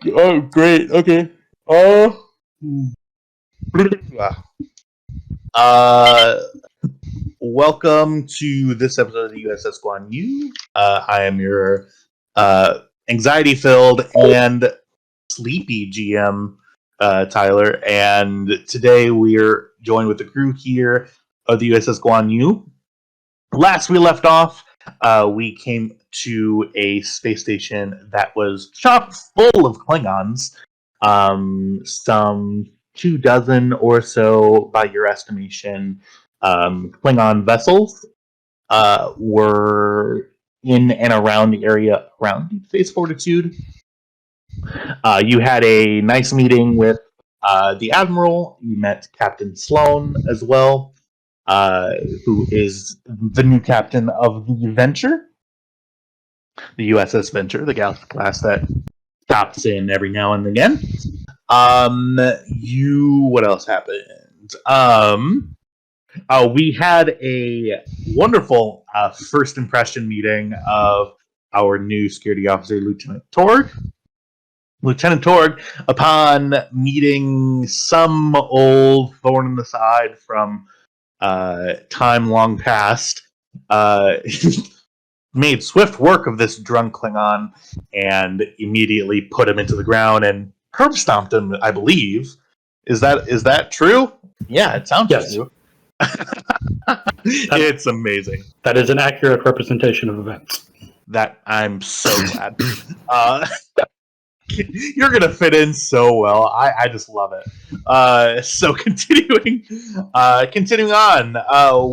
Oh, great. Okay. Oh. Uh, welcome to this episode of the USS Guan. I am your anxiety-filled and sleepy GM, Tyler, and today we are joined with the crew here of the USS Guan Yu. Last we left off, we came to a space station that was chock full of Klingons. Some 24 or so, by your estimation, Klingon vessels were in and around the area around Deep Space Fortitude. You had a nice meeting with the Admiral. You met Captain Sloan as well, who is the new captain of the Venture, the USS Venture, the Galaxy class that stops in every now and again. What else happened? We had a wonderful first impression meeting of our new security officer, Lieutenant Torg. Lieutenant Torg, upon meeting some old thorn in the side from time long past, made swift work of this drunk Klingon and immediately put him into the ground and curb stomped him, I believe. Is that true? Yeah, it sounds true. It's amazing. That is an accurate representation of events. That I'm so glad. You're gonna fit in so well. I just love it. So continuing on,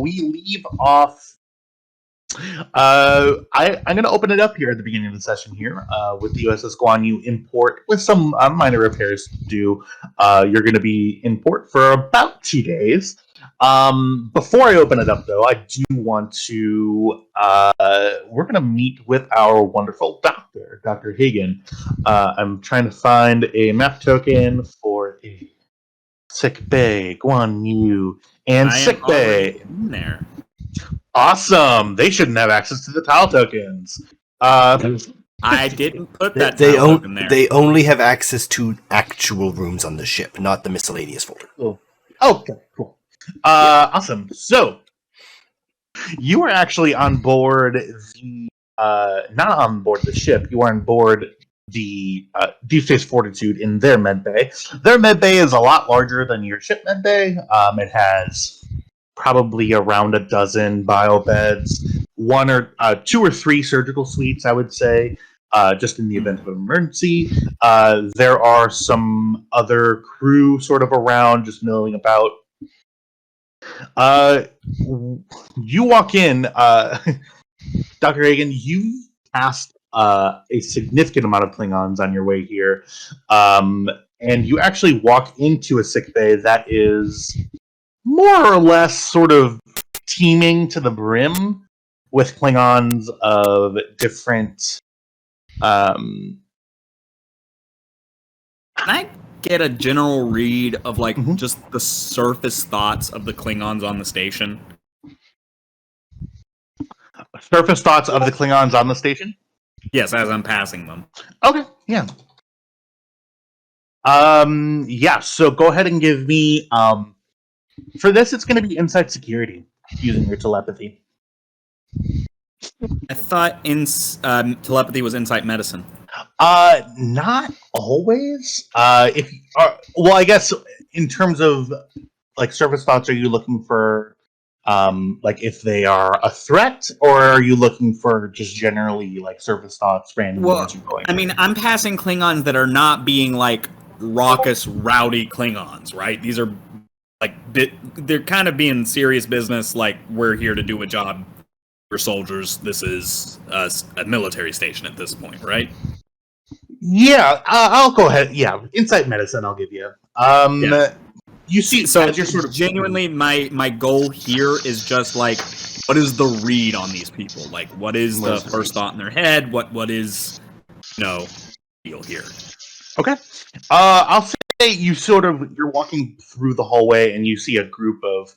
we leave off. I'm gonna open it up here at the beginning of the session here with the USS Guan Yu import with some minor repairs to do. You're gonna be in port for about 2 days. Before I open it up, though, I do want to. We're going to meet with our wonderful doctor, Dr. Hagen. I'm trying to find a map token for a sick bay, Guan Yu, and sick bay. In there. Awesome. They shouldn't have access to the tile tokens. I didn't put that tile token there. They only have access to actual rooms on the ship, not the miscellaneous folder. Oh. Okay, cool. Awesome. So, you are actually on board the, not on board the ship, you are on board the Deep Space Fortitude in their med bay. Their med bay is a lot larger than your ship med bay. It has probably around a dozen bio beds, 2 or 3 surgical suites, I would say, just in the event of an emergency. There are some other crew sort of around, just milling about. You walk in, Dr. Hagen, you passed a significant amount of Klingons on your way here, and you actually walk into a sick bay that is more or less sort of teeming to the brim with Klingons of different... Can I get a general read of just the surface thoughts of the Klingons on the station? Surface thoughts of the Klingons on the station? Yes, as I'm passing them. Okay, yeah. Yeah, so go ahead and give me, for this it's going to be inside security, using your telepathy. I thought telepathy was insight medicine. Not always. I guess in terms of surface thoughts, are you looking for if they are a threat, or are you looking for just generally surface thoughts randomly? Well, I mean, I'm passing Klingons that are not being raucous, rowdy Klingons, right? These are they're kind of being serious business. We're here to do a job for soldiers. This is a military station at this point, right? Yeah, I'll go ahead. Yeah, insight medicine I'll give you. You see, so as you're sort of genuinely, my goal here is just what is the read on these people? What is the first thought in their head? What is deal here? Okay. I'll say you're walking through the hallway and you see a group of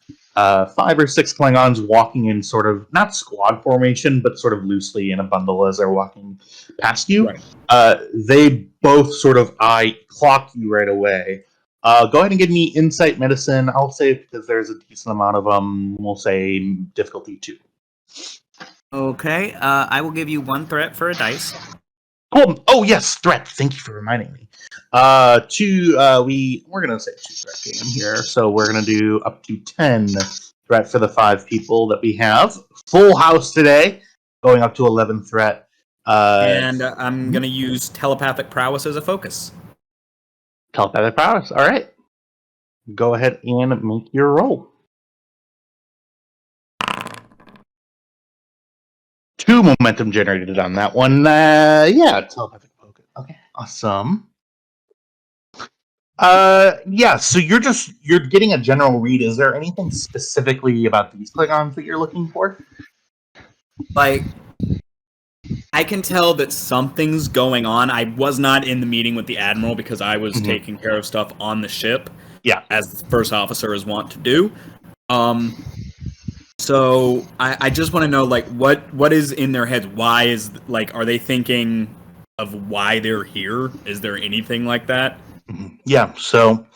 5 or 6 Klingons walking in sort of, not squad formation, but sort of loosely in a bundle as they're walking past you. Right. They both sort of clock you right away. Go ahead and give me insight medicine. I'll say because there's a decent amount of we'll say difficulty 2. Okay, I will give you 1 threat for a dice. Cool. Oh yes, threat. Thank you for reminding me. We're gonna say 2 threat game here, so we're gonna do up to 10 threat for the 5 people that we have. Full house today, going up to 11 threat. And I'm going to use telepathic prowess as a focus. Telepathic prowess. All right. Go ahead and make your roll. 2 momentum generated on that one. Yeah, telepathic focus. Okay, awesome. Yeah. So you're getting a general read. Is there anything specifically about these Klingons that you're looking for? Like, I can tell that something's going on. I was not in the meeting with the Admiral because I was taking care of stuff on the ship. Yeah. As the first officer is wont to do. So I just want to know, like, what is in their heads? Why is, like, are they thinking of why they're here? Is there anything like that? Yeah. So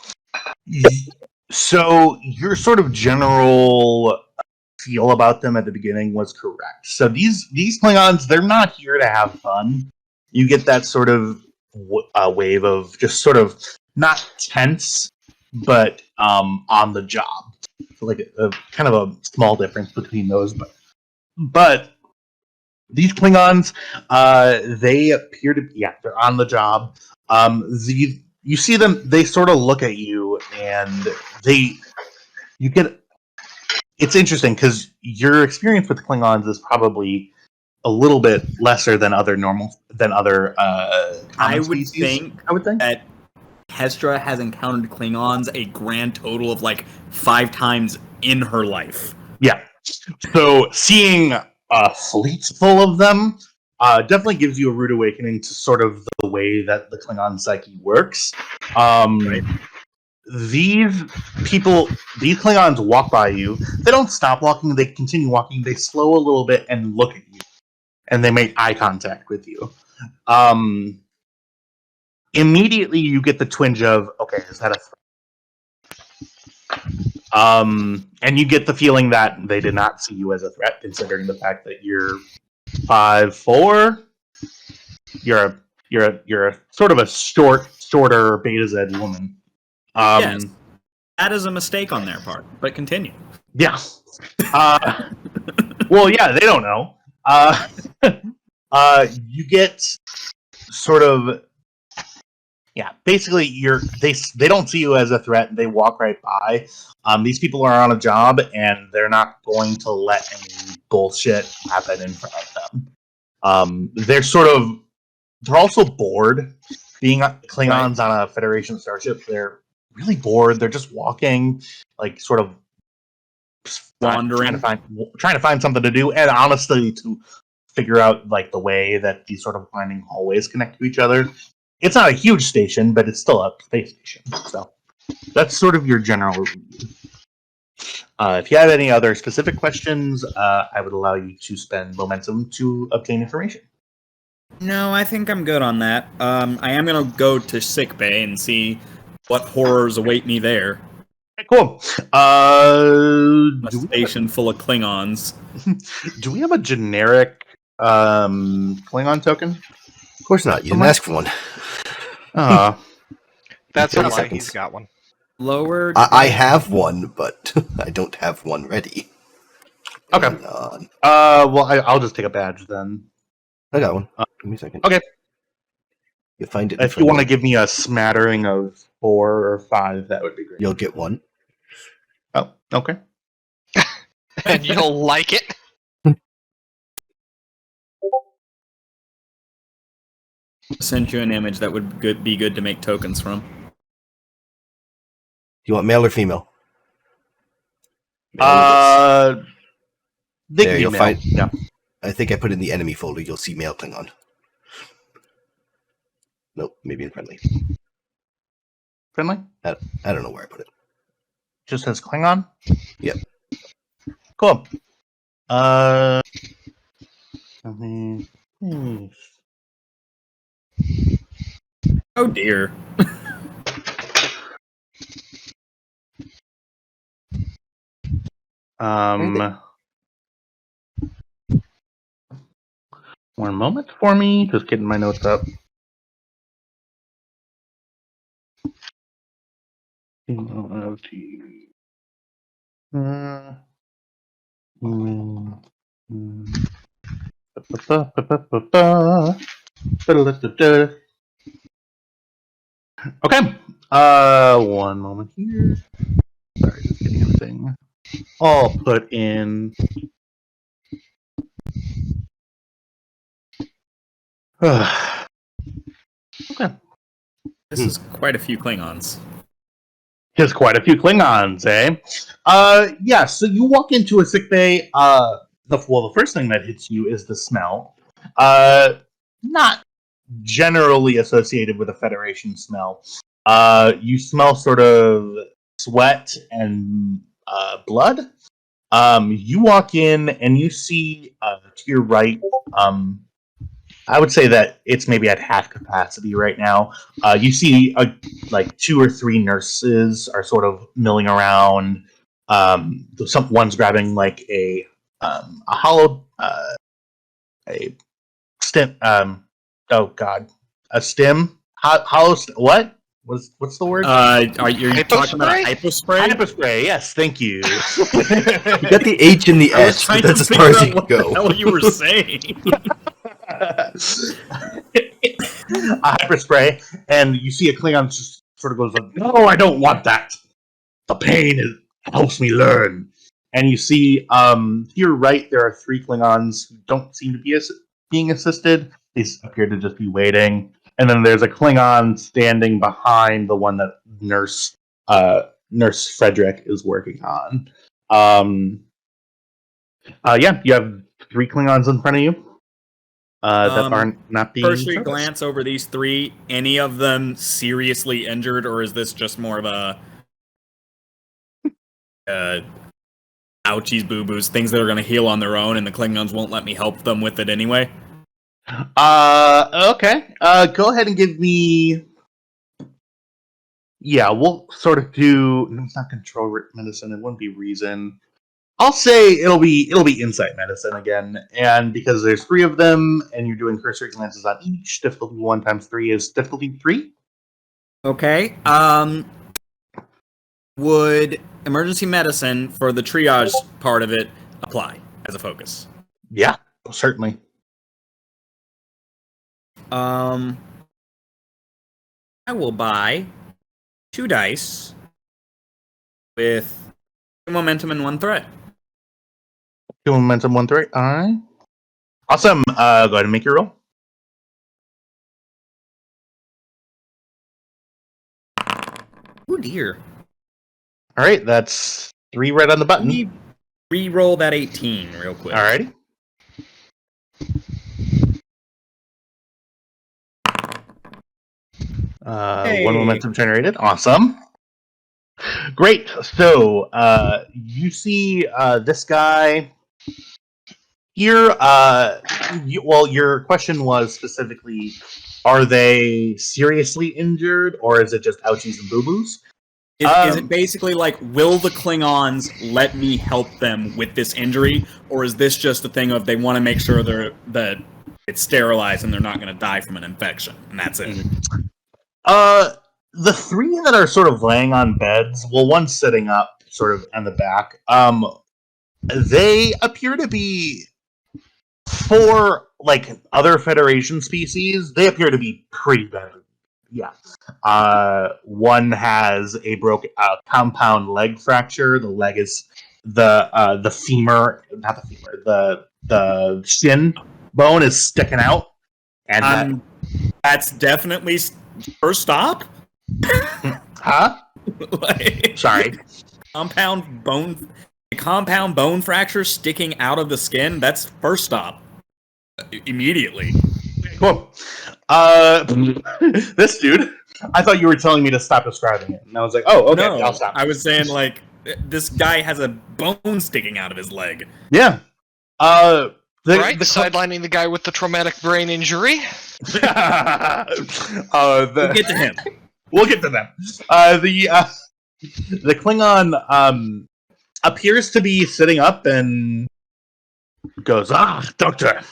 your sort of general feel about them at the beginning was correct. So these Klingons, they're not here to have fun. You get that sort of wave of just sort of not tense, but on the job. So like a kind of a small difference between those, but these Klingons, they appear to be they're on the job. You see them, they sort of look at you, and you get. It's interesting because your experience with Klingons is probably a little bit lesser than other I would species. think I would think that Hestra has encountered Klingons a grand total of like 5 times in her life. Yeah. So seeing fleets full of them definitely gives you a rude awakening to sort of the way that the Klingon psyche works. Right. These Klingons walk by you. They don't stop walking. They continue walking. They slow a little bit and look at you, and they make eye contact with you. Immediately, you get the twinge of, okay, is that a threat? And you get the feeling that they did not see you as a threat, considering the fact that you're 5'4". You're a sort of a shorter Beta Z woman. Yes, that is a mistake on their part. But continue. Yeah. Well, yeah, they don't know. You get sort of. Yeah, basically, they don't see you as a threat. They walk right by. These people are on a job, and they're not going to let any bullshit happen in front of them. They're also bored. Being Klingons on a Federation starship, they're really bored. They're just walking, like sort of wandering, trying to find something to do, and honestly, to figure out like the way that these sort of winding hallways connect to each other. It's not a huge station, but it's still a space station. So that's sort of your general review. If you have any other specific questions, I would allow you to spend momentum to obtain information. No, I think I'm good on that. I am going to go to sickbay and see what horrors await me there. Okay, cool. A station full of Klingons. Do we have a generic Klingon token? Of course not. You didn't ask for one. That's 30 why seconds. he's got one. Lower. I have one, but I don't have one ready. Okay. Well, I'll just take a badge then. I got one. Give me a second. Okay. You find it. If you want to give me a smattering of 4 or 5, that would be great. You'll get one. Oh, okay. And you'll like it. Send you an image that would be good to make tokens from. You want male or female? They There, can be you'll male. find. Yeah. I think I put in the enemy folder. You'll see male Klingon. Nope, maybe in friendly. Friendly? I don't know where I put it. Just says Klingon? Yep. Cool. Oh dear. One moment for me. Just getting my notes up. Okay. One moment here. Sorry, just getting everything all put in. Okay. This is quite a few Klingons. There's quite a few Klingons, eh? Yeah, so you walk into a sick bay. The first thing that hits you is the smell. Not generally associated with a Federation smell. You smell sort of sweat and blood. You walk in and you see to your right. I would say that it's maybe at half capacity right now. You see like 2 or 3 nurses are sort of milling around. One's grabbing like a hollow a stem. Oh god, a stem. Hollow. What? What's the word? Are you talking about a hypospray? Hypospray. Yes, thank you. You got the H and the I was S, trying but that's to as far figure as out you can what the go. hell you were saying. A hyperspray, and you see a Klingon just sort of goes like, "No, I don't want that. The pain helps me learn." And you see, to your right, there are 3 Klingons who don't seem to be being assisted. They appear to just be waiting. And then there's a Klingon standing behind the one that Nurse Frederick is working on. Yeah, you have 3 Klingons in front of you. That aren't not being Cursory serviced. glance over these 3. Any of them seriously injured, or is this just more of a ouchies, boo-boos, things that are going to heal on their own, and the Klingons won't let me help them with it anyway? Okay. Go ahead and give me. Yeah, we'll sort of do. No, it's not control medicine. It wouldn't be reason. I'll say it'll be insight medicine again, and because there's 3 of them, and you're doing cursory glances on each, difficulty 1 times 3 is difficulty 3. Okay. Would emergency medicine for the triage part of it apply as a focus? Yeah, certainly. I will buy 2 dice with 2 momentum and 1 threat. 2 momentum, 1 threat. All right. Awesome. Go ahead and make your roll. Oh dear. All right, that's 3 right on the button. Let me re-roll that 18 real quick. All righty. Hey. 1 momentum generated. Awesome. Great. So you see this guy here. Your question was specifically, are they seriously injured, or is it just ouchies and boo-boos? Is it basically like, will the Klingons let me help them with this injury, or is this just a thing of they want to make sure that it's sterilized and they're not going to die from an infection, and that's it? The 3 that are sort of laying on beds, well, one's sitting up, sort of in the back. They appear to be, for like other Federation species, they appear to be pretty bad. Yeah. One has a broken compound leg fracture. The leg is the femur, not the femur, the shin bone is sticking out, and that's definitely first stop. Huh? Like, sorry. Compound bone fracture sticking out of the skin. That's first stop. Immediately. Cool. This dude, I thought you were telling me to stop describing it, and I was like, "Oh, okay, No, I'll stop." I was saying like this guy has a bone sticking out of his leg. Yeah. Right? Sidelining the guy with the traumatic brain injury. We'll get to him. We'll get to them. The Klingon appears to be sitting up and goes, Doctor,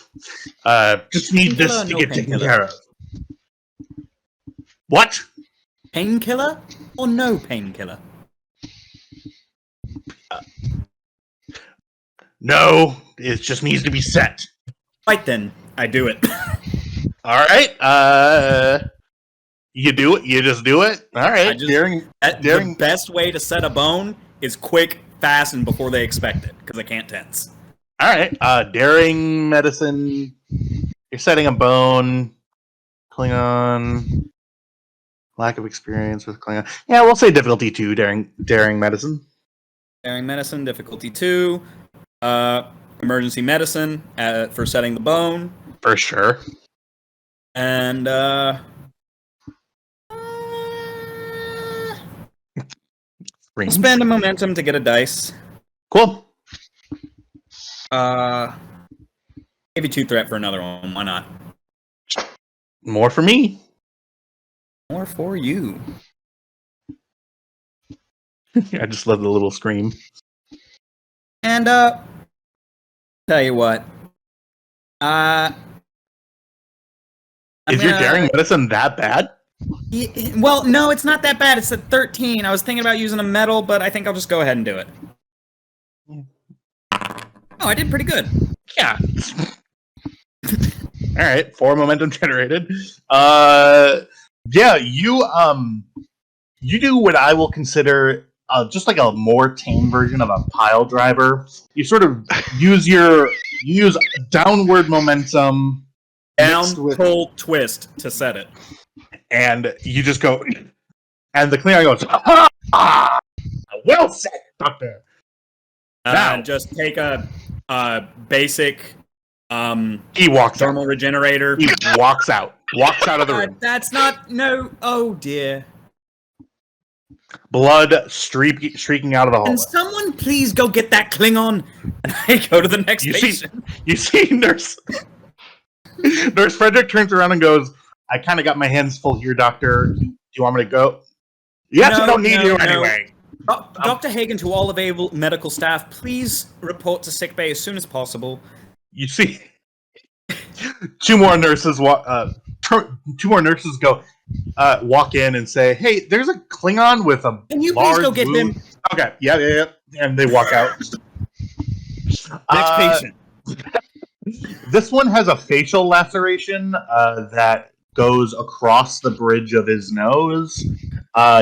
just need this Painkiller or to no get taken painkiller? care of. What? Painkiller or no painkiller? No, it just needs to be set. Right then, I do it. All right. You do it. You just do it. All right. The best way to set a bone is quick, fast, and before they expect it, because I can't tense. All right. Daring medicine. You're setting a bone. Klingon. Lack of experience with Klingon. Yeah, we'll say difficulty 2. Daring medicine. Daring medicine, difficulty 2. Emergency medicine for setting the bone. For sure. And spend a momentum to get a dice. Cool. Maybe 2 threat for another one. Why not? More for me. More for you. I just love the little scream. And tell you what. Is your daring medicine that bad? Well, no, it's not that bad. It's a 13. I was thinking about using a metal, but I think I'll just go ahead and do it. Oh, I did pretty good. Yeah. All right, 4 momentum generated. Yeah, you do what I will consider just like a more tame version of a pile driver. You sort of use downward momentum, pull, twist to set it, and you just go, and the Klingon goes, well said, Doctor. Now, just take a basic he walks thermal out. regenerator. He walks out of the room. That's not Oh dear. Blood streaking out of the hallway. Can someone please go get that Klingon? And I go to the next patient. You see Nurse Frederick turns around and goes, I kind of got my hands full here, Doctor. Do you want me to go? Yes, I don't need you anyway. Dr. Hagen, to all available medical staff, please report to sickbay as soon as possible. You see, two more nurses walk in and say, "Hey, there's a Klingon with a Can you large please go get wound." them? Okay, yeah, and they walk out. Next patient. This one has a facial laceration that goes across the bridge of his nose.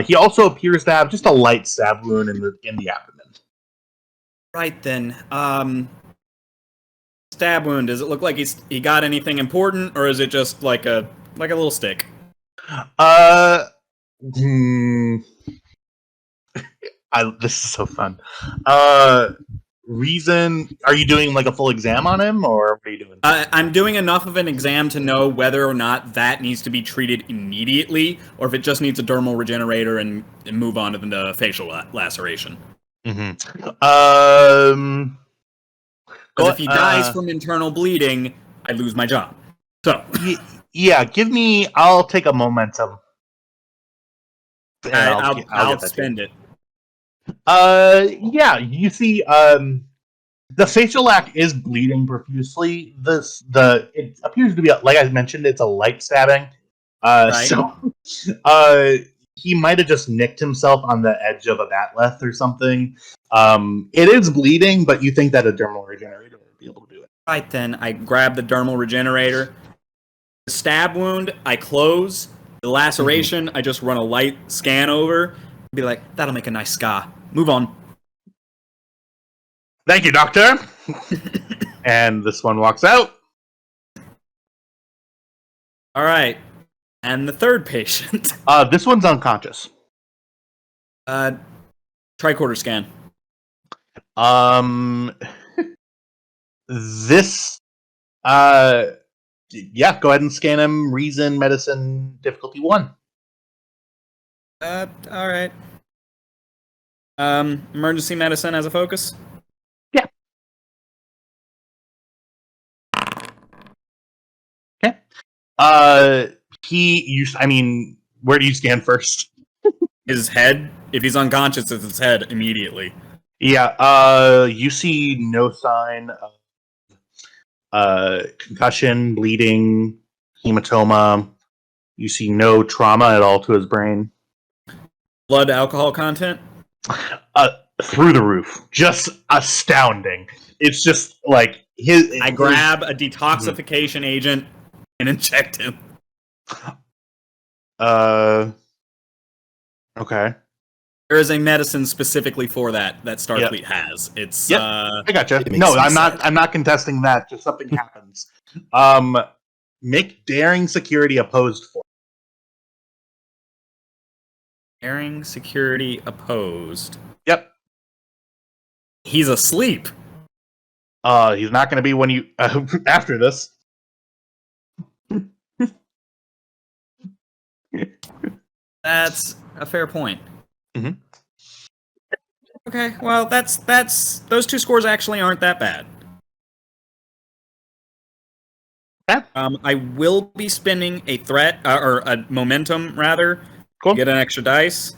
He also appears to have just a light stab wound in the abdomen. Right then. Stab wound. Does it look like he got anything important, or is it just like a little stick? This is so fun. Reason? Are you doing like a full exam on him, or what are you doing? I'm doing enough of an exam to know whether or not that needs to be treated immediately, or if it just needs a dermal regenerator and move on to the facial laceration. Mm-hmm. Because if he dies from internal bleeding, I lose my job. So yeah, I'll take a momentum. I'll spend it. Yeah, you see, the facial lac is bleeding profusely. It appears to be, like I mentioned, it's a light stabbing. Right. So, he might have just nicked himself on the edge of a batleth or something. It is bleeding, but you think that a dermal regenerator would be able to do it. Right then, I grab the dermal regenerator. The stab wound, I close. The laceration, I just run a light scan over. Be like, that'll make a nice scar. Move on. Thank you, Doctor. And this one walks out. All right. And the third patient. This one's unconscious. Tricorder scan. This, yeah, go ahead and scan him. Reason, medicine, difficulty 1. All right. Emergency medicine as a focus? Yeah. I mean, where do you stand first? His head. If he's unconscious, it's his head immediately. Yeah. You see no sign of concussion, bleeding, hematoma. You see no trauma at all to his brain. Blood alcohol content. Through the roof, just astounding. It's just like I grab a detoxification agent and inject him. Okay. There is a medicine specifically for that Starfleet has. It's I gotcha. It makes No, me I'm not. sad. I'm not contesting that. Just something happens. Make daring security opposed for. airing security opposed. Yep. He's asleep. He's not going to be when you after this. That's a fair point. Mhm. Okay, well, that's those two scores actually aren't that bad. Okay. I will be spending a threat or a momentum rather. Cool. Get an extra dice.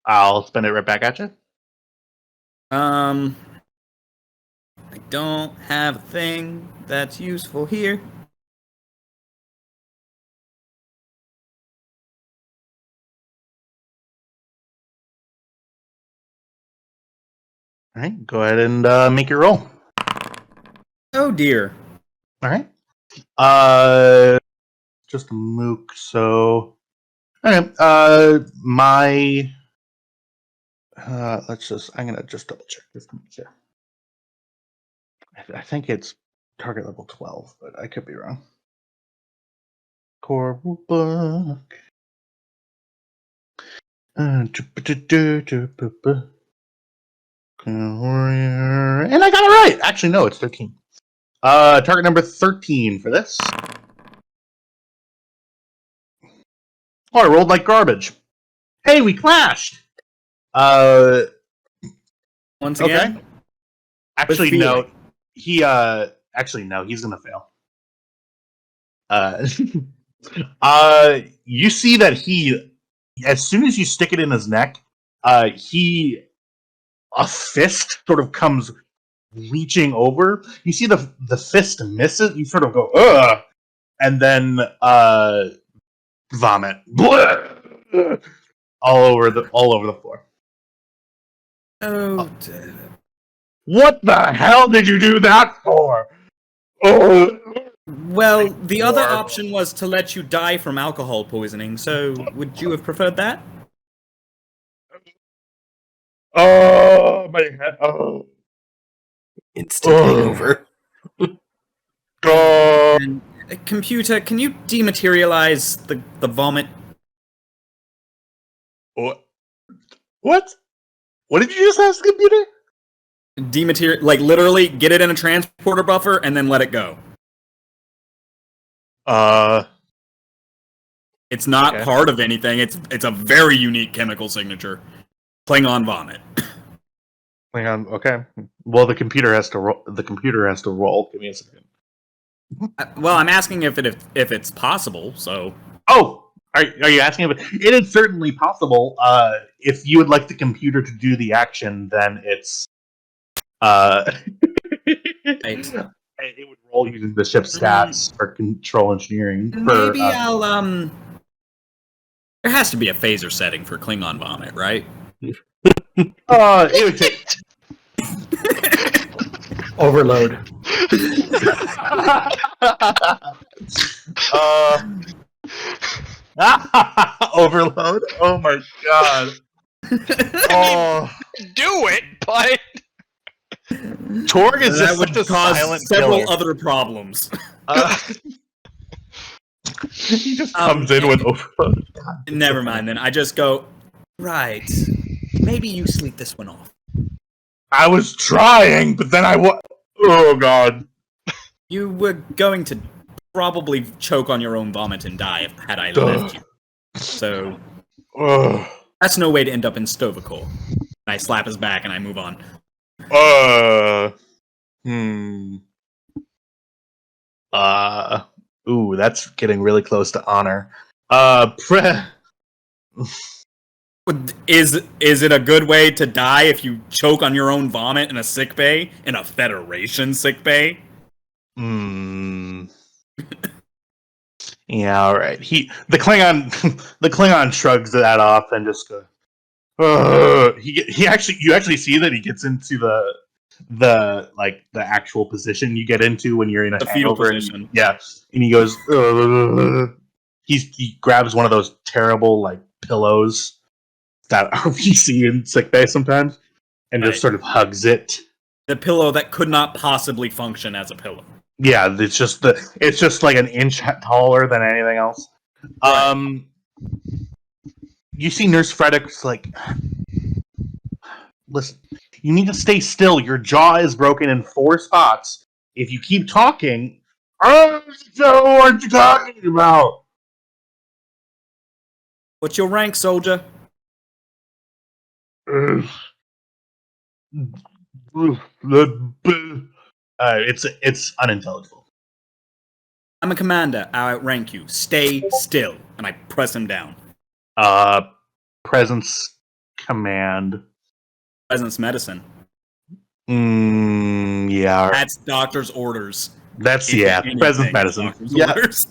I'll spend it right back at you. I don't have a thing that's useful here. All right. Go ahead and make your roll. Oh dear. All right. Just a mook. So, okay. I'm gonna just double check this to make sure. I think it's target level 12, but I could be wrong. Core book. And I got it right. Actually, no, it's 13. Target number 13 for this. Oh, I rolled like garbage. Hey, we clashed. Once Okay. again, Actually, With no. Actually, no. He's gonna fail. You see that he, as soon as you stick it in his neck, a fist sort of comes reaching over. You see the fist misses. You sort of go, ugh, and then vomit, Blah! all over the floor. oh, What the hell did you do that for? Oh. well, the other option was to let you die from alcohol poisoning. So, would you have preferred that? Oh, my head. Oh. Instant hangover. Oh. And, computer, can you dematerialize the vomit? What? What? What did you just ask the computer? Like literally get it in a transporter buffer and then let it go. It's not Okay. part of anything. It's a very unique chemical signature. Klingon vomit. Hang on. Okay. Well, the computer has to roll. The computer has to roll. Give me a second. Well, I'm asking if it's possible. So. Oh, are you asking if it is certainly possible? If you would like the computer to do the action, then it's Right. it would roll using the ship stats for control engineering. Maybe I'll There has to be a phaser setting for Klingon vomit, right? It would take. Overload. Overload. Oh my god. Oh, Do it, but Torg is That just would such a cause silent several killer. other problems. He just comes in with overload. Never mind then. I just go, right. Maybe you sleep this one off. I was trying, but then oh god. You were going to probably choke on your own vomit and die had I left you. So Ugh. that's no way to end up in Stovacor. I slap his back and I move on. Hmm. Ooh, that's getting really close to honor. Is it a good way to die if you choke on your own vomit in a sick bay, in a Federation sick bay? Yeah, all right. The Klingon shrugs that off and just goes. You actually see that he gets into the actual position you get into when you're in a The fetal hangover. position. And he goes. He grabs one of those terrible like pillows that you see in sick bay sometimes, and just Right. sort of hugs it. The pillow that could not possibly function as a pillow. Yeah, it's just like an inch taller than anything else. Right. You see Nurse Frederick's like, listen, you need to stay still. Your jaw is broken in 4 spots. If you keep talking, I don't know what you're talking about. What's your rank, soldier? It's unintelligible. I'm a commander. I outrank you. Stay still. And I press him down. Presence command. Presence medicine. Yeah. That's doctor's orders. That's Anything presence medicine. Doctor's Yeah. orders.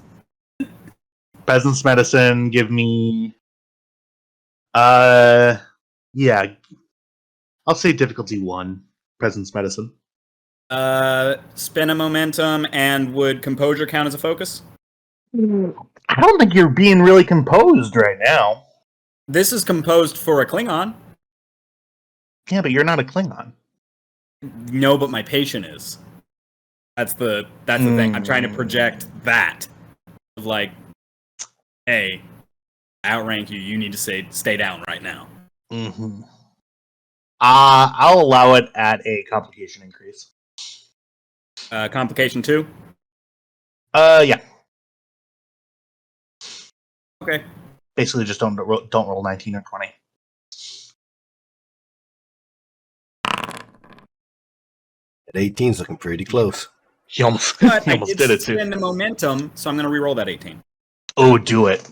Presence medicine. Give me. Yeah. I'll say difficulty 1. Presence medicine. Spin a momentum, and would composure count as a focus? I don't think you're being really composed right now. This is composed for a Klingon. Yeah, but you're not a Klingon. No, but my patient is. That's the thing. I'm trying to project that. Like, hey, outrank you. You need to stay down right now. Mm-hmm. I'll allow it at a complication increase. Complication 2? Yeah. Okay. Basically, just don't roll 19 or 20. At 18's looking pretty close. He almost, But he I almost did did it too. spin the momentum, so I'm going to reroll that 18. Oh, do it.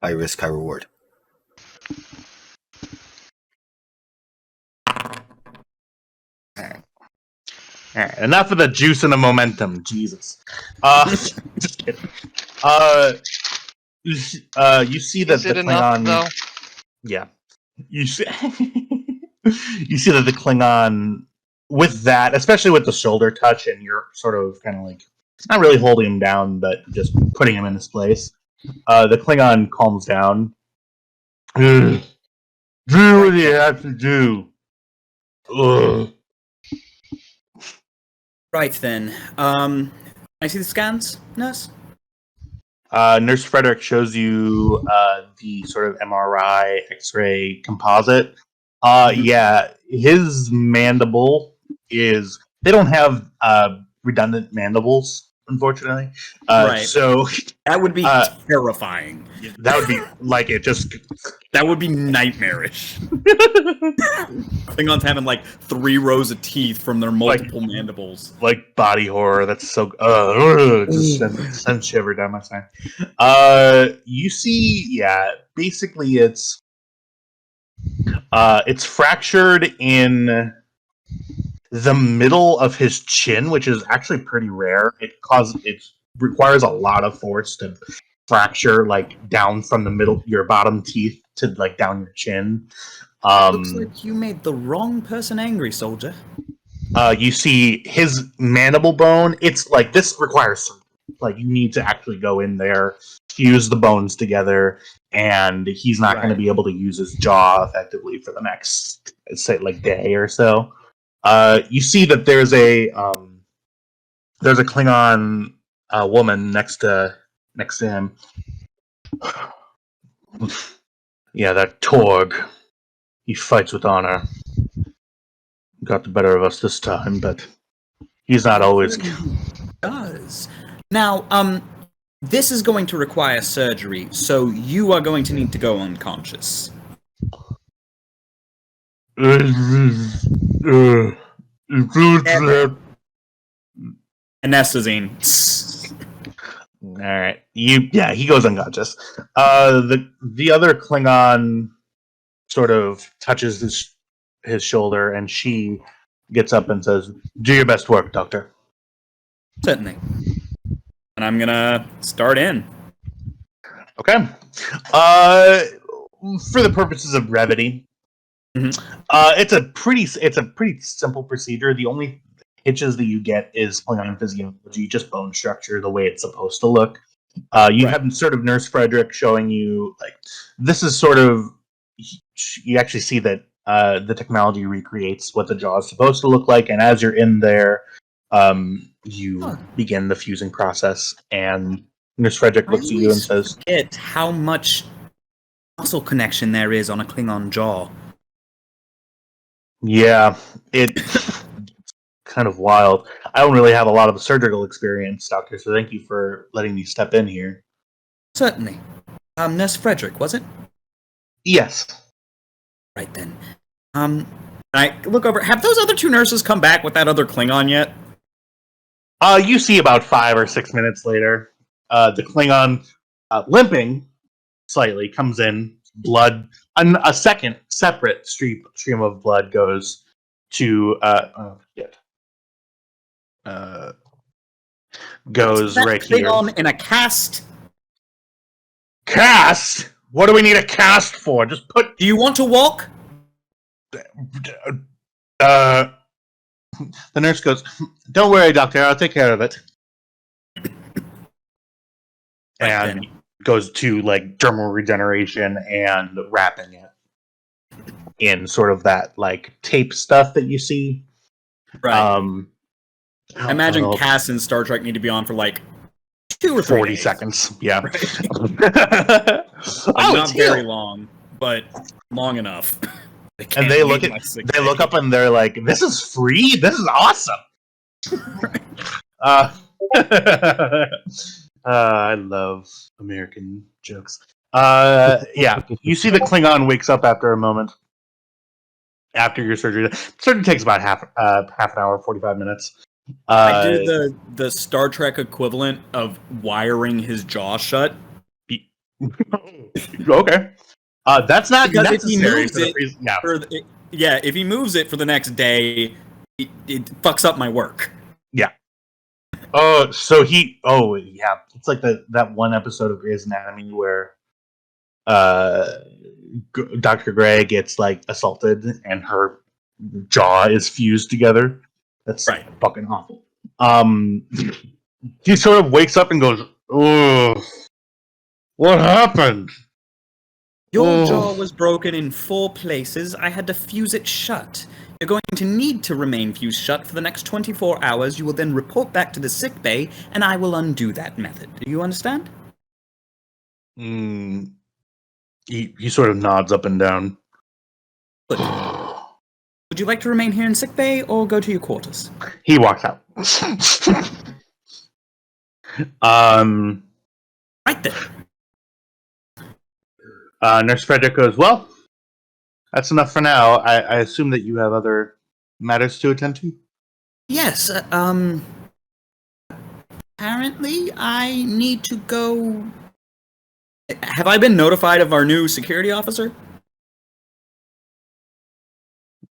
High risk, high reward. All right, enough of the juice and the momentum. Jesus. Just kidding. You see that Is the it enough, Klingon. though? Yeah. You see. You see that the Klingon, with that, especially with the shoulder touch, and you're sort of kind of like not really holding him down, but just putting him in his place. The Klingon calms down. Do what you have to do. Ugh. Right then. I see the scans, nurse? Nurse Frederick shows you the sort of MRI X-ray composite. Yeah, his mandible is. They don't have redundant mandibles, unfortunately. Right. So That would be terrifying. that would be like it just. That would be nightmarish. Klingons having like 3 rows of teeth from their multiple mandibles. Like body horror. That's so. Just send shiver down my spine. You see, yeah. Basically, it's fractured in the middle of his chin, which is actually pretty rare. It requires a lot of force to fracture like down from the middle, your bottom teeth to like down your chin. Looks like you made the wrong person angry, soldier. You see his mandible bone. It's like this requires surgery. Like you need to actually go in there, fuse the bones together, and he's not going to be able to use his jaw effectively for the next, say, like day or so. You see that there's a Klingon woman next to him. Yeah, that Torg. He fights with honor. Got the better of us this time, but he's not always. Does. Now, this is going to require surgery, so you are going to need to go unconscious. Anestazine. right. He goes unconscious. The other Klingon sort of touches his shoulder, and she gets up and says, "Do your best work, Doctor." Certainly. And I'm gonna start in. Okay. For the purposes of brevity, it's a pretty simple procedure. The only hitches that you get is Klingon physiology, just bone structure, the way it's supposed to look. You have sort of Nurse Frederick showing you, like, this is sort of, you actually see that the technology recreates what the jaw is supposed to look like, and as you're in there, you begin the fusing process, and Nurse Frederick looks at you and says, "Forget how much muscle connection there is on a Klingon jaw." Yeah, it's kind of wild. I don't really have a lot of surgical experience, Doctor, so thank you for letting me step in here. Certainly. Nurse Frederick, was it? Yes. Right then. I look over. Have those other two nurses come back with that other Klingon yet? You see about 5 or 6 minutes later, the Klingon, limping slightly, comes in. Blood, a second separate stream of blood goes to goes that right Klingon here. in a cast. Cast? What do we need a cast for? Just put. Do you want to walk? The nurse goes, "Don't worry, Doctor. I'll take care of it." And goes to, like, dermal regeneration and wrapping it in sort of that, like, tape stuff that you see. Right. I imagine casts in Star Trek need to be on for like 2 or 3 40 days. seconds. Yeah. Right. Not very long, but long enough. And they look up and they're like, "This is free? This is awesome." I love American jokes. Yeah, you see the Klingon wakes up after a moment. After your surgery. Surgery takes about half an hour, 45 minutes. I do the Star Trek equivalent of wiring his jaw shut. Okay. That's not because necessary. If he moves it for the next day, it fucks up my work. Yeah. Oh, so yeah. It's like that one episode of Grey's Anatomy where Dr. Gray gets, like, assaulted and her jaw is fused together. That's fucking awful. He sort of wakes up and goes, "Oh, what happened? Your jaw was broken in 4 places. I had to fuse it shut. You're going to need to remain fused shut for the next 24 hours. You will then report back to the sick bay, and I will undo that method. Do you understand?" He sort of nods up and down. Good. Would you like to remain here in sick bay or go to your quarters? He walks out. Right then. Nurse Frederick goes, "Well, that's enough for now. I assume that you have other matters to attend to?" Yes, apparently I need to go... Have I been notified of our new security officer?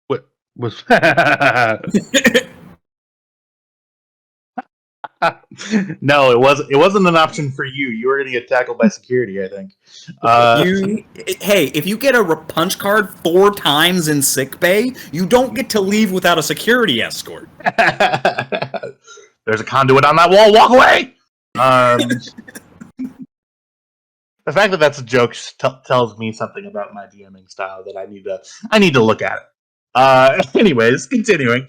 What was... No, it wasn't an option for you. You were going to get tackled by security, I think. Hey, if you get a punch card 4 times in sick bay, you don't get to leave without a security escort. There's a conduit on that wall. Walk away. The fact that that's a joke tells me something about my DMing style that I need to look at it. Anyways, continuing.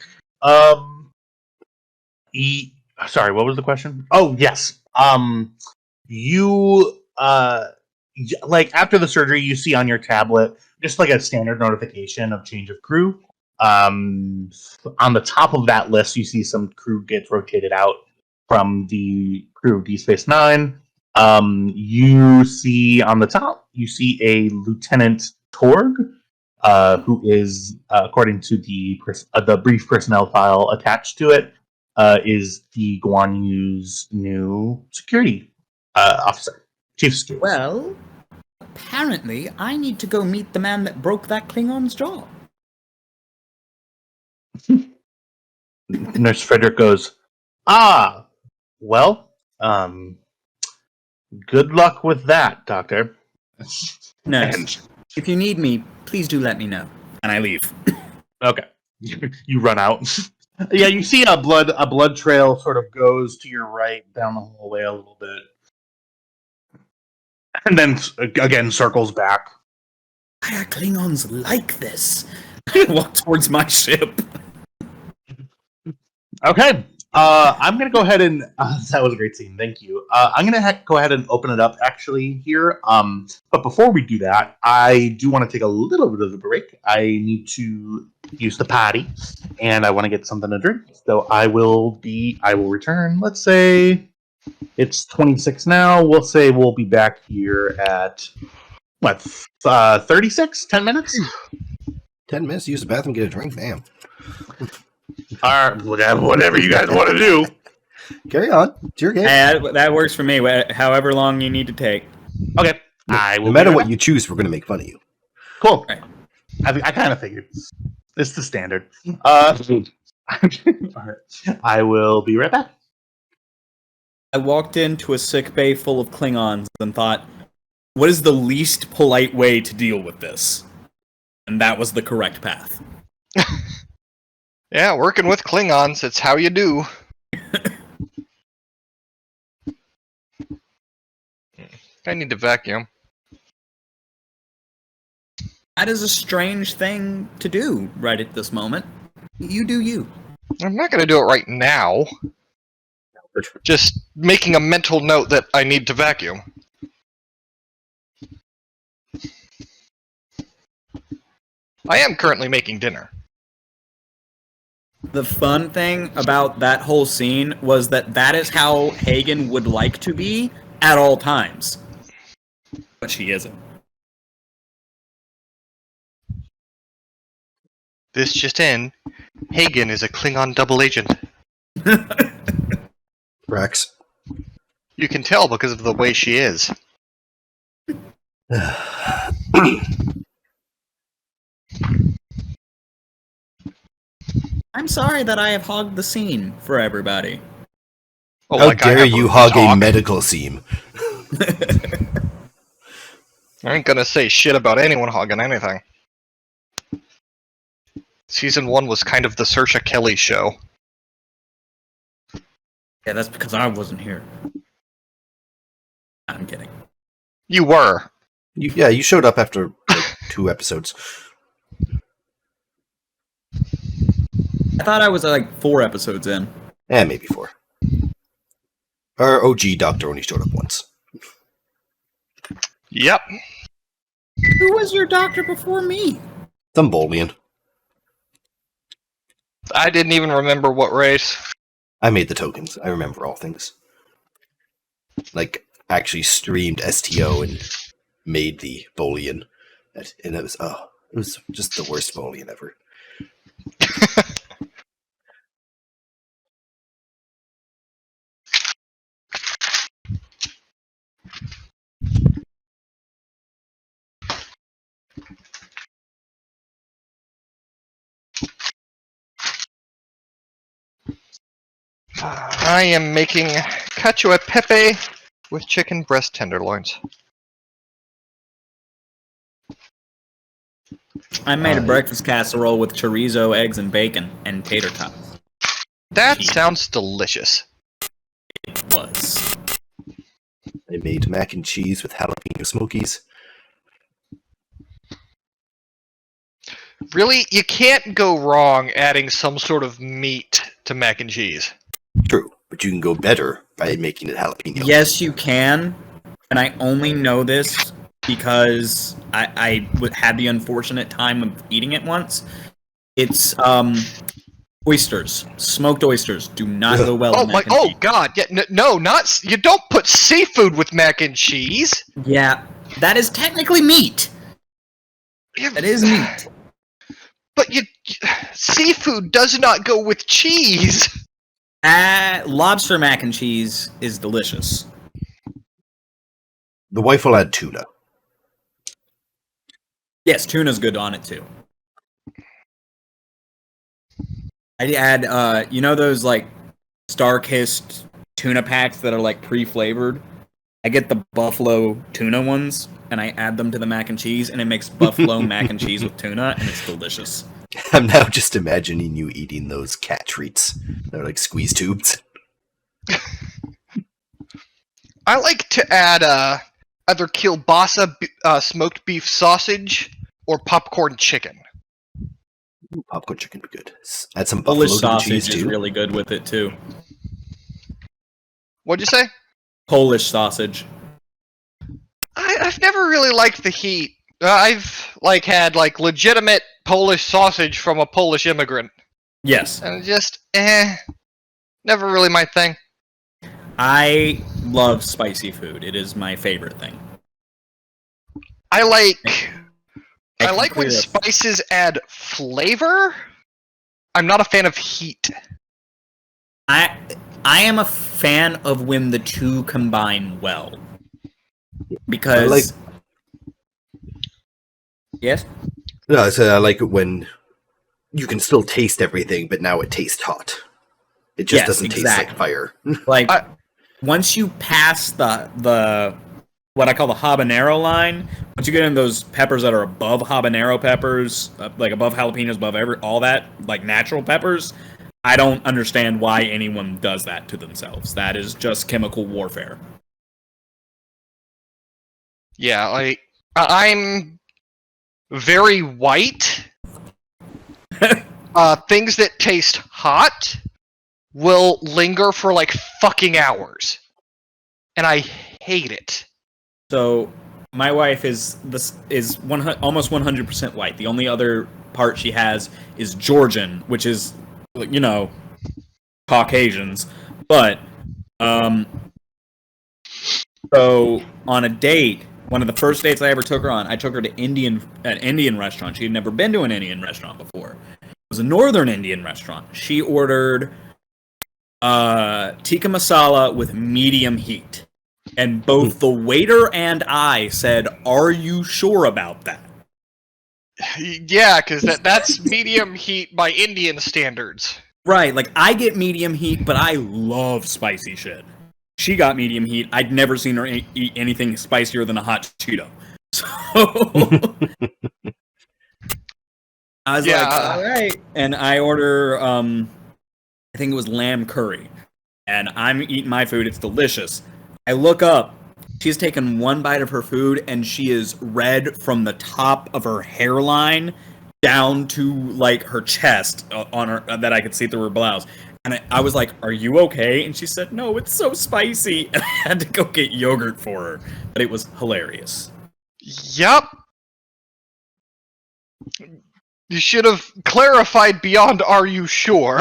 Sorry, what was the question? Oh, yes. You like, after the surgery, you see on your tablet just like a standard notification of change of crew. On the top of that list, you see some crew gets rotated out from the crew of D Space Nine. You see on the top, you see a Lieutenant Torg, who is, according to the brief personnel file attached to it, is the Guan Yu's new security officer. Chief Stew. Well, apparently I need to go meet the man that broke that Klingon's jaw. Nurse Frederick goes, "Ah, well, good luck with that, Doctor." Nurse, And- if you need me, please do let me know. And I leave. Okay. You run out. Yeah, you see a blood trail sort of goes to your right down the hallway a little bit. And then again circles back. Why are Klingons like this? I walk towards my ship. Okay. I'm going to go ahead and that was a great scene. Thank you. I'm going to go ahead and open it up actually here. But before we do that, I do want to take a little bit of a break. I need to use the potty and I want to get something to drink. So I will return. Let's say it's 26 now. We'll say we'll be back here at what? 36? 10 minutes? 10 minutes to use the bathroom, get a drink. Damn. All right, whatever you guys want to do. Carry on. It's your game. That works for me, however long you need to take. Okay. I will No matter what you choose, we're going to make fun of you. Cool. Right. I kind of figured. It's the standard. All right. I will be right back. I walked into a sick bay full of Klingons and thought, what is the least polite way to deal with this? And that was the correct path. Yeah, working with Klingons, it's how you do. I need to vacuum. That is a strange thing to do right at this moment. You do you. I'm not going to do it right now. Just making a mental note that I need to vacuum. I am currently making dinner. The fun thing about that whole scene was that is how Hagen would like to be at all times. But she isn't. This just in. Hagen is a Klingon double agent. Rex. You can tell because of the way she is. I'm sorry that I have hogged the scene for everybody. Oh, How like I dare have you room to hog a talk. medical seam? I ain't gonna say shit about anyone hogging anything. Season 1 was kind of the Saoirse Kelly show. Yeah, that's because I wasn't here. I'm kidding. You were. You showed up after like 2 episodes. I thought I was like 4 episodes in. Maybe 4. Our OG doctor only showed up once. Yep. Who was your doctor before me? Thumbolian. I didn't even remember what race. I made the tokens. I remember all things. Like, actually streamed STO and made the Bolian. And it was just the worst Bolian ever. I am making cacio e pepe with chicken breast tenderloins. I made a breakfast casserole with chorizo, eggs, and bacon, and tater tots. That sounds delicious. It was. I made mac and cheese with jalapeno smokies. Really? You can't go wrong adding some sort of meat to mac and cheese. True, but you can go better by making it jalapeno. Yes, you can. And I only know this because I had the unfortunate time of eating it once. It's oysters, smoked oysters, do not go well. Oh with my! mac and Oh cheese. God! Yeah, no, not you. Don't put seafood with mac and cheese. Yeah, that is technically meat. That is meat. But seafood does not go with cheese. Lobster mac and cheese is delicious. The wife will add tuna. Yes, tuna's good on it too. I'd add, you know those like Star-Kissed tuna packs that are like pre-flavored? I get the buffalo tuna ones, and I add them to the mac and cheese, and it makes buffalo mac and cheese with tuna, and it's delicious. I'm now just imagining you eating those cat treats. They're like squeeze tubes. I like to add either kielbasa smoked beef sausage or popcorn chicken. Ooh, popcorn chicken would be good. Add some Polish buffalo to the cheese sausage is too. really good with it too. What'd you say? Polish sausage. I've never really liked the heat. I've like had like legitimate Polish sausage from a Polish immigrant, Yes. and just never really my thing. I love spicy food. It is my favorite thing. I like can when clear up- spices add flavor. I'm not a fan of heat. I am a fan of when the two combine well. Because yes? No, so I like it when you can still taste everything, but now it tastes hot. It just Yes, doesn't taste exactly. like fire. Like once you pass the what I call the habanero line, once you get in those peppers that are above habanero peppers, like above jalapenos, above all that, like natural peppers, I don't understand why anyone does that to themselves. That is just chemical warfare. Yeah, like I'm very white. Things that taste hot will linger for like fucking hours, and I hate it. So my wife is almost 100% white. The only other part she has is Georgian, which is, you know, Caucasians. But so on a date, one of the first dates I ever took her on, I took her to an Indian restaurant. She had never been to an Indian restaurant before. It was a northern Indian restaurant. She ordered tikka masala with medium heat. And both the waiter and I said, "Are you sure about that?" Yeah, because that's medium heat by Indian standards. Right, like I get medium heat, but I love spicy shit. She got medium heat. I'd never seen her eat anything spicier than a hot Cheeto. So I was like, all right. And I order, I think it was lamb curry. And I'm eating my food. It's delicious. I look up. She's taken one bite of her food, and she is red from the top of her hairline down to like her chest on her that I could see through her blouse. And I was like, "Are you okay?" And she said, "No, it's so spicy." And I had to go get yogurt for her, but it was hilarious. Yup. You should have clarified beyond "Are you sure?"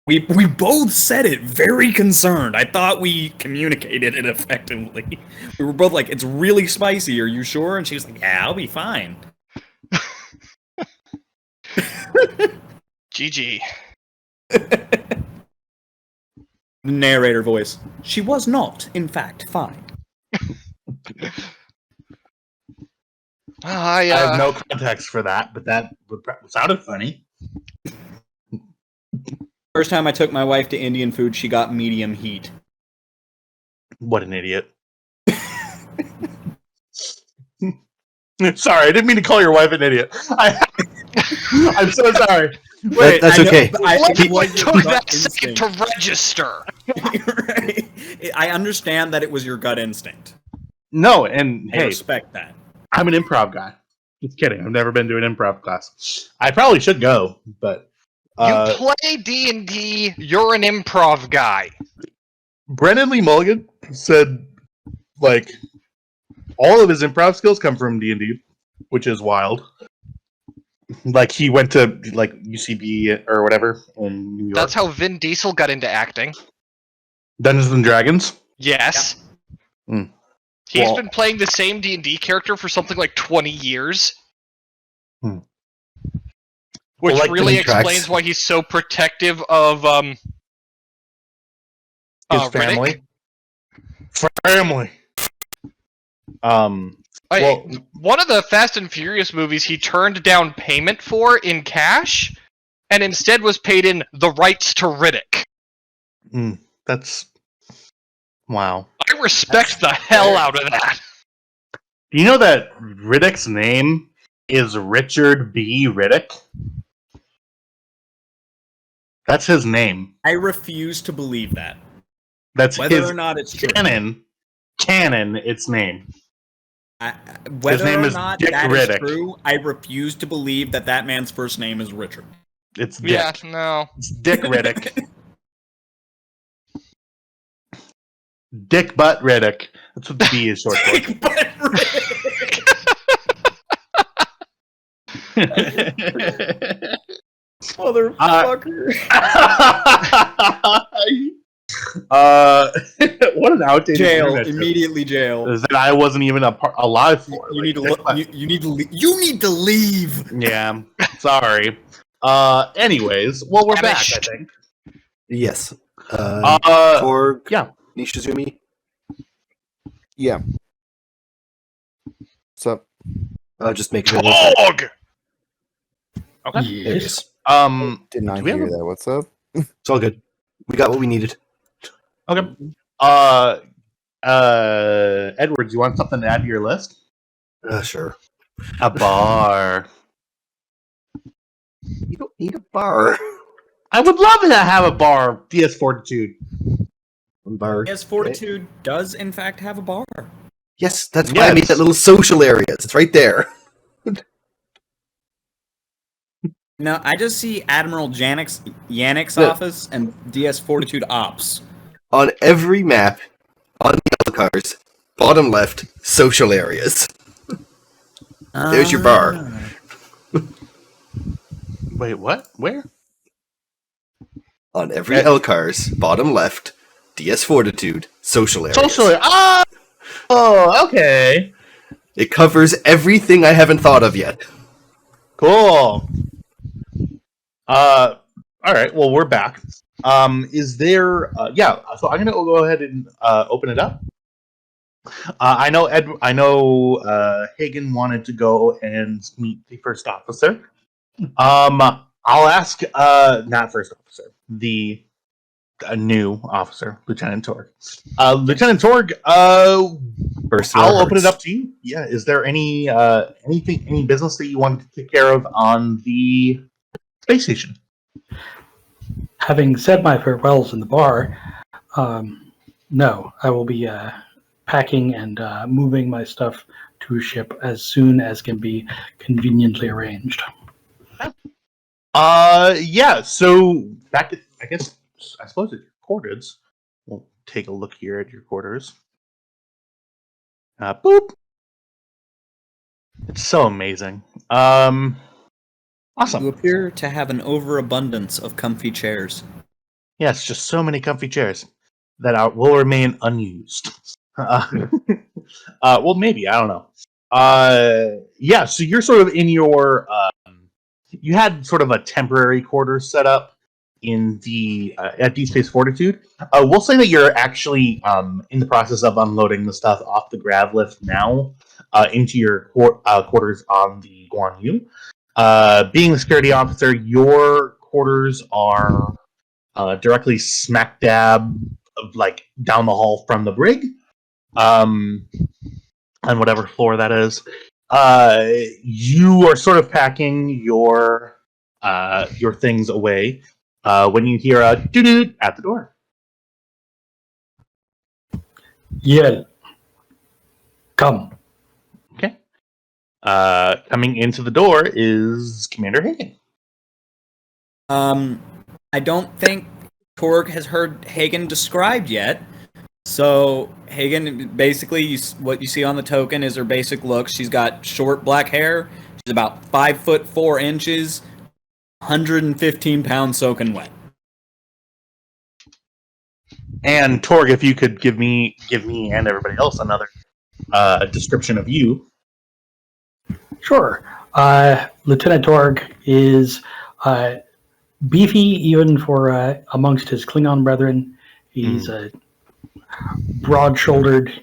We both said it very concerned. I thought we communicated it effectively. We were both like, "It's really spicy. Are you sure?" And she was like, "Yeah, I'll be fine." GG. Narrator voice. She was not, in fact, fine. I have no context for that, but that sounded funny. First time I took my wife to Indian food, she got medium heat. What an idiot. Sorry, I didn't mean to call your wife an idiot. I'm so sorry. Wait, That's okay. What took that second to register? Right. I understand that it was your gut instinct. No, and I hey, respect that. I'm an improv guy. Just kidding. I've never been to an improv class. I probably should go, but You play D&D, you're an improv guy. Brennan Lee Mulligan said, like, all of his improv skills come from D&D, which is wild. Like, he went to, like, UCB or whatever in New York. That's how Vin Diesel got into acting. Dungeons and Dragons? Yes. Yeah. Mm. He's Well- been playing the same D&D character for something like 20 years. Hmm. Which Well, like, really tracks. explains why he's so protective of His family? Riddick. Family. Well, One of the Fast and Furious movies he turned down payment for in cash, and instead was paid in the rights to Riddick. that's wow. I respect the hell out of that. Do you know that Riddick's name is Richard B. Riddick? That's his name. I refuse to believe that. That's Whether his or not it's true. canon, its name. Whether name or is not Dick that is Riddick. true, I refuse to believe that that man's first name is Richard. It's Dick. Yeah, no. It's Dick Riddick. Dick Butt Riddick. That's what the B is short for. Dick Butt Riddick. Motherfucker. What an outdated Jail. internet joke. Immediately jail. Is that I wasn't even alive for. You need to leave. Yeah, sorry. Anyways, well, we're back, I think. Yes. Uh, Torg. yeah. Nishizumi. Yeah. So, Just make sure. Dog! Okay. There it Yes. is. did not Do we have hear a- that. What's up? It's all good. We got what we needed. Okay. Edwards, you want something to add to your list? Sure. A bar. You don't need a bar. I would love to have a bar. DS Fortitude. One bar. Yes, Fortitude does in fact have a bar. Yes, that's why I made Yes. that little social areas. It's right there. No, I just see Admiral Yannick's Yeah. office and DS Fortitude Ops. On every map, on the cars, bottom left, social areas. There's your bar. Wait, what? Where? On every L cars, bottom left, DS Fortitude, social areas. Social. Oh, okay. It covers everything I haven't thought of yet. Cool. All right. Well, we're back. Is there? Yeah. So I'm gonna go ahead and open it up. I know Hagen wanted to go and meet the first officer. I'll ask. Not first officer. The new officer, Lieutenant Torg. Lieutenant Torg. First in our I'll open it hearts. up to you. Yeah. Is there any any business that you wanted to take care of on the space station? Having said my farewells in the bar, no, I will be packing and moving my stuff to a ship as soon as can be conveniently arranged. Yeah. So back at, I suppose at your quarters. We'll take a look here at your quarters. Boop. It's so amazing. You Awesome. appear to have an overabundance of comfy chairs. Yes, just so many comfy chairs that will remain unused. Well, maybe, I don't know. Yeah, so you're sort of in your. You had sort of a temporary quarters set up in the at Deep Space Fortitude. We'll say that you're actually in the process of unloading the stuff off the grav lift now into your quarters on the Guan Yu. Being the security officer, your quarters are directly smack dab, like down the hall from the brig, on whatever floor that is. You are sort of packing your things away when you hear a doo-doo at the door. Yeah. Come. Okay. Coming into the door is Commander Hagen. I don't think Torg has heard Hagen described yet. So Hagen, basically, what you see on the token is her basic look. She's got short black hair. She's about 5'4", 115 pounds soaking wet. And Torg, if you could give me and everybody else another description of you. Sure. Lieutenant Torg is beefy even for amongst his Klingon brethren. He's broad-shouldered,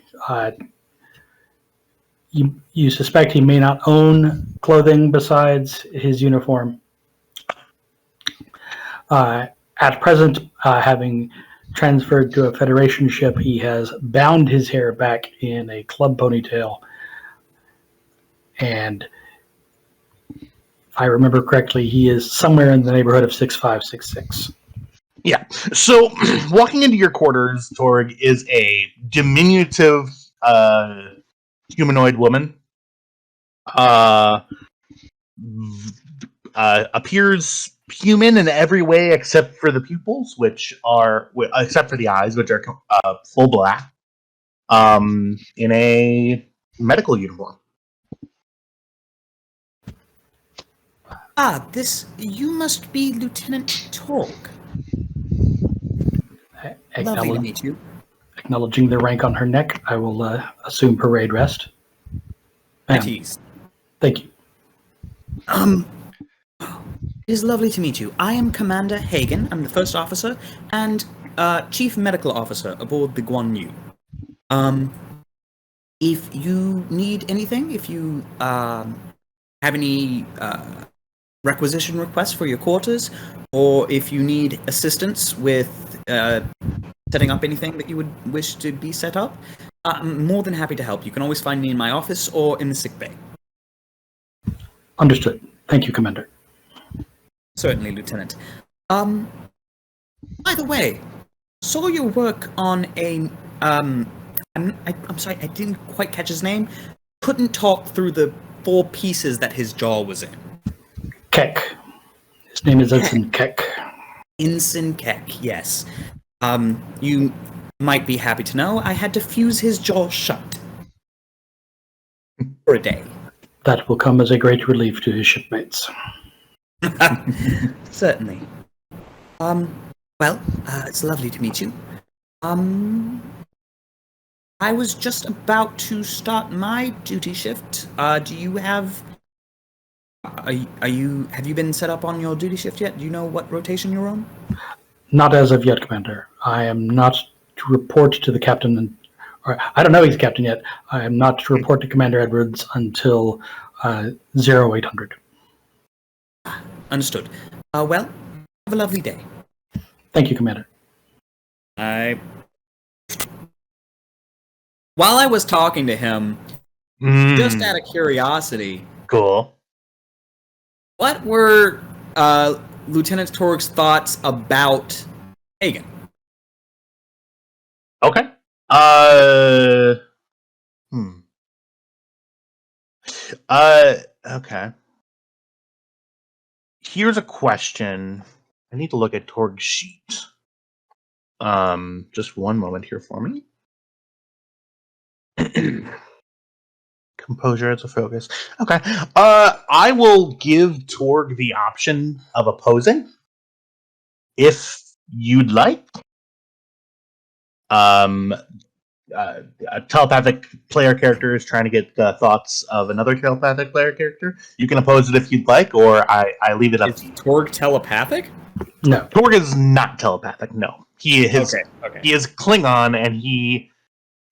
You suspect he may not own clothing besides his uniform. At present, having transferred to a Federation ship, he has bound his hair back in a club ponytail. And if I remember correctly, he is somewhere in the neighborhood of 6'5", 6'6". Yeah. So, walking into your quarters, Torg is a diminutive humanoid woman. Appears human in every way except for the pupils, except for the eyes, which are full black. In a medical uniform. You must be Lieutenant Torg. Lovely to meet you. Acknowledging the rank on her neck, I will assume parade rest. At ease. Thank you. It is lovely to meet you. I am Commander Hagen. I'm the first officer and Chief Medical Officer aboard the Guan. If you need anything, if you have any requisition requests for your quarters, or if you need assistance with setting up anything that you would wish to be set up, I'm more than happy to help. You can always find me in my office or in the sick bay. Understood. Thank you, Commander. Certainly, Lieutenant. By the way, saw your work on a I'm sorry, I didn't quite catch his name. Couldn't talk through the 4 pieces that his jaw was in. Keck. His name is Ensign Keck. Ensign Keck, yes. You might be happy to know I had to fuse his jaw shut. For a day. That will come as a great relief to his shipmates. Certainly. Well, it's lovely to meet you. I was just about to start my duty shift. Do you have... have you been set up on your duty shift yet? Do you know what rotation you're on? Not as of yet, Commander. I am not to report to the captain, or I don't know he's captain yet. I am not to report to Commander Edwards until 0800. Understood. Well, have a lovely day. Thank you, Commander. While I was talking to him, just out of curiosity, Cool. what were Lieutenant Torg's thoughts about Hagen? Okay. Okay. Here's a question. I need to look at Torg's sheet. Just one moment here for me. Composure as a focus. Okay. I will give Torg the option of opposing if you'd like. A telepathic player character is trying to get the thoughts of another telepathic player character. You can oppose it if you'd like, or I leave it up to you. Torg telepathic? No. Torg is not telepathic. No, he is. Okay. He is Klingon, and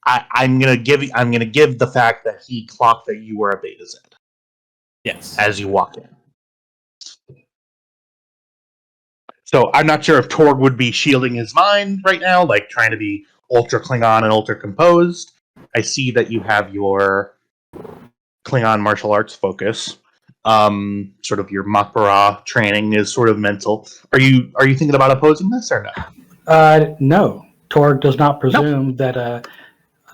I'm gonna give the fact that he clocked that you were a Beta Z. Yes. As you walk in. So I'm not sure if Torg would be shielding his mind right now, like trying to be ultra Klingon and ultra composed. I see that you have your Klingon martial arts focus. Sort of your Makbara training is sort of mental. Are you thinking about opposing this or no? No. Torg does not presume that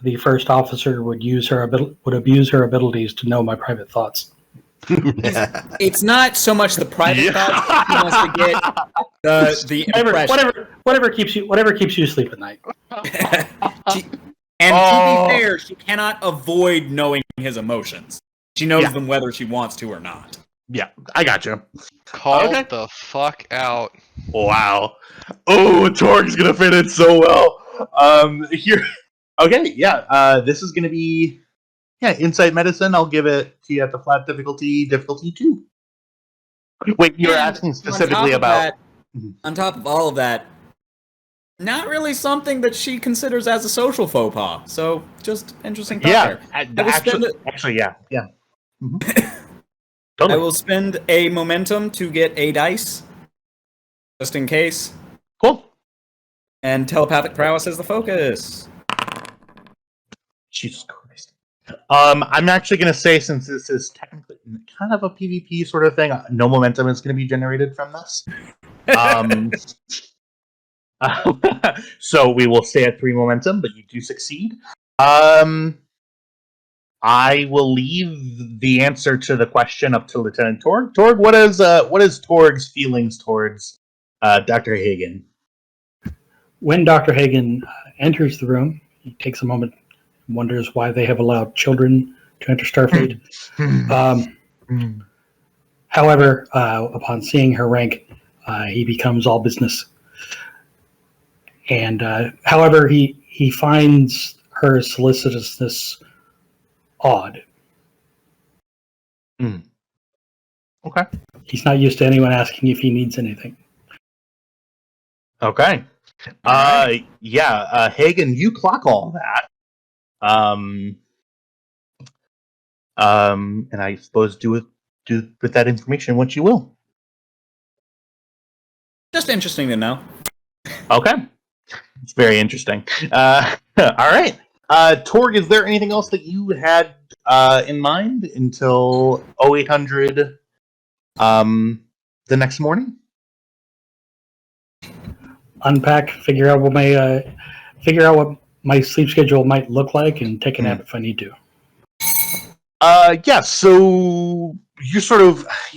the first officer would abuse her abilities to know my private thoughts. It's not so much the private thoughts. He wants to get the impression. Whatever keeps you asleep at night. To be fair, she cannot avoid knowing his emotions. She knows them whether she wants to or not. Yeah, I got you. Call the fuck out. Wow. Oh, Torg's gonna fit in so well. Here. Okay, yeah. This is gonna be insight medicine. I'll give it to you at the flat difficulty 2. Wait, you're asking specifically about. On top of all of that, not really something that she considers as a social faux pas. So just interesting thought Yeah, there. I will spend actually, yeah. Mhm. I Totally. will spend a momentum to get a dice, just in case. Cool. And telepathic prowess is the focus. Jesus Christ. I'm actually going to say, since this is technically kind of a PvP sort of thing, no momentum is going to be generated from this. So we will stay at 3 momentum, but you do succeed. I will leave the answer to the question up to Lieutenant Torg. Torg, what is Torg's feelings towards Dr. Hagen? When Dr. Hagen enters the room, he takes a moment, wonders why they have allowed children to enter Starfleet. However, upon seeing her rank, he becomes all business. And however, he finds her solicitousness odd. Okay. He's not used to anyone asking if he needs anything. Okay. Yeah, Hagen, you clock all that. And I suppose do with that information what you will. Just interesting to know. Okay. It's very interesting. All right. Torg, is there anything else that you had in mind until 0800 the next morning? Unpack, figure out what my sleep schedule might look like, and take a nap if I need to. Yeah. So you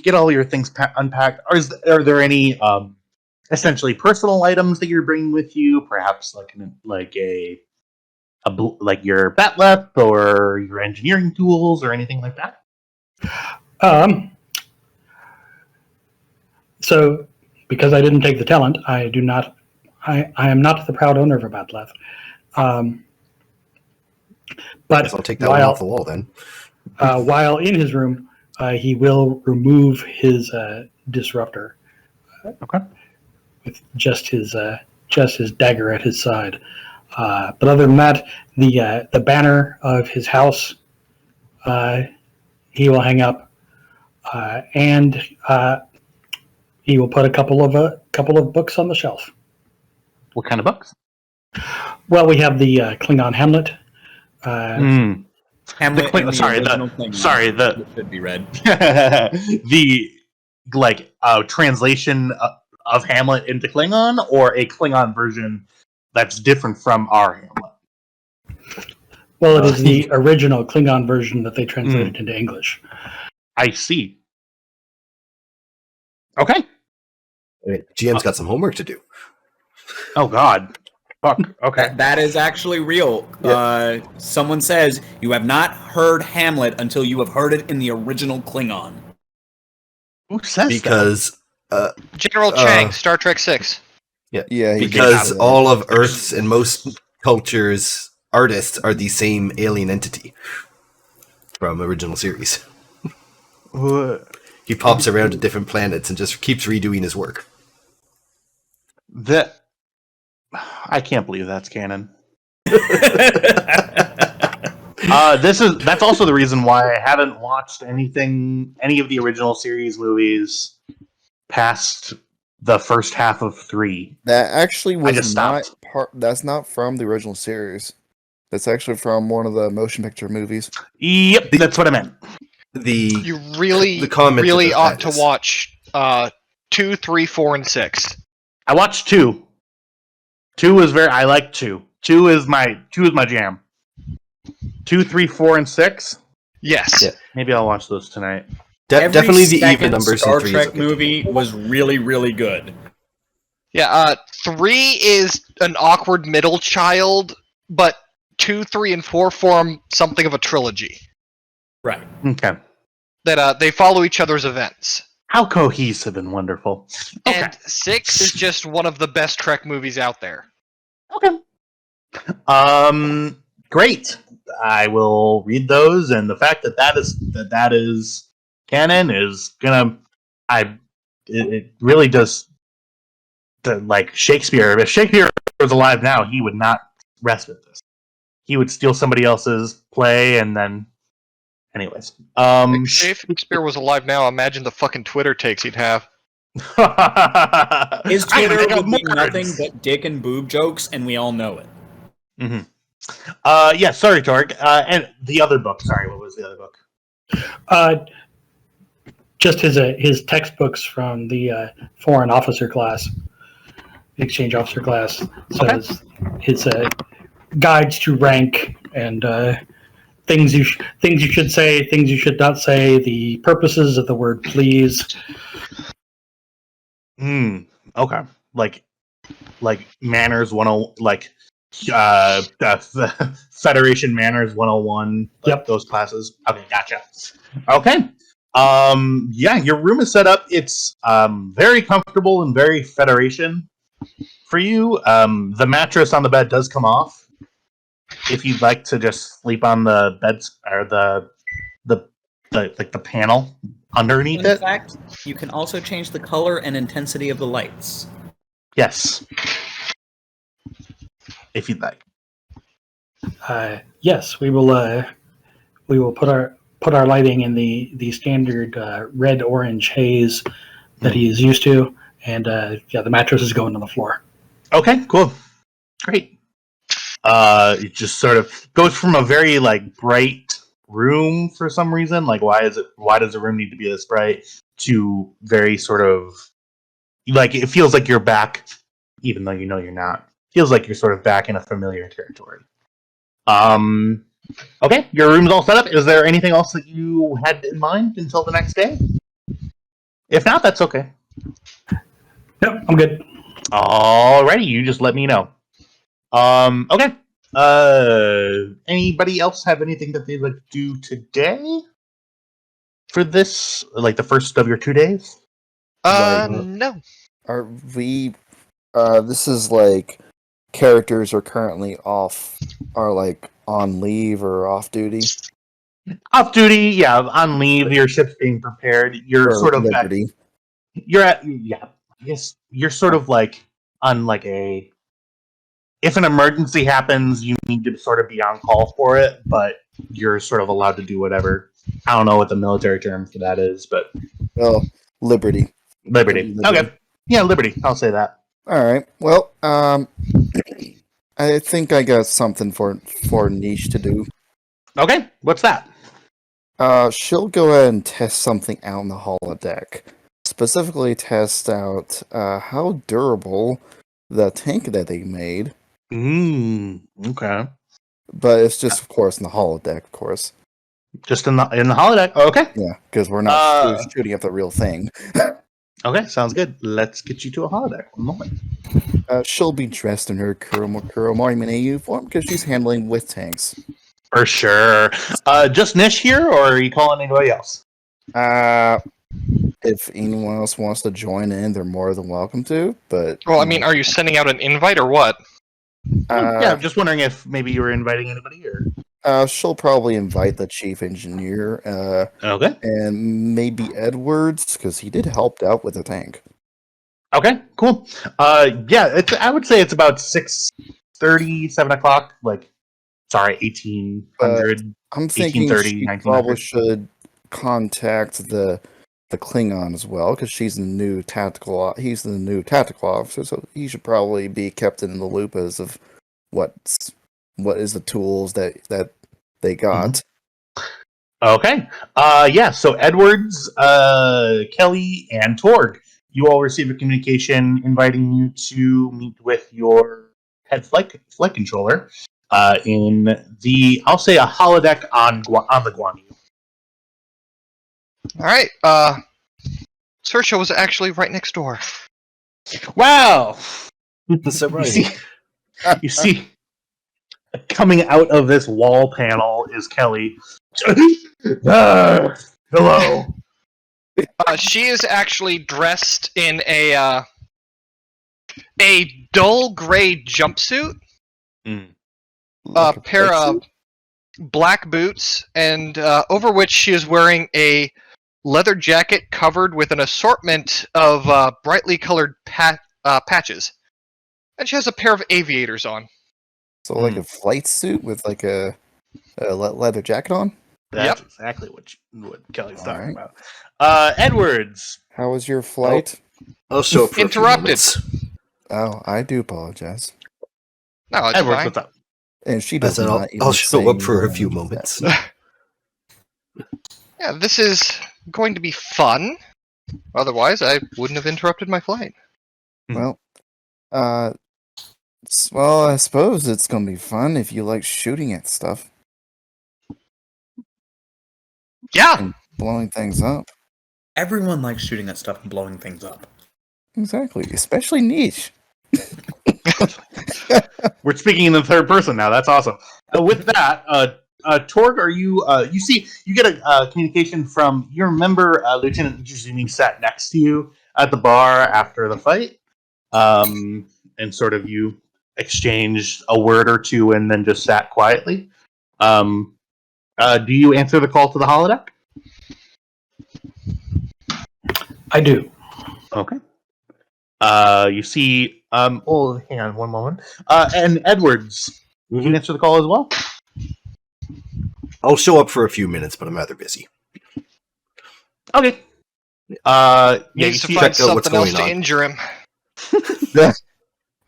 get all your things unpacked. Are there any essentially personal items that you're bringing with you? Perhaps like your batleth or your engineering tools or anything like that? So because I didn't take the talent, I am not the proud owner of a batleth. But Guess I'll take that one off the wall then. While in his room, he will remove his disruptor. Okay. With just his dagger at his side. But other than that, the banner of his house, he will hang up, and he will put a couple of books on the shelf. What kind of books? Well, we have the Klingon Hamlet. Hamlet. The should be read. the translation of Hamlet into Klingon, or a Klingon version that's different from our Hamlet. Well, it is the original Klingon version that they translated into English. I see. Okay. GM's got some homework to do. Oh God. Fuck. Okay. That is actually real. Yep. Someone says you have not heard Hamlet until you have heard it in the original Klingon. Who says because General Chang, Star Trek 6. Yeah, because all of Earth's and most cultures' artists are the same alien entity from original series. He pops around to different planets and just keeps redoing his work. I can't believe that's canon. That's also the reason why I haven't watched any of the original series movies past the first half of 3. That actually was not stopped. that's not from the original series. That's actually from one of the motion picture movies. Yep, that's what I meant. You really ought to watch 2, 3, 4, and 6. I watched 2. 2 is I like 2. 2 is my jam. 2, 3, 4, and 6. Yes. Yeah. Maybe I'll watch those tonight. Definitely the even numbers. Star Trek movie was really, really good. Yeah. 3 is an awkward middle child, but 2, 3, and 4 form something of a trilogy. Right. Okay. That they follow each other's events. How cohesive and wonderful. Okay. And 6 is just one of the best Trek movies out there. Okay. Great. I will read those, and the fact that is canon is gonna. It really does. Like Shakespeare. If Shakespeare was alive now, he would not rest with this. He would steal somebody else's play, and then, anyways. If Shakespeare was alive now, imagine the fucking Twitter takes he'd have. His I Twitter make up would be words. nothing but dick and boob jokes, and we all know it. Mm-hmm. Yeah, sorry, Torg. And the other book. Sorry, what was the other book? Just his textbooks from the foreign officer class, the exchange officer class. So Okay. his guides to rank and things you should say, things you should not say, the purposes of the word please. Okay. Like manners 10, like Federation Manners 101. Like Yep. those classes. Okay, gotcha. Okay. Yeah, your room is set up. It's very comfortable and very Federation for you. The mattress on the bed does come off. If you'd like to just sleep on the beds or the panel underneath In it. fact, you can also change the color and intensity of the lights. Yes. If you'd like. Yes, we will put our lighting in the standard red orange haze that he is used to, and the mattress is going on the floor. Okay, cool. Great. It just sort of goes from a very like bright room for some reason, like why does the room need to be this bright, to very sort of like it feels like you're back, even though you know you're not. Feels like you're sort of back in a familiar territory. Okay, your room's all set up. Is there anything else that you had in mind until the next day? If not, that's okay. Yep, I'm good. Alrighty, you just let me know. Okay. Anybody else have anything that they'd like to do today? For this, like the first of your 2 days? No. Are we? This is like characters are currently are like on leave or off duty. Off duty, yeah, on leave, your ship's being prepared. You're Or sort of at, liberty. I guess you're sort of like on like a, if an emergency happens, you need to sort of be on call for it, but you're sort of allowed to do whatever. I don't know what the military term for that is, but Well, liberty. Liberty. Okay. Yeah, Liberty. I'll say that. All right. Well, I think I got something for Niche to do. Okay. What's that? She'll go ahead and test something out in the holodeck. Specifically, test out how durable the tank that they made. Okay. But it's just, of course, in the holodeck, of course. Just in the holodeck. Okay. Yeah, because we're not shooting at the real thing. Okay, sounds good. Let's get you to a holodeck. One moment. She'll be dressed in her Kuromori uniform because she's handling with tanks. For sure. Just Nish here, or are you calling anybody else? If anyone else wants to join in, they're more than welcome to. But Well, I mean, are you sending out an invite or what? Yeah, I'm just wondering if maybe you were inviting anybody, or she'll probably invite the chief engineer. okay. And maybe Edwards because he did help out with the tank. Okay, cool. Yeah, I would say it's about 6:30, 7 o'clock. Like, sorry, 1800. I'm thinking 1830, she 1900. probably should contact the Klingon as well because he's the new tactical officer, so he should probably be kept in the loop as of what is the tools that they got. Okay. Yeah, so Edwards, Kelly, and Torg, you all receive a communication inviting you to meet with your head flight controller in the, I'll say, a holodeck on the Guan. Alright, Sersha was actually right next door. Wow! Surprise. You see, coming out of this wall panel is Kelly. Hello. She is actually dressed in a dull gray jumpsuit, a pair of black boots, and over which she is wearing a leather jacket covered with an assortment of brightly colored patches. And she has a pair of aviators on. So like a flight suit with like a leather jacket on? That's exactly what Kelly's talking Alright. about. Edwards. How was your flight? I'll show up for a few Interrupted. moments. Oh, I do apologize. No, it's Edwards, fine. what's up? And she I does said not I'll even show say up for a anything few like moments. that. Yeah, this is going to be fun. Otherwise, I wouldn't have interrupted my flight. Well, well, I suppose it's gonna be fun if you like shooting at stuff Yeah, and blowing things up. Everyone likes shooting at stuff and blowing things up. Exactly, especially niche. We're speaking in the third person now. That's awesome. With that, Torg, are you? You get a communication from. You remember Lieutenant Jizumi sat next to you at the bar after the fight, and sort of you exchanged a word or two, and then just sat quietly. Do you answer the call to the holodeck? I do. Okay. You see. Oh, hang on one moment. And Edwards, did you answer the call as well? I'll show up for a few minutes, but I'm rather busy. Okay. Yeah, you needs to see. find check out what's something else going to on. injure him.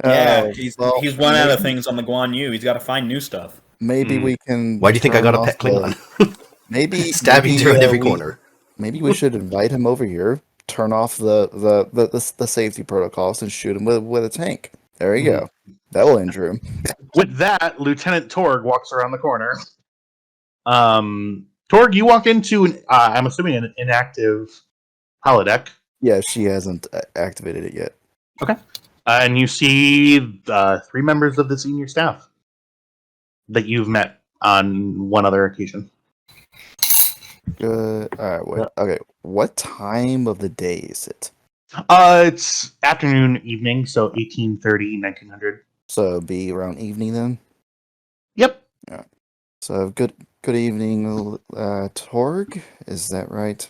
Yeah, Well, he's run out of maybe- things on the Guan Yu. He's got to find new stuff. Maybe we can. Why do you think I got a turn pet off the- Klingon? Maybe Stabbing maybe, around every we- corner. Maybe we should invite him over here, turn off the safety protocols, and shoot him with a tank. There you go. That will injure him. With that, Lieutenant Torg walks around the corner. Torg, you walk into I'm assuming an inactive holodeck, Yeah, she hasn't activated it yet. and you see 3 members of the senior staff that you've met on one other occasion. Good. All right. Wait. Okay. What time of the day is it? It's afternoon, evening, so 1830, 1900. So it'll be around evening then. Yep. So good evening, Torg. Is that right?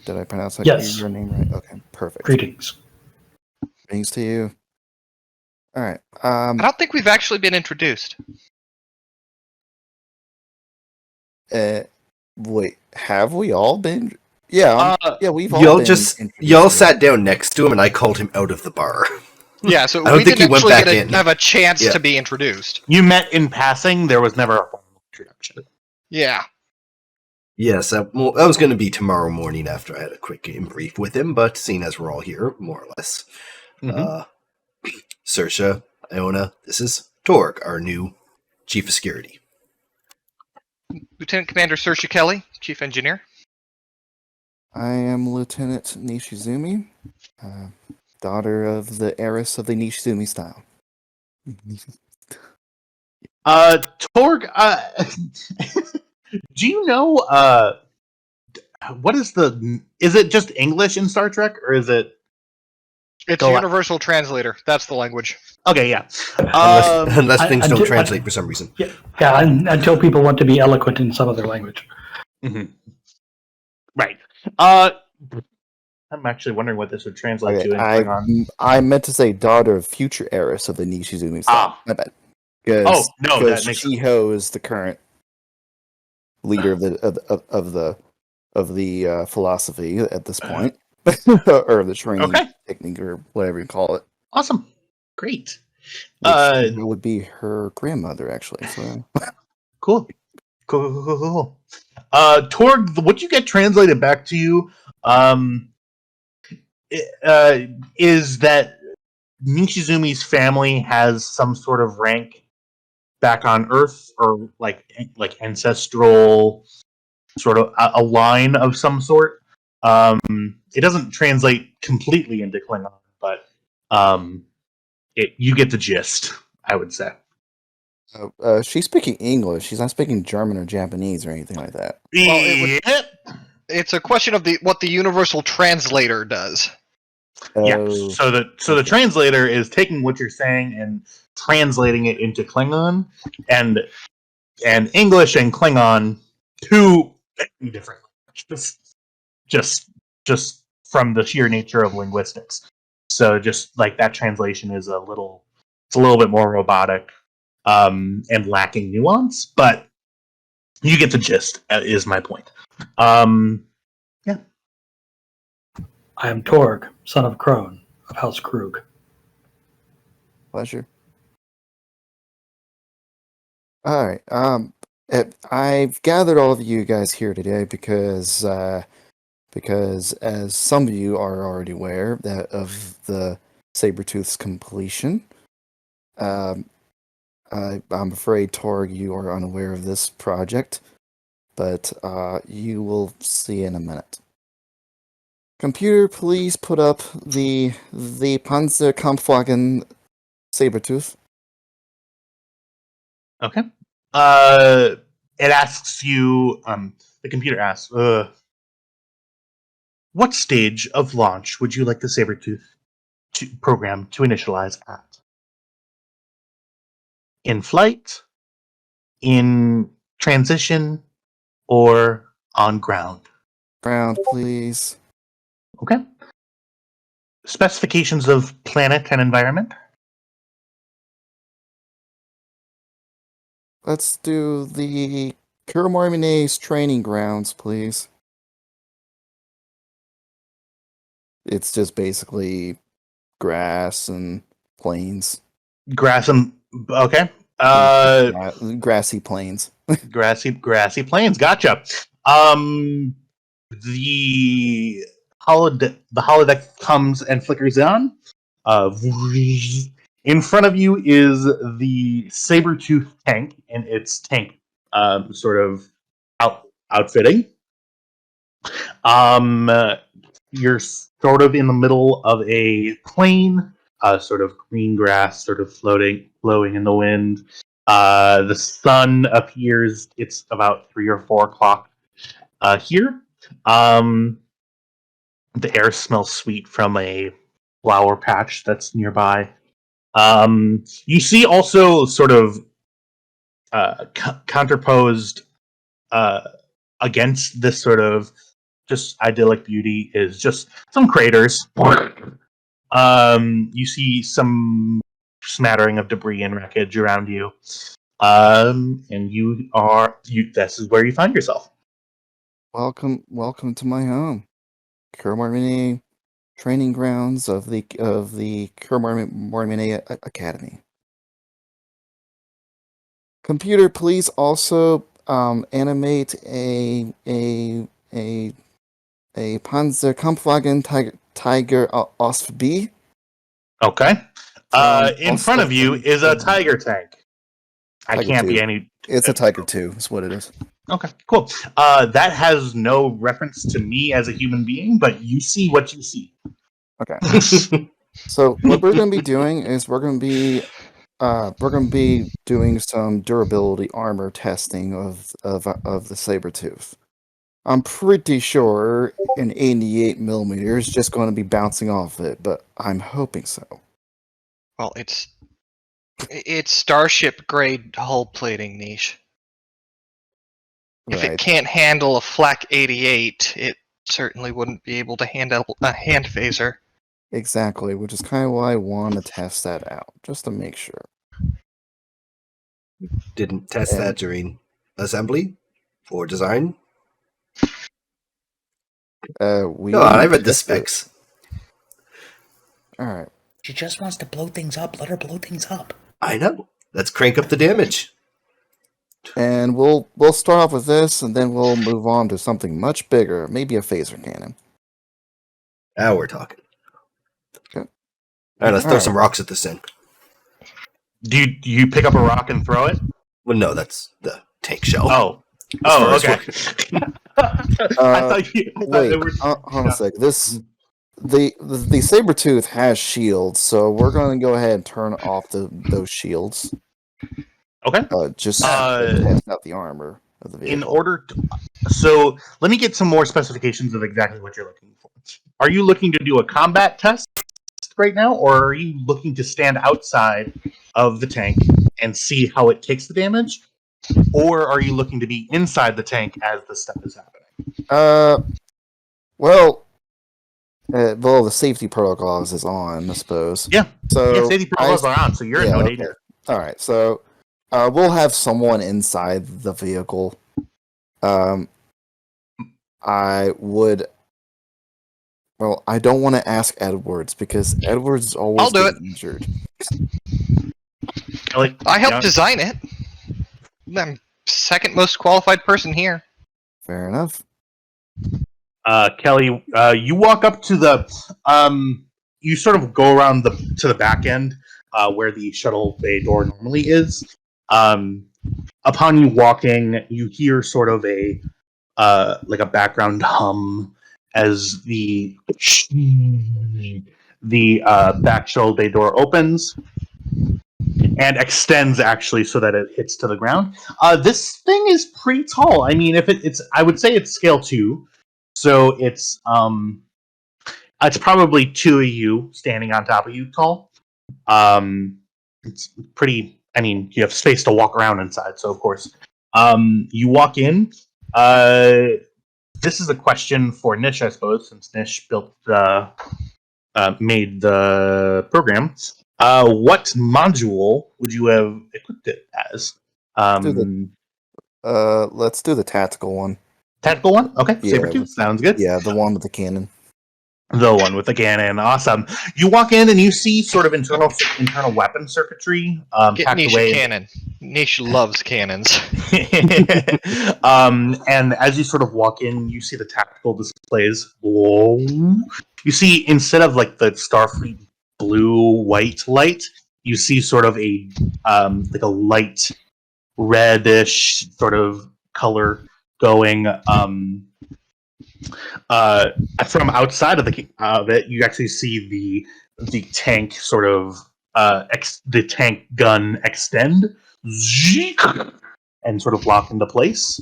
Did I pronounce Yes. your name right? Okay, perfect. Greetings. Greetings to you. All right. I don't think we've actually been introduced. Wait. Have we all been? Yeah. Yeah. We've all Y'all been just introduced y'all to sat down next to him, and I called him out of the bar. Yeah, so I don't we think didn't he went actually back get in. have a chance Yeah. to be introduced. You met in passing. There was never a formal introduction. Yeah. Yes, that was going to be tomorrow morning after I had a quick brief with him, but seeing as we're all here, more or less. Saoirse, Iona, this is Torg, our new chief of security. Lieutenant Commander Saoirse Kelly, Chief Engineer. I am Lieutenant Nishizumi, daughter of the heiress of the Nishizumi style. Torg, do you know what is is it just English in Star Trek, or is it It's Go on. Universal Translator. That's the language. okay? Yeah. Unless things don't until- translate for some reason. Yeah, until people want to be eloquent in some other language. Right. I'm actually wondering what this would translate Okay, to in Klingon. I meant to say daughter of future heiress of the Nishizumi style. My bad. Oh, no, that makes Shiho is the current leader of the philosophy at this point, or the training technique, or whatever you call it. Awesome. Great. Which would be her grandmother, actually. So Cool. Torg, what you get translated back to you is that Nishizumi's family has some sort of rank back on Earth, or like ancestral sort of a line of some sort. It doesn't translate completely into Klingon, but you get the gist, I would say. she's speaking English. She's not speaking German or Japanese or anything like that. It's a question of what the Universal Translator does. Yeah. Oh, So the translator is taking what you're saying and translating it into Klingon, and English and Klingon, two different languages, just from the sheer nature of linguistics. So just like that translation is it's a little bit more robotic and lacking nuance, but you get the gist. Is my point. Yeah. I am Torg, son of Crone, of House Krug. Pleasure. All right. I've gathered all of you guys here today because as some of you are already aware that of the Sabretooth's completion. I'm afraid, Torg, you are unaware of this project, but you will see in a minute. Computer, please put up the Panzerkampfwagen Sabretooth. Okay. It asks you. The computer asks, "What stage of launch would you like the Sabretooth program to initialize at? In flight, in transition, or on ground?" Ground, please. Okay. Specifications of planet and environment. Let's do the Kurmormine's training grounds, please. It's just basically grass and plains. Grass and okay. Grassy plains. Grassy plains. Gotcha. The holodeck comes and flickers on. In front of you is the Sabretooth tank and its tank sort of outfitting. You're sort of in the middle of a plain, sort of green grass, sort of flowing in the wind. The sun appears. It's about 3 or 4 o'clock here. The air smells sweet from a flower patch that's nearby. You see also sort of counterposed against this sort of just idyllic beauty is just some craters. You see some smattering of debris and wreckage around you. And this is where you find yourself. Welcome to my home. Kurmormine training grounds of the Kurmormine Academy. Computer, please also animate a Panzerkampfwagen Tiger Osf B. Okay. In Also front of you from- is a tiger tank. I Tiger can't 2. be any. It's a Tiger 2, is what it is. Okay, cool. That has no reference to me as a human being, but you see what you see. Okay. So what we're going to be doing is we're going to be doing some durability armor testing of the Sabretooth. I'm pretty sure an 88 millimeter is just going to be bouncing off it, but I'm hoping so. Well, it's Starship grade hull plating, Niche. If it Right. can't handle a flak 88, it certainly wouldn't be able to handle a hand phaser. Exactly, which is kind of why I want to test that out, just to make sure. Didn't test that during assembly or design. We Come on, I read the tested it. specs. All right. She just wants to blow things up. Let her blow things up. I know. Let's crank up the damage. And we'll start off with this, and then we'll move on to something much bigger, maybe a phaser cannon. Now we're talking. Okay. All right, let's throw Alright. some rocks at this thing. Do you pick up a rock and throw it? Well, no, that's the tank shell. Oh, far as okay. I thought Wait, they were. hold on a sec. The Sabretooth has shields, so we're going to go ahead and turn off those shields. Okay. Just to test out the armor of the vehicle. In order to, so let me get some more specifications of exactly what you're looking for. Are you looking to do a combat test right now, or are you looking to stand outside of the tank and see how it takes the damage, or are you looking to be inside the tank as the stuff is happening? Well, Well, the safety protocols is on, I suppose. Yeah. So Yeah, safety protocols are on, so you're in no okay. danger. All right. So we'll have someone inside the vehicle. I would. Well, I don't want to ask Edwards because Edwards is always I'll do getting injured. Kelly, I helped yeah. design it. I'm second most qualified person here. Fair enough. Kelly, you walk up to the. You sort of go around to the back end where the shuttle bay door normally is. Upon you walking, you hear sort of a like a background hum as the back shuttle bay door opens and extends actually so that it hits to the ground. This thing is pretty tall. I mean, if it's I would say it's scale 2, so it's probably 2 of you standing on top of you tall. It's pretty. I mean, you have space to walk around inside, so of course, you walk in. This is a question for Nish, I suppose, since Nish made the program. What module would you have equipped it as? Let's do the tactical one. Tactical one? Okay, Yeah. Saber 2. Sounds good. Yeah, the one with the cannon. The one with the cannon. Awesome. You walk in and you see sort of internal weapon circuitry Get packed Niche away. a cannon. Niche loves cannons. And as you sort of walk in, you see the tactical displays. Whoa. You see, instead of like the Starfleet blue-white light, you see sort of a like a light reddish sort of color going from outside of it. You actually see the tank sort of the tank gun extend and sort of lock into place.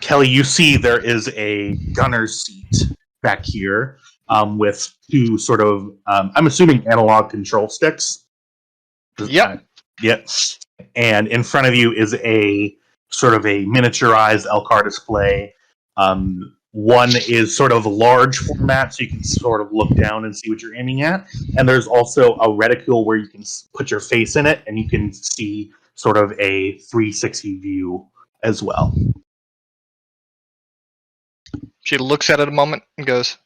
Kelly, you see there is a gunner's seat back here with 2 sort of I'm assuming analog control sticks. Yep. Yep. And in front of you is a sort of a miniaturized LCAR display. One is sort of large format, so you can sort of look down and see what you're aiming at. And there's also a reticule where you can put your face in it, and you can see sort of a 360 view as well. She looks at it a moment and goes,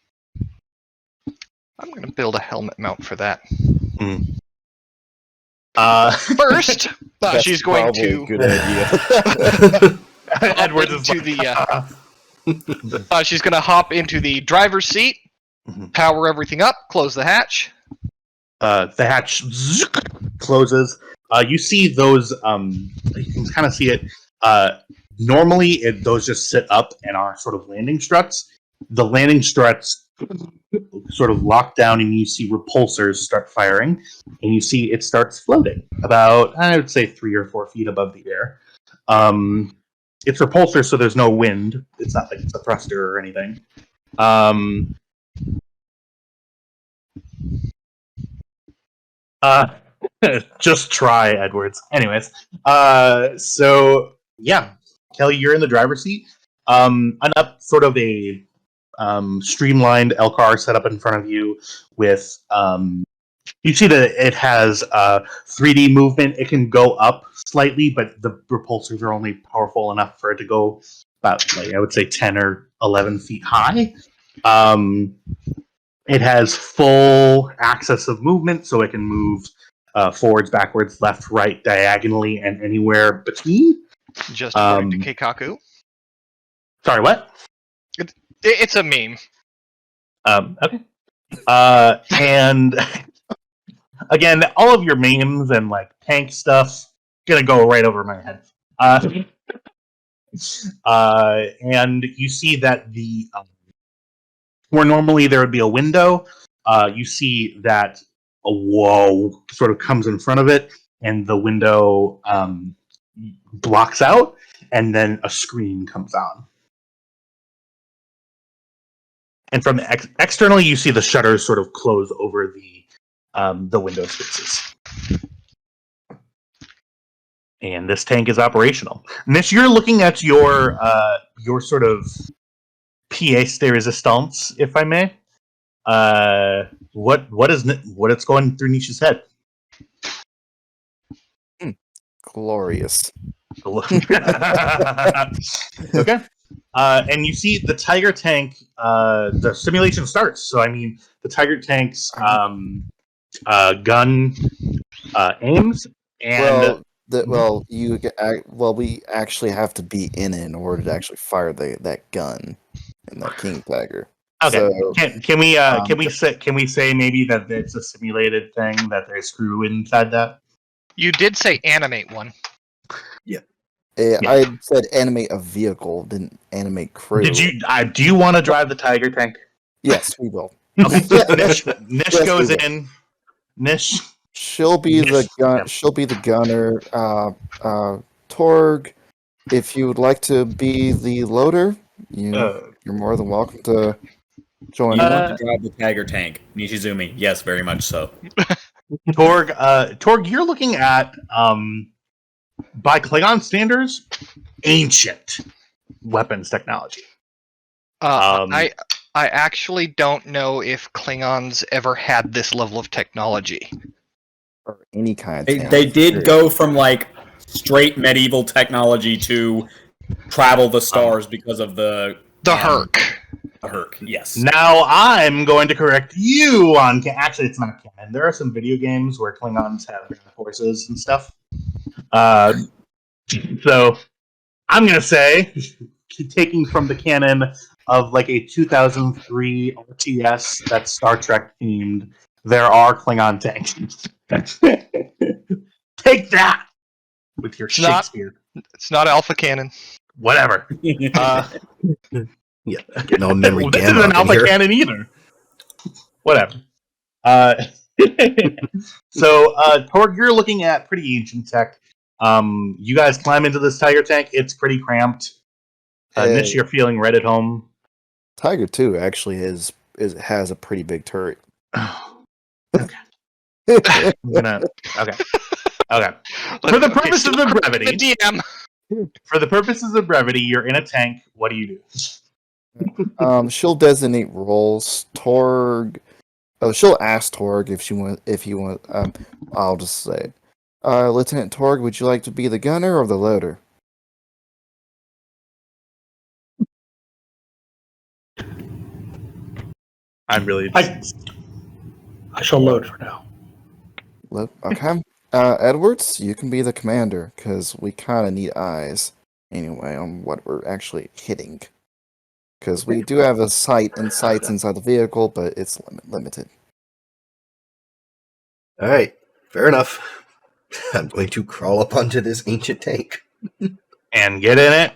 I'm going to build a helmet mount for that. First, That's she's going probably to a good idea. Edwards is into the she's going to hop into the driver's seat, power everything up, close the hatch. The hatch closes. You see those. You can kind of see it. Normally, those just sit up and are sort of landing struts. The landing struts sort of lock down, and you see repulsors start firing, and you see it starts floating about, I would say, 3 or 4 feet above the air. It's repulsor, so there's no wind. It's not like it's a thruster or anything. Just try, Edwards. Anyways, so yeah, Kelly, you're in the driver's seat. Up sort of a streamlined LCAR set up in front of you with you see that it has 3D movement. It can go up slightly, but the repulsors are only powerful enough for it to go about, like, I would say 10 or 11 feet high. It has full access of movement, so it can move forwards, backwards, left, right, diagonally, and anywhere between. Just according to Keikaku. Sorry, what? It's a meme. Okay. And again, all of your memes and like tank stuff gonna go right over my head. And you see that the where normally there would be a window, you see that a wall sort of comes in front of it, and the window blocks out, and then a screen comes on. And from externally, you see the shutters sort of close over the window spaces. And this tank is operational. Nish, you're looking at your sort of pièce de résistance, if I may. What's going through Nisha's head? Glorious. Okay. And you see the Tiger tank. The simulation starts. So I mean, the Tiger tank's gun aims, and we actually have to be in it in order to actually fire that gun in that King Tiger. okay. So, Can we say maybe that it's a simulated thing that there's screw inside that? You did say animate one. I said animate a vehicle, didn't animate crew. Did you? Do you want to drive the Tiger tank? Yes, we will. Okay. Nish goes in. Nish. She'll be the gun. Yeah. She'll be the gunner. Torg, if you would like to be the loader, you're more than welcome to join. You want to drive the Tiger tank, Nishizumi? Yes, very much so. Torg, you're looking at by Klingon standards, ancient weapons technology. I actually don't know if Klingons ever had this level of technology. Or any kind of They did go from like straight medieval technology to travel the stars because of the Herc. The Herc, yes. Now I'm going to correct you on. Actually, it's not canon. There are some video games where Klingons have ground forces and stuff. So I'm going to say, taking from the canon of like a 2003 RTS that's Star Trek themed, there are Klingon tanks. Take that with your Shakespeare. It's not alpha canon. Whatever. Yeah, getting all memory This damn isn't up in alpha here. canon either. Whatever. So, Torg, you're looking at pretty ancient tech. You guys climb into this Tiger tank. It's pretty cramped. Nish, you're feeling right at home. Tiger 2 actually has a pretty big turret. Okay. Okay. For the purposes of brevity, The DM. For the purposes of brevity, you're in a tank. What do you do? She'll designate roles. Torg. Oh, she'll ask Torg if you want. I'll just say, Lieutenant Torg, would you like to be the gunner or the loader? I'm really. I shall load for now. Okay. Edwards, you can be the commander because we kind of need eyes anyway on what we're actually hitting. Because we do have a sights inside the vehicle, but it's limited. All right, fair enough. I'm going to crawl up onto this ancient tank and get in it.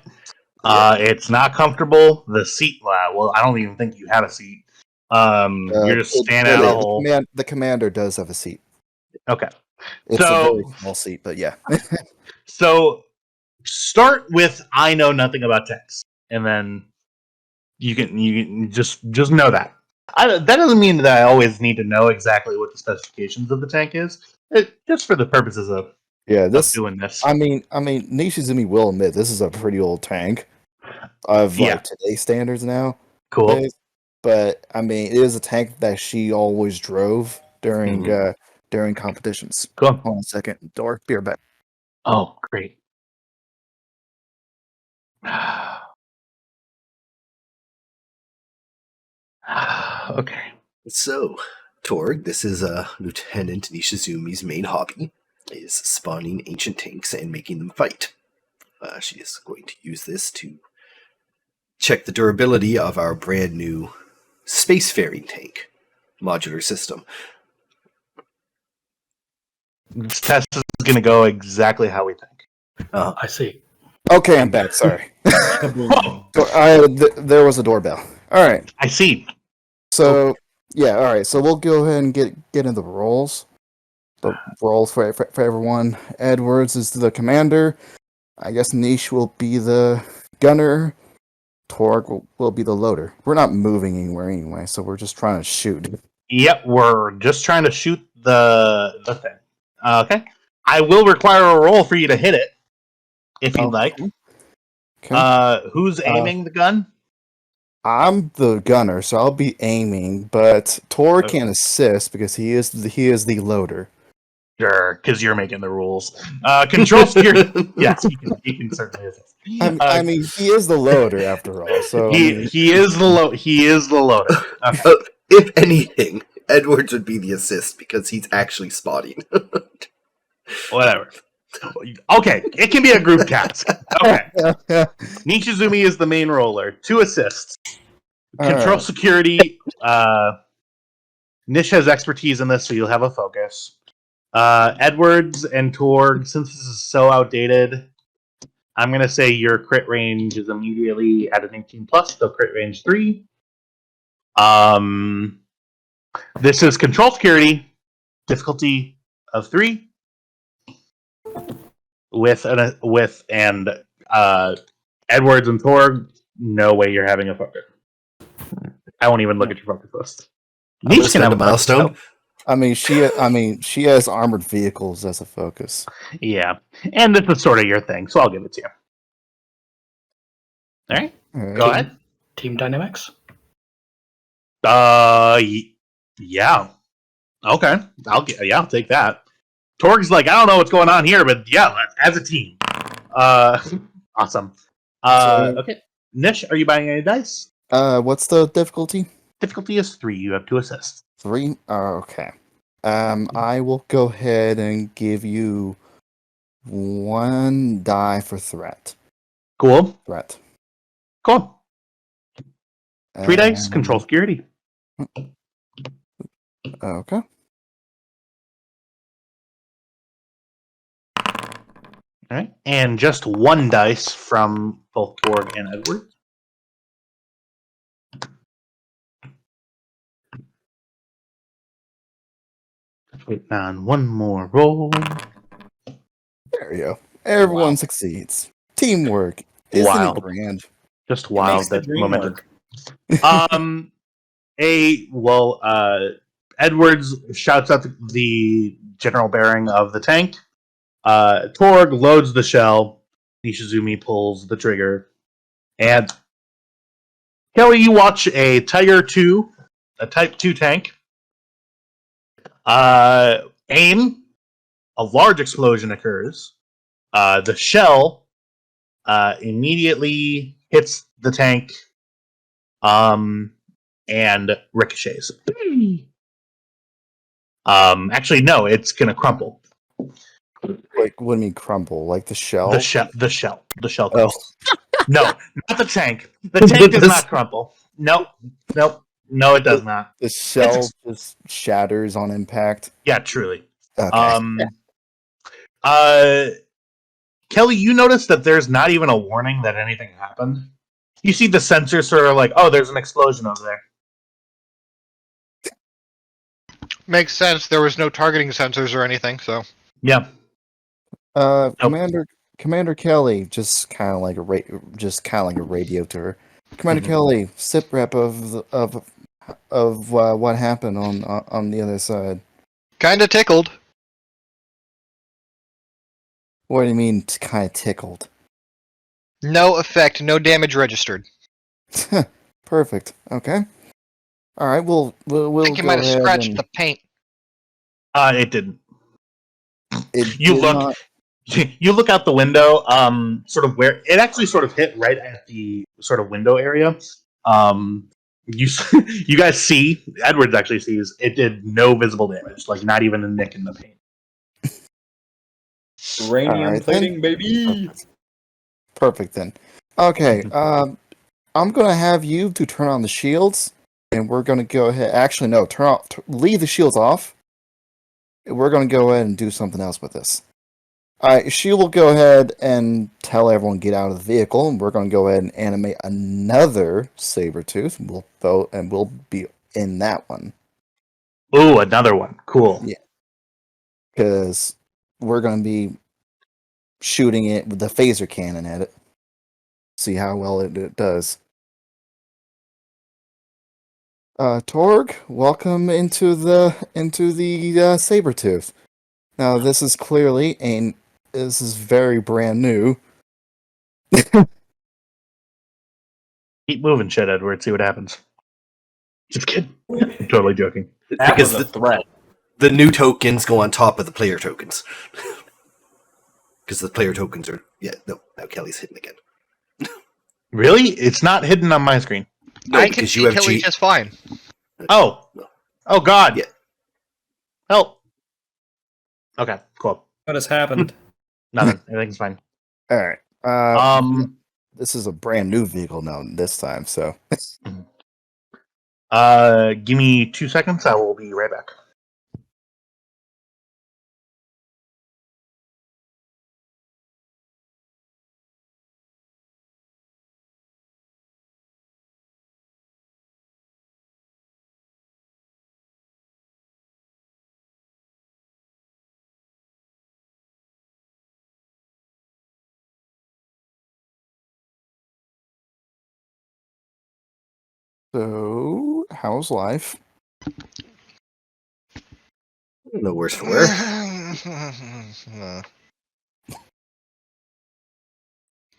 It's not comfortable. The seat. Well, I don't even think you have a seat. You're just standing out a hole. The commander does have a seat. Okay. It's a very small seat, but yeah. So start with I know nothing about tanks, and then you can just know that. That doesn't mean that I always need to know exactly what the specifications of the tank is. Just for the purposes of doing this. I mean, Nishizumi will admit this is a pretty old tank of like today's standards now. Cool. But I mean, it is a tank that she always drove during competitions. Cool. Hold on a second. Door, be right back. Oh, great. Okay. So, Torg, this is Lieutenant Nishizumi's main hobby, is spawning ancient tanks and making them fight. She is going to use this to check the durability of our brand new spacefaring tank modular system. This test is going to go exactly how we think. I see. Okay, I'm back. Sorry. There was a doorbell. All right. I see. So all right. So we'll go ahead and get into the roles. The roles for everyone. Edwards is the commander. I guess Niche will be the gunner. Torg will be the loader. We're not moving anywhere anyway, so we're just trying to shoot. Yep, we're just trying to shoot the thing. Okay. I will require a roll for you to hit it, if you'd like. Okay. Who's aiming the gun? I'm the gunner, so I'll be aiming, but Tor can assist because he is the loader. Sure, because you're making the rules. Control security. Yes, he can certainly assist. I mean, he is the loader after all. So He is the loader. If anything, Edwards would be the assist because he's actually spotting. Whatever. Okay, it can be a group task. Okay. Nishizumi is the main roller. 2 assists. Control security. Nish has expertise in this, so you'll have a focus. Edwards and Torg, since this is so outdated, I'm going to say your crit range is immediately at an 18 plus, so crit range 3. This is control security, difficulty of 3. With Edwards and Torg, no way you're having a focus. I won't even look at your focus list. Niche can have a milestone. I mean, she has armored vehicles as a focus. Yeah, and this is sort of your thing, so I'll give it to you. All right, go ahead. Team dynamics. Yeah. Okay, I'll take that. Torg's like, I don't know what's going on here, but yeah, as a team. Awesome. Okay, Nish, are you buying any dice? What's the difficulty? Difficulty is 3. You have 2 assists. 3? Okay. I will go ahead and give you 1 die for threat. Cool. Threat. Cool. 3 dice, control security. Okay. All right, and just 1 dice from both Torg and Edward. Wait on one more roll. There we go. Everyone succeeds. Teamwork. Isn't it grand? Just wild that momentum. Edwards shouts out the general bearing of the tank. Torg loads the shell. Nishizumi pulls the trigger. And Kelly, you watch a Type 2 tank. Aim. A large explosion occurs. The shell immediately hits the tank and ricochets. Actually, no, it's going to crumple. Like, what do you mean crumple? Like the shell? The shell crumbles. No, not the tank. The tank does not crumple. Nope, it does not. The shell just shatters on impact. Yeah, truly. Okay. Kelly, you notice that there's not even a warning that anything happened. You see the sensors sort of like, oh, there's an explosion over there. Makes sense. There was no targeting sensors or anything, so. Yeah. Commander Kelly, just kind of like a radio to her. Commander Kelly, sit rep of what happened on the other side. Kinda tickled. What do you mean, kind of tickled? No effect, no damage registered. Perfect. Okay. All right. We'll I think you might have scratched the paint. It didn't. You not... look out the window, sort of where it actually sort of hit right at the sort of window area. You guys see, Edwards actually sees it did no visible damage, like not even a nick in the paint. Uranium plating, baby. Perfect then. Okay. I'm gonna have you to turn on the shields, and we're gonna go ahead. Actually, no. Leave the shields off. We're gonna go ahead and do something else with this. Alright, she will go ahead and tell everyone get out of the vehicle, and we're going to go ahead and animate another Sabretooth. We'll be in that one. Ooh, another one. Cool. Yeah. Because we're going to be shooting it with the phaser cannon at it. See how well it does. Torg, welcome into the Sabretooth. Now, this is clearly this is very brand new. Keep moving, shit, Edward. See what happens. Just kidding. I'm totally joking. That Because was a threat. the new tokens go on top of the player tokens. Because the player tokens are... Yeah, no, now Kelly's hidden again. Really? It's not hidden on my screen. No, I can because see you have Kelly cheat. just fine. Oh. Oh, God. Yeah. Help. Okay, cool. What has happened? Nothing. Everything's fine. All right. This is a brand new vehicle now this time, so Give me 2 seconds. I will be right back. how's life? No worse for wear.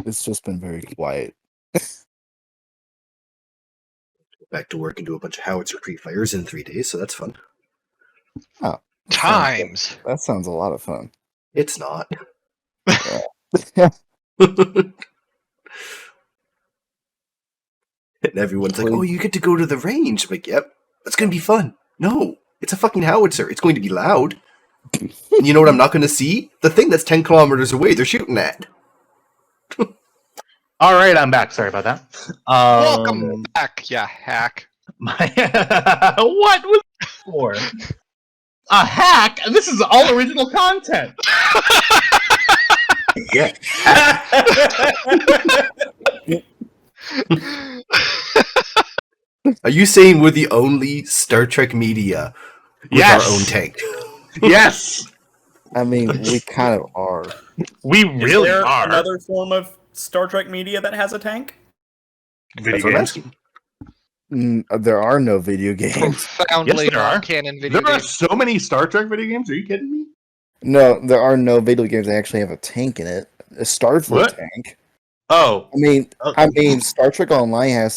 It's just been very quiet. Back to work and do a bunch of howitzer pre-fires in 3 days, so that's fun. Times. That sounds a lot of fun. It's not. And everyone's like, oh, you get to go to the range. I'm like, yep, that's going to be fun. No, it's a fucking howitzer. It's going to be loud. And you know what I'm not going to see? The thing that's 10 kilometers away they're shooting at. All right, I'm back. Sorry about that. Welcome back, ya hack. What was it for? A hack? This is all original content. Yeah. Are you saying we're the only Star Trek media with Yes. our own tank? Yes, I mean, we kind of are. we Is really there are. another form of Star Trek media that has a tank? Video That's what I'm games. asking. There are no video games. Profoundly Yes, there are. non-canon video There are games. so many Star Trek video games. Are you kidding me? No, there are no video games that actually have a tank in it. A Starfleet What? tank. Oh, I mean, Star Trek Online has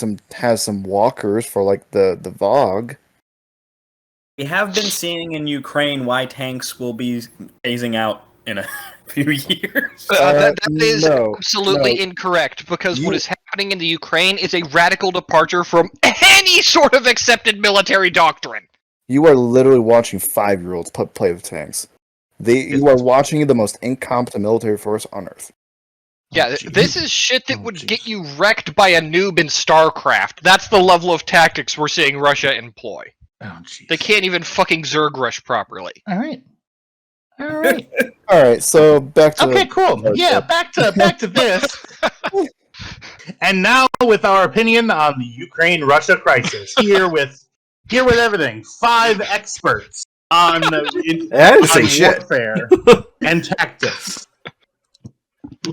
some walkers for like the VOG. We have been seeing in Ukraine why tanks will be phasing out in a few years. That is no, absolutely no. incorrect, because what You- is happening in the Ukraine is a radical departure from any sort of accepted military doctrine. You are literally watching 5-year-olds play with tanks. You are watching the most incompetent military force on Earth. Yeah, jeez. this is shit that Oh, would jeez. get you wrecked by a noob in StarCraft. That's the level of tactics we're seeing Russia employ. oh, jeez. They can't even fucking Zerg rush properly. All right. All right. All right, so back to Okay, cool. Yeah, back to this. And now with our opinion on the Ukraine-Russia crisis, here with everything. 5 experts on warfare and tactics.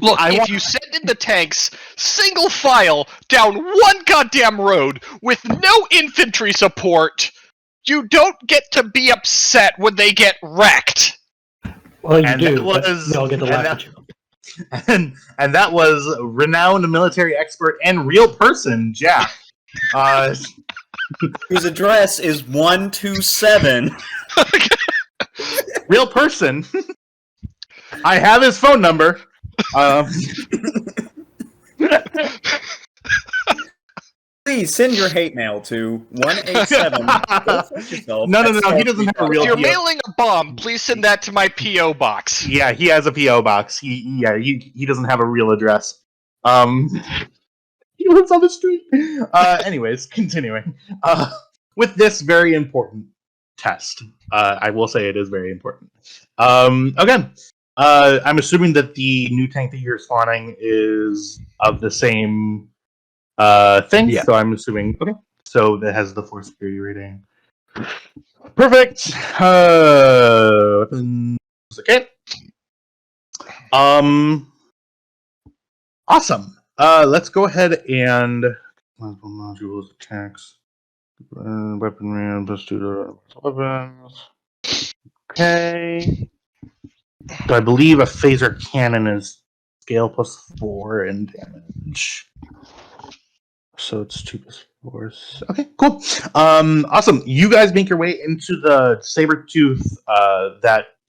Look, if you send in the tanks single file down one goddamn road with no infantry support, you don't get to be upset when they get wrecked. Well, you And do. that but was- they'll get to and laugh that- at you. And that was renowned military expert and real person, Jack. Whose address is 127. Real person. I have his phone number. Please send your hate mail to 187. Go fuck yourself. No, at he doesn't have a If real you're PO. mailing a bomb, please send that to my P.O. box. Yeah, he has a PO box. He doesn't have a real address. He lives on the street. Anyways, continuing. With this very important test, I will say it is very important. Okay. I'm assuming that the new tank that you're spawning is of the same thing. Yeah. So I'm assuming. Okay. So that has the 4 security rating. Perfect. Weapons. Okay. Awesome. Let's go ahead and modules, attacks, weaponry, and weapons. Okay. So I believe a phaser cannon is scale +4 in damage. So it's 2 plus 4. Okay, cool. Awesome. You guys make your way into the Sabertooth,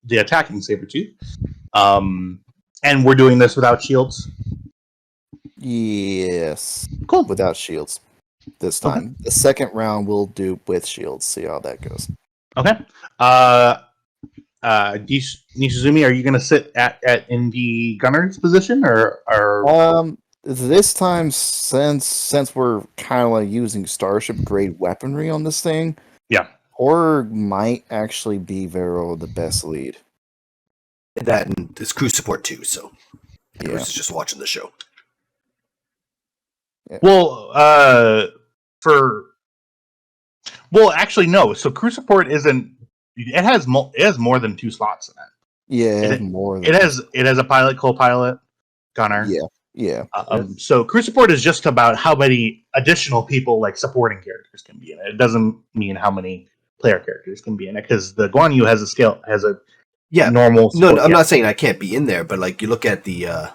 the attacking Sabertooth. And we're doing this without shields. Yes. Cool. Without shields this time. Okay. The second round we'll do with shields. See how that goes. Okay. Nishizumi, are you going to sit in the gunner's position, or? This time, since we're kind of like using starship grade weaponry on this thing, Yeah, Horror might actually be Vero the best lead. That and there's crew support too, so Yeah. Bruce is just watching the show. Well, actually, no. So crew support isn't. It has more than 2 slots in it. Yeah, It- more. It has a pilot, co-pilot, gunner. Yeah. So crew support is just about how many additional people, like supporting characters, can be in it. It doesn't mean how many player characters can be in it, because the Guan Yu has a Yeah, normal. no, I'm not saying I can't be in there, but like you look at the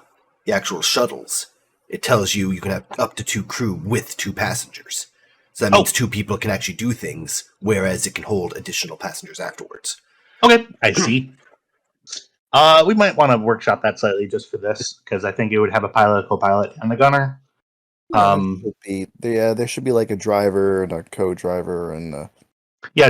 actual shuttles, it tells you can have up to 2 crew with 2 passengers. So that means 2 people can actually do things, whereas it can hold additional passengers afterwards. Okay, I see. We might want to workshop that slightly just for this, because I think it would have a pilot, co-pilot, and a gunner. There should be like a driver and a co-driver and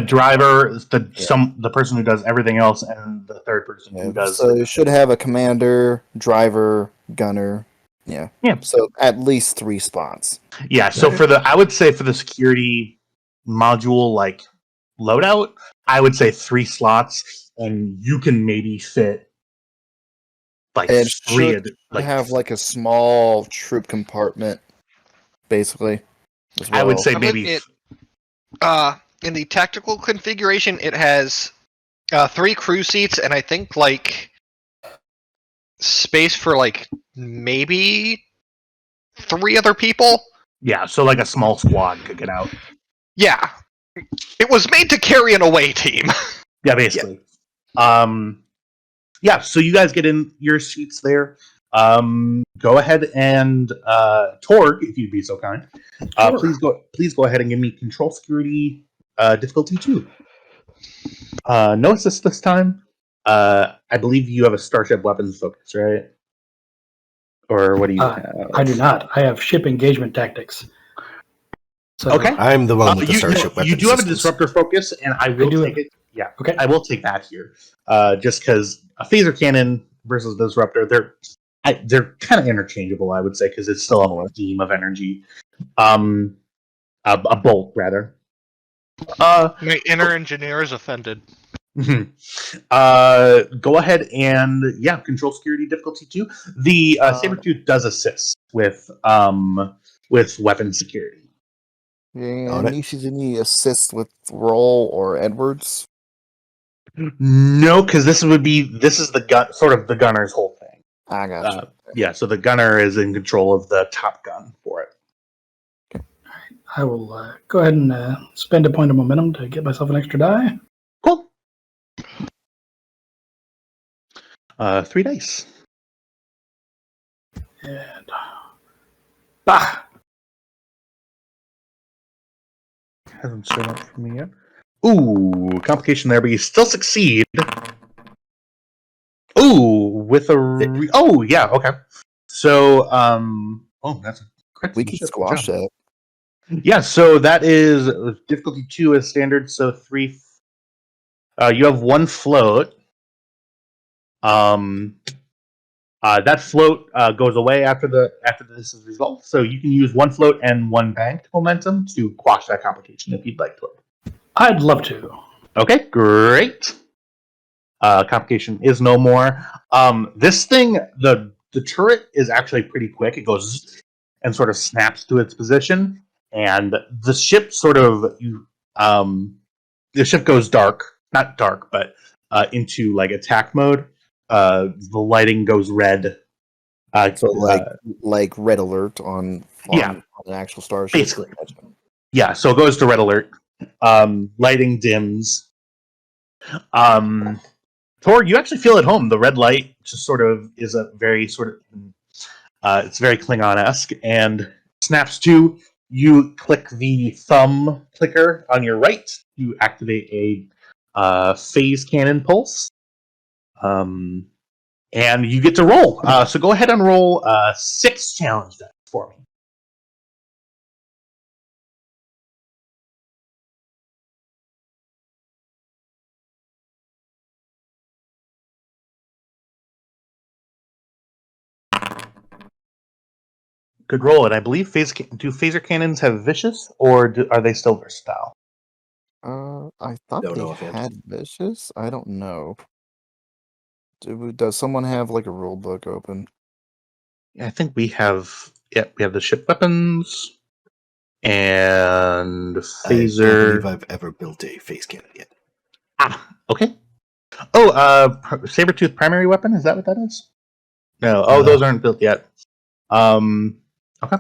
Driver, the person who does everything else, and the third person who does. So you should have a commander, driver, gunner. Yeah. So at least 3 spots. Yeah. So I would say for the security module, like loadout, I would say 3 slots, and you can maybe fit like It 3. should have like a small troop compartment, basically. As well. I would say How maybe. In the tactical configuration, it has 3 crew seats, and I think like space for like maybe 3 other people. Yeah. So like a small squad could get out. Yeah, it was made to carry an away team. Yeah, basically. So you guys get in your seats there. Go ahead and Torg, if you'd be so kind. Sure. Please go ahead and give me control security difficulty 2. No assist this time. I believe you have a starship weapons focus, right? Or what do you have? I do not. I have ship engagement tactics. So, Okay. I'm the one with the starship weapons. You do have a systems. disruptor focus, and I will take it. Yeah. Okay. I will take that here. Just because a phaser cannon versus disruptor, they're kind of interchangeable, I would say, because it's still a beam of energy. A bolt rather. My inner engineer is offended. Go ahead and control security difficulty 2. The Sabertooth does assist with weapon security. And Nishizumi assists with Roll or Edwards. No, because this is the gun, sort of the gunner's whole thing. I got you. So the gunner is in control of the top gun for it. I will go ahead and spend a point of momentum to get myself an extra die. Cool. 3 dice. And bah! Hasn't shown up for me yet. Ooh, complication there, but you still succeed. Ooh, with a okay. So that's a crit. We can squash that. Yeah, so that is difficulty 2 is standard, so 3. You have 1 float. That float goes away after this is resolved, so you can use 1 float and 1 banked momentum to quash that complication if you'd like to. I'd love to. Okay, great. Complication is no more. This thing, the turret is actually pretty quick. It goes and sort of snaps to its position, and the ship the ship goes dark, not dark, but into like attack mode. The lighting goes red. So like red alert on an actual starship. Basically. Yeah, so it goes to red alert. Lighting dims. Tor, you actually feel at home. The red light just sort of is a very sort of it's very Klingon-esque and snaps to, you click the thumb clicker on your right to activate a phase cannon pulse. And you get to roll. So go ahead and roll 6 challenge dice for me. Good roll. And I believe do phaser cannons have vicious, or are they still versatile? I thought Don't they know offhand. had vicious. I don't know. Does someone have like a rule book open? I think we have. Yeah, we have the ship weapons and I phaser. don't believe I've ever built a phase cannon yet. Okay. Oh, saber-tooth primary weapon. Is that what that is? No. Oh, those aren't built yet. Okay.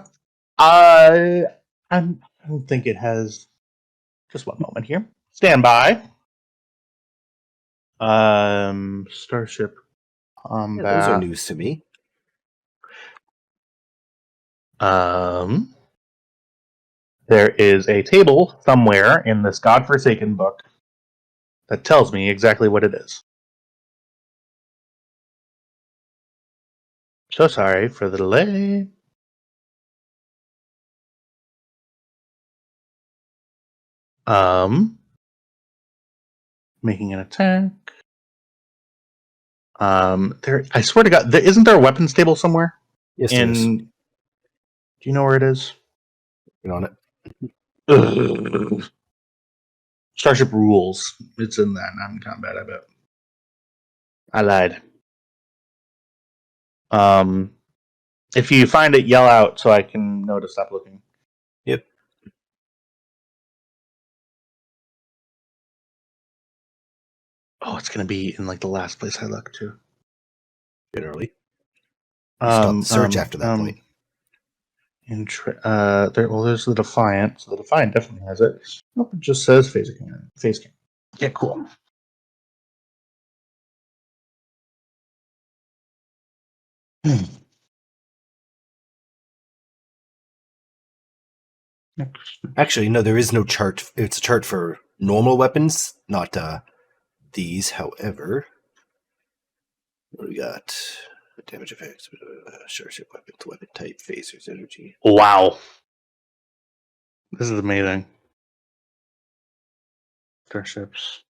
I don't think it has. Just one moment here. Stand by. Starship Yeah, combat. those are news to me. There is a table somewhere in this godforsaken book that tells me exactly what it is. So sorry for the delay. Making an attack. There. I swear to God, isn't there a weapons table somewhere? Yes, there is. Do you know where it is? Get on it. Ugh. Starship Rules. It's in that, not in combat, I bet. I lied. If you find it, yell out so I can know to stop looking. Yep. Oh, it's gonna be in like the last place I look too. Generally. Stop the search after that point. There's the Defiant. So the Defiant definitely has it. Nope, it just says phase cannon. Phase cannon. Yeah, cool. Actually, no, there is no chart. It's a chart for normal weapons, not these. However, what do we got? Damage effects, starship weapons, weapon type, phasers, energy. Wow. This is amazing. Starships.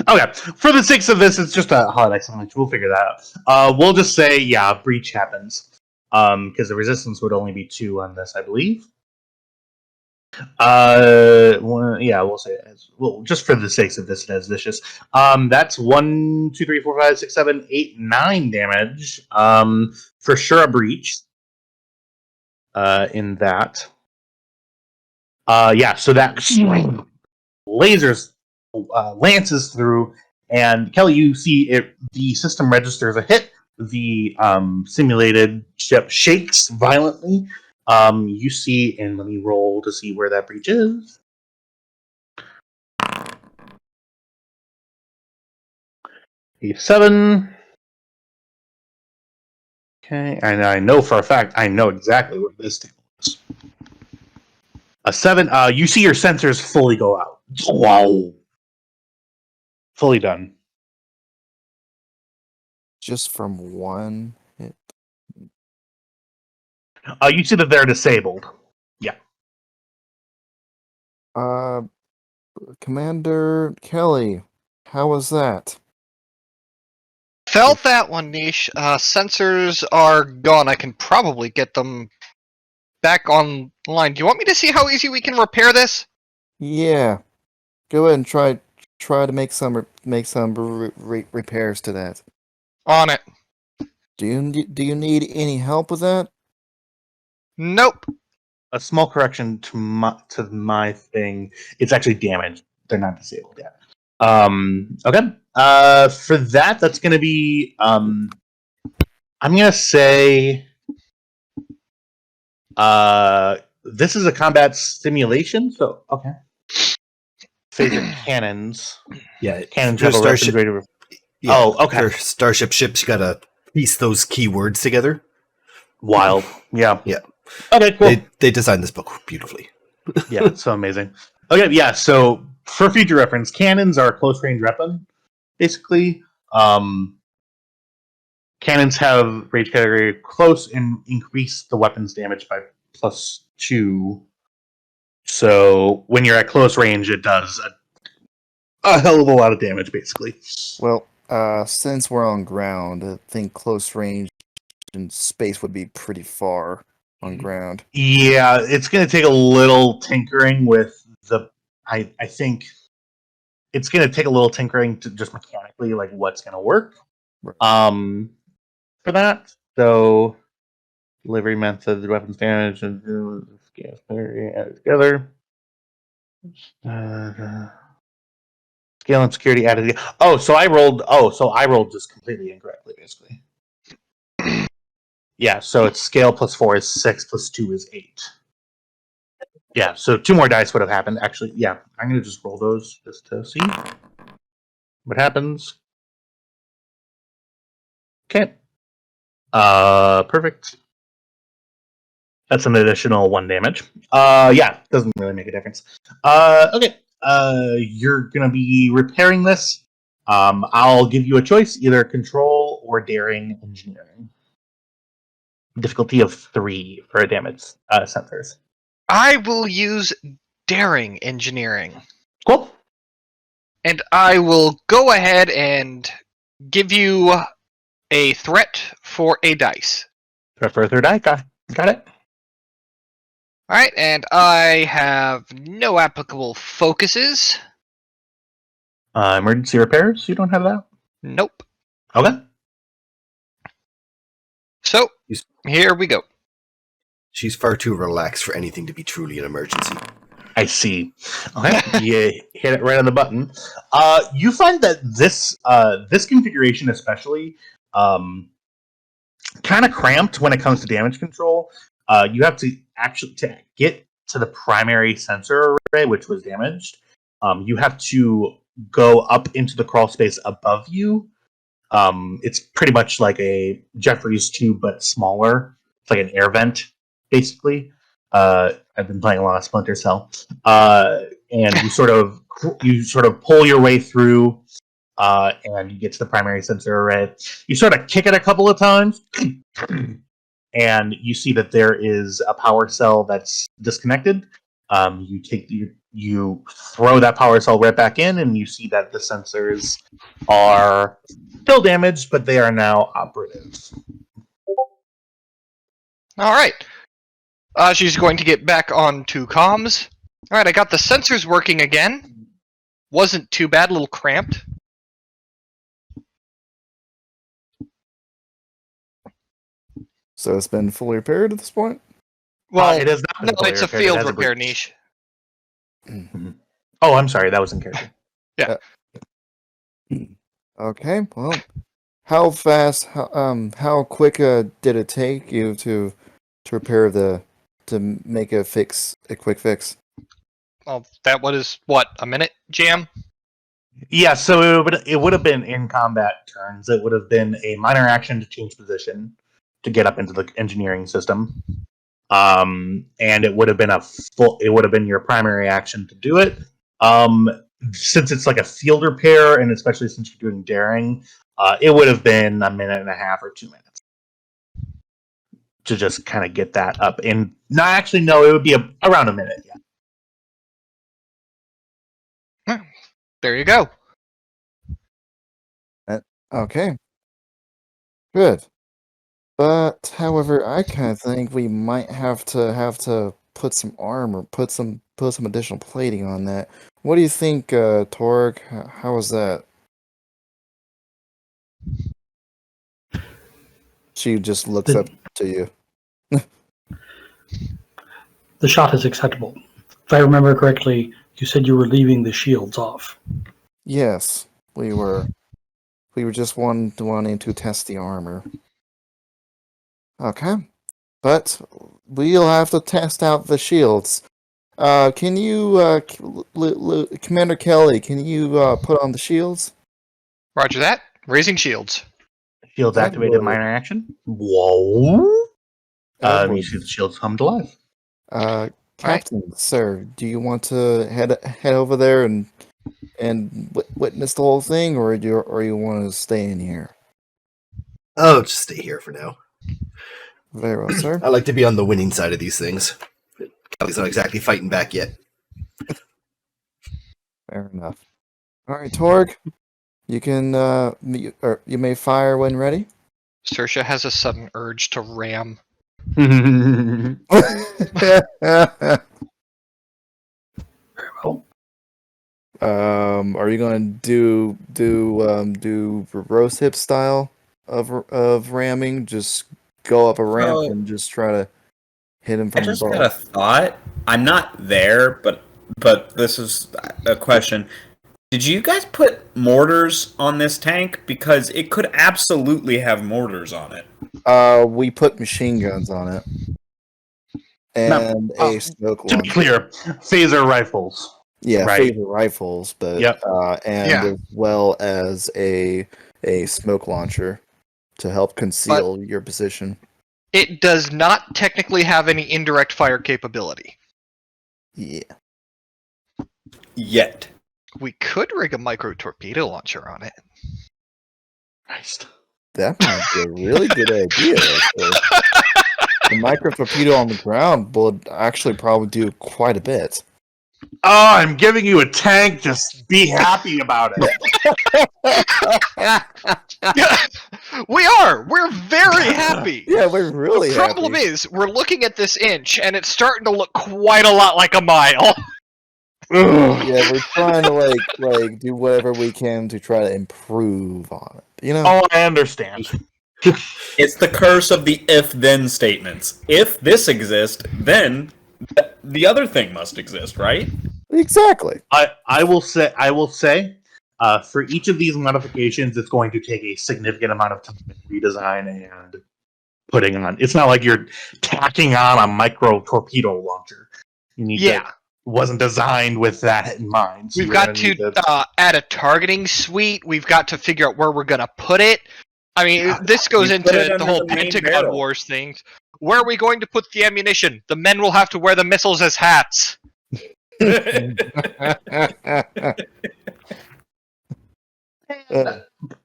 Okay, for the sakes of this, it's just a holiday sandwich. We'll figure that out. We'll just say, yeah, breach happens. Because the resistance would only be 2 on this, I believe. We'll say it as well, just for the sakes of this, it has vicious. That's 1, 2, 3, 4, 5, 6, 7, 8, 9 damage. For sure a breach. In that. So that lasers lances through, and Kelly, you see it. The system registers a hit. The simulated ship shakes violently. You see, and let me roll to see where that breach is. A7. Okay, and I know for a fact, I know exactly where this table is. A 7. You see your sensors fully go out. Wow. Fully done. Just from one hit. You see that they're disabled. Yeah. Commander Kelly, how was that? Felt that one, Niche. Sensors are gone. I can probably get them back online. Do you want me to see how easy we can repair this? Yeah, go ahead and try to make some repairs to that. On it. Do you need any help with that? Nope. A small correction to my thing. It's actually damaged. They're not disabled yet. Okay. For that's going to be. I'm going to say. This is a combat simulation, so okay. Phaser cannons. Yeah, Cannons have a weapons rate of. Yeah, okay. For starship ships, you gotta piece those keywords together. Wild. Yeah. Yeah. Okay, cool. They designed this book beautifully. Yeah, it's so amazing. Okay, yeah, so for future reference, cannons are a close range weapon, basically. Cannons have range category close and increase the weapon's damage by +2. So when you're at close range, it does a hell of a lot of damage, basically. Well, since we're on ground, I think close range and space would be pretty far on ground. Yeah, it's going to take a little tinkering with the. I think it's going to take a little tinkering to just mechanically, like what's going to work. Right. For that, so delivery method, weapons damage, and scale added together. Scale and security added together. So I rolled just completely incorrectly, basically. Yeah, so it's scale +4 is 6 +2 is 8. Yeah, so 2 more dice would have happened. Actually, yeah, I'm gonna just roll those just to see what happens. Okay. Perfect. That's an additional 1 damage. Yeah, doesn't really make a difference. Okay. You're gonna be repairing this. I'll give you a choice: either control or daring engineering. Difficulty of 3 for damage sensors. I will use daring engineering. Cool. And I will go ahead and give you a threat for a dice. Threat for a third die. Got it. Alright, and I have no applicable focuses. Emergency repairs. You don't have that. Nope. Okay. So, here we go. She's far too relaxed for anything to be truly an emergency. I see. Okay, you hit it right on the button. You find that this configuration, especially, kind of cramped when it comes to damage control. You have to actually to get to the primary sensor array, which was damaged. You have to go up into the crawl space above you. It's pretty much like a Jeffries tube, but smaller. It's like an air vent, basically. I've been playing a lot of Splinter Cell, and you sort of pull your way through, and you get to the primary sensor array. You sort of kick it a couple of times, and you see that there is a power cell that's disconnected. You throw that power cell right back in, and you see that the sensors are still damaged, but they are now operative. Alright. She's going to get back onto comms. Alright, I got the sensors working again. Wasn't too bad, a little cramped. So it's been fully repaired at this point? Well, it is not. no, it's a repaired. field repair niche. Mm-hmm. Oh, I'm sorry, that was in character. Yeah. Okay, well, how fast, how quick did it take you to repair to make a quick fix? Well, that was, what, a minute, Jam? Yeah, so it would have been in combat turns. It would have been a minor action to change position to get up into the engineering system. And it would have been your primary action to do it. Since it's like a field repair, and especially since you're doing daring, it would have been a minute and a half or 2 minutes to just kind of get that up. And it would be around a minute. Yeah. There you go. Okay. Good. But, however, I kind of think we might have to put some armor, put some additional plating on that. What do you think, Torg? How was that? She just looks up to you. The shot is acceptable. If I remember correctly, you said you were leaving the shields off. Yes, we were. We were just wanting to test the armor. Okay, but we'll have to test out the shields. Can you, Commander Kelly? Can you put on the shields? Roger that. Raising shields. Shields activated minor action. Whoa. You see the shields come to life. Captain, sir, do you want to head over there and witness the whole thing, or you want to stay in here? Oh, just stay here for now. Very well, sir. I like to be on the winning side of these things. Kelly's not exactly fighting back yet. Fair enough. All right, Torg, you can you may fire when ready. Saoirse has a sudden urge to ram. Very well. Are you going to do rose hip style of ramming? Just go up a ramp So- and just try to hit him I from just above. got a thought. I'm not there, but this is a question. Did you guys put mortars on this tank? Because it could absolutely have mortars on it. We put machine guns on it and a smoke To be launcher. clear, phaser rifles. Yeah, Right. phaser rifles, but Yep. and Yeah. as well as a smoke launcher to help conceal your position. It does not technically have any indirect fire capability. Yeah. Yet. We could rig a micro torpedo launcher on it. Christ. That might be a really good idea. Actually. The micro torpedo on the ground would actually probably do quite a bit. Oh, I'm giving you a tank. Just be happy about it. We are! We're very happy! Yeah, we're really The problem happy. is, we're looking at this inch, and it's starting to look quite a lot like a mile. Ugh. Yeah, we're trying to like do whatever we can to try to improve on it. You know? Oh, I understand. It's the curse of the if-then statements. If this exists, then the other thing must exist, right? Exactly. I will say for each of these modifications, it's going to take a significant amount of time in redesign and putting on. It's not like you're tacking on a micro torpedo launcher. You need Yeah. to, wasn't designed with that in mind. So We've you're got gonna to need add a targeting suite. We've got to figure out where we're going to put it. I mean, this goes You into put it the under whole the main Pentagon barrel. Wars things. Where are we going to put the ammunition? The men will have to wear the missiles as hats.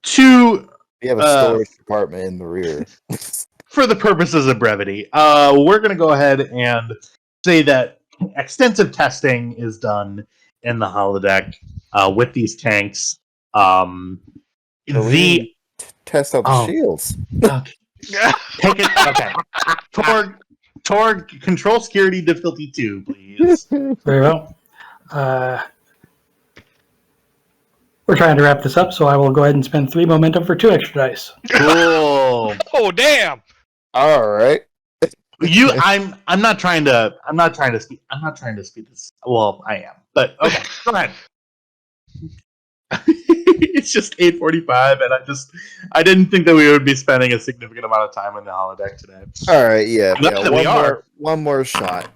to We have a storage department in the rear. for the purposes of brevity, we're going to go ahead and say that extensive testing is done in the holodeck with these tanks. So we test out the Oh. shields. Take it. Okay. Torg, control security difficulty 2, please. Very well. We're trying to wrap this up, so I will go ahead and spend 3 momentum for 2 extra dice. Cool. Oh, damn! All right. I'm not trying to speed this. Well, I am. But okay, go ahead. It's just 8:45 and I didn't think that we would be spending a significant amount of time in the holodeck today. All right. Yeah. I'm glad that we One more shot.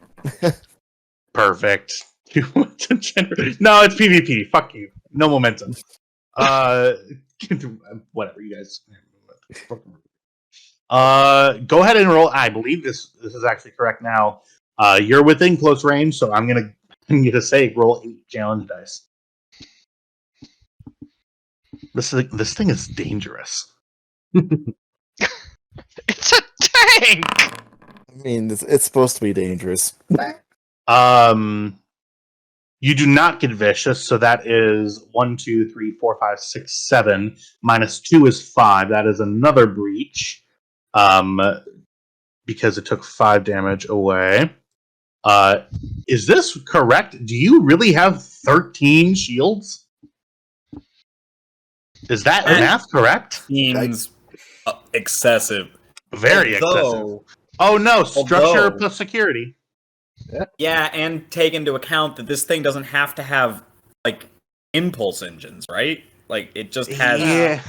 Perfect. No, it's PvP. Fuck you. No momentum. Whatever, you guys. Go ahead and roll. I believe this is actually correct now. You're within close range, so I'm gonna say roll 8 challenge dice. This thing is dangerous. It's a tank! I mean, it's supposed to be dangerous. You do not get vicious, so that is 1, 2, 3, 4, 5, 6, 7. Minus 2 is 5. That is another breach. Because it took 5 damage away. Is this correct? Do you really have 13 shields? Is that math correct? Seems excessive. Very excessive. Oh no, structure plus security. Yeah, and take into account that this thing doesn't have to have like impulse engines, right? Like it just has. Yeah.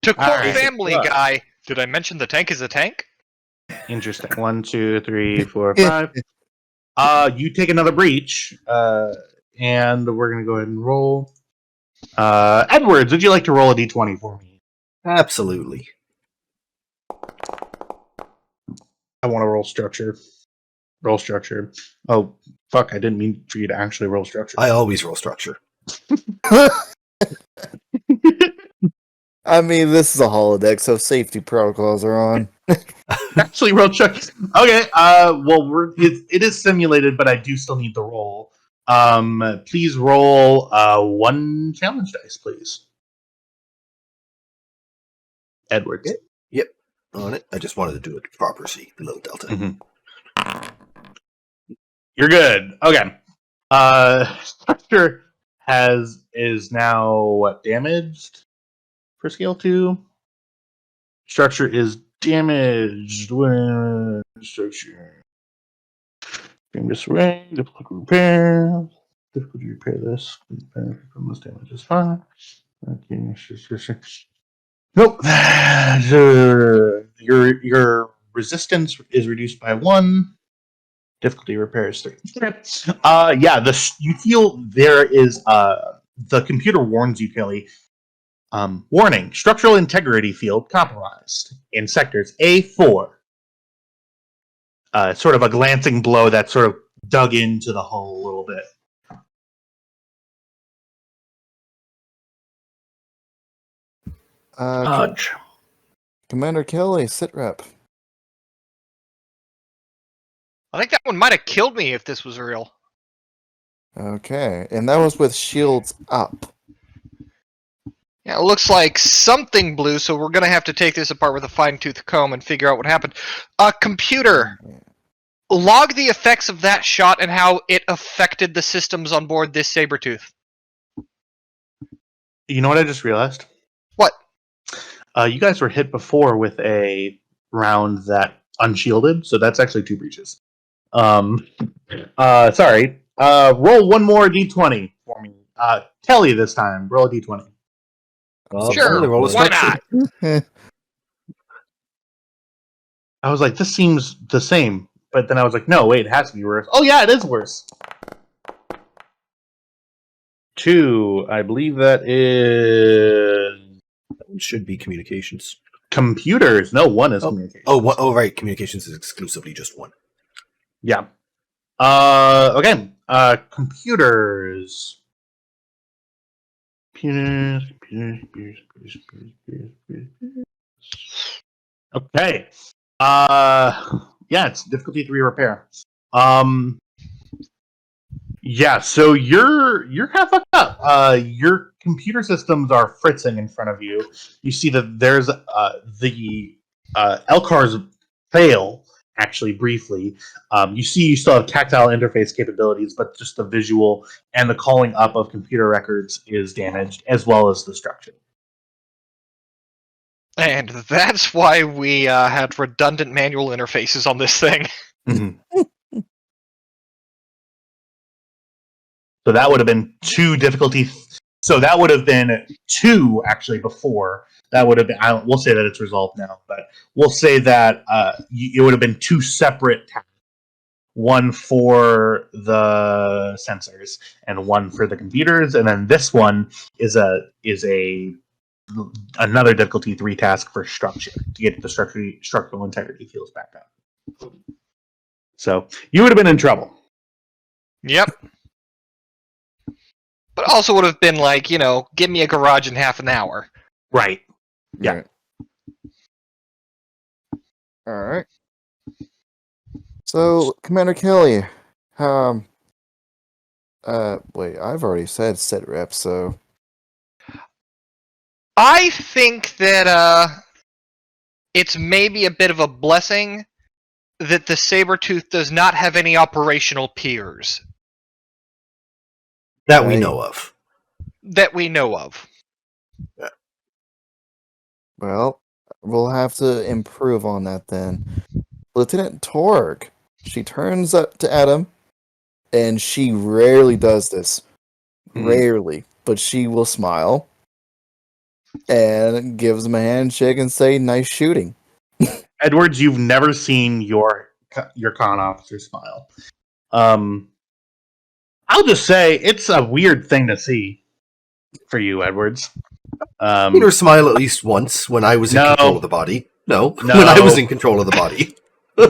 To quote Alright. Family Guy, did I mention the tank is a tank? Interesting. 1, 2, 3, 4, 5. You take another breach, and we're gonna go ahead and roll. Edwards, would you like to roll a d20 for me? Absolutely. I want to roll structure. Roll structure. Oh, fuck, I didn't mean for you to actually roll structure. I always roll structure. I mean, this is a holodeck, so safety protocols are on. Actually roll structure. Okay, well, it is simulated, but I do still need the roll. Please roll 1 challenge dice, please. Edwards. Yep, on it. I just wanted to do it proper, see the little delta. Mm-hmm. You're good. Okay. Structure is now what, damaged for scale 2? Structure is damaged when structure. Famous ring, difficult repair. Difficult to repair this. Benefit from this damage is fine. Okay, sure. Nope. Your resistance is reduced by 1. Difficulty repair is 3. Yeah, you feel there is the computer warns you, Kelly. Warning: structural integrity field compromised in sectors A4. Sort of a glancing blow that sort of dug into the hull a little bit. Dodge. Commander Kelly, sit rep. I think that one might have killed me if this was real. Okay, and that was with shields up. Yeah, it looks like something blew, so we're gonna have to take this apart with a fine-tooth comb and figure out what happened. Computer, log the effects of that shot and how it affected the systems on board this Sabretooth. You know what I just realized? What? You guys were hit before with a round that unshielded, so that's actually 2 breaches. Sorry. Roll 1 more d20 for me. Kelly this time. Roll a d20. Sure, roll a why structure. not? I was like, this seems the same, but then I was like, no, wait, it has to be worse. Oh yeah, it is worse. 2. I believe that is That should be communications. computers. No, 1 is communication. Oh, right. Communications is exclusively just 1. Yeah. Okay. Computers. Computers. Okay. Yeah, it's difficulty 3 repair. Yeah, so you're kind of fucked up. Your computer systems are fritzing in front of you. You see that there's the LCARs fail, actually, briefly. You see you still have tactile interface capabilities, but just the visual and the calling up of computer records is damaged, as well as the structure. And that's why we had redundant manual interfaces on this thing. So that would have been 2 difficulty. So that would have been 2 actually before. That would have been. We'll say that it's resolved now, but we'll say that it would have been 2 separate tasks. 1 for the sensors and 1 for the computers, and then this one is another difficulty 3 task for structure to get the structural integrity fields back up. So you would have been in trouble. Yep. But also would have been like, give me a garage in half an hour. Right. Yeah. Right. All right. So, Commander Kelly, wait, I've already said sit rep, so I think that it's maybe a bit of a blessing that the Sabretooth does not have any operational peers. That we know of. That we know of. Yeah. well, we'll have to improve on that then. Lieutenant Torg, she turns up to Adam, and she rarely does this. Rarely, but she will smile and gives him a handshake and say, "Nice shooting." Edwards, you've never seen your con officer smile. I'll just say it's a weird thing to see for you, Edwards. I've seen her smile at least once when I was in control of the body. No, No. when I was in control of the body.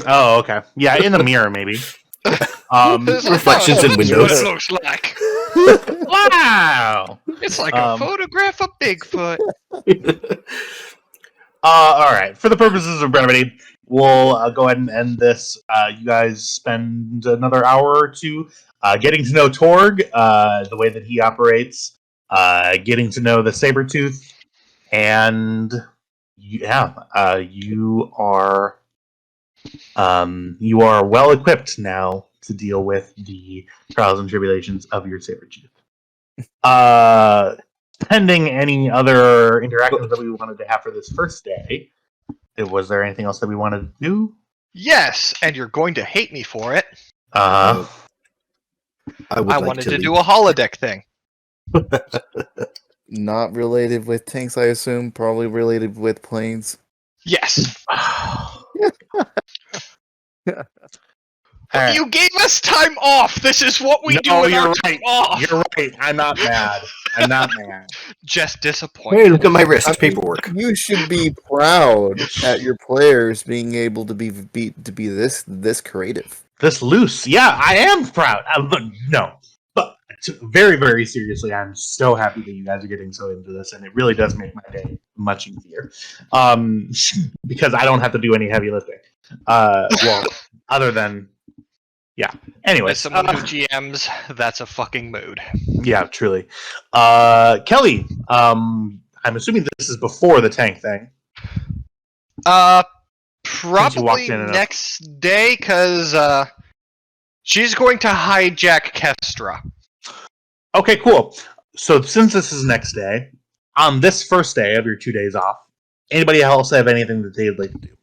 Oh, okay. Yeah, in the mirror, maybe. Reflections in That's what windows. it looks like. Wow. It's like a photograph of Bigfoot. All right. For the purposes of brevity, we'll go ahead and end this. You guys spend another hour or two getting to know Torg, the way that he operates, getting to know the Sabretooth, and you are well equipped now to deal with the trials and tribulations of your Sabretooth. Pending any other interactions that we wanted to have for this first day, was there anything else that we wanted to do? Yes, and you're going to hate me for it. Uh, I wanted to do a holodeck thing. Not related with tanks, I assume. Probably related with planes. Yes. Alright. You gave us time off. This is what we do with our time off. You're right. I'm not mad. Just Hey, disappointed. look at my wrist. I mean, Paperwork. You should be proud at your players being able to be this creative. This loose. Yeah, I am proud. No. But very, very seriously, I'm so happy that you guys are getting so into this, and it really does make my day much easier. Because I don't have to do any heavy lifting. Well, other than... Yeah. Anyway, As someone who GMs, that's a fucking mood. Yeah, truly. Kelly, I'm assuming this is before the tank thing. Probably next day, because she's going to hijack Kestra. Okay, cool. So since this is next day, on this first day of your 2 days off, anybody else have anything that they'd like to do?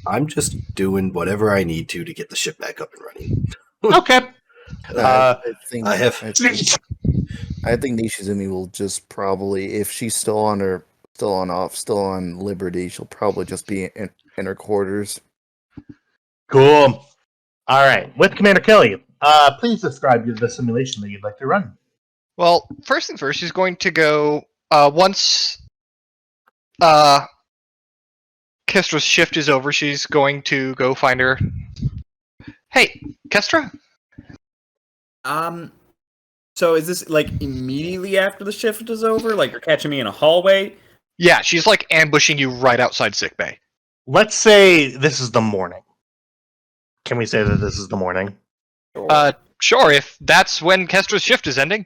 I'm just doing whatever I need to get the ship back up and running. Okay. I think Nishizumi will just probably, if she's still on Liberty, she'll probably just be in her quarters. Cool. All right. With Commander Kelly, please describe the simulation that you'd like to run. Well, first thing first, she's going to go once Kestra's shift is over. She's going to go find her. Hey, Kestra. So is this like immediately after the shift is over? Like you're catching me in a hallway? Yeah, she's like ambushing you right outside sickbay. Let's say this is the morning. Can we say that this is the morning? Sure, if that's when Kestra's shift is ending.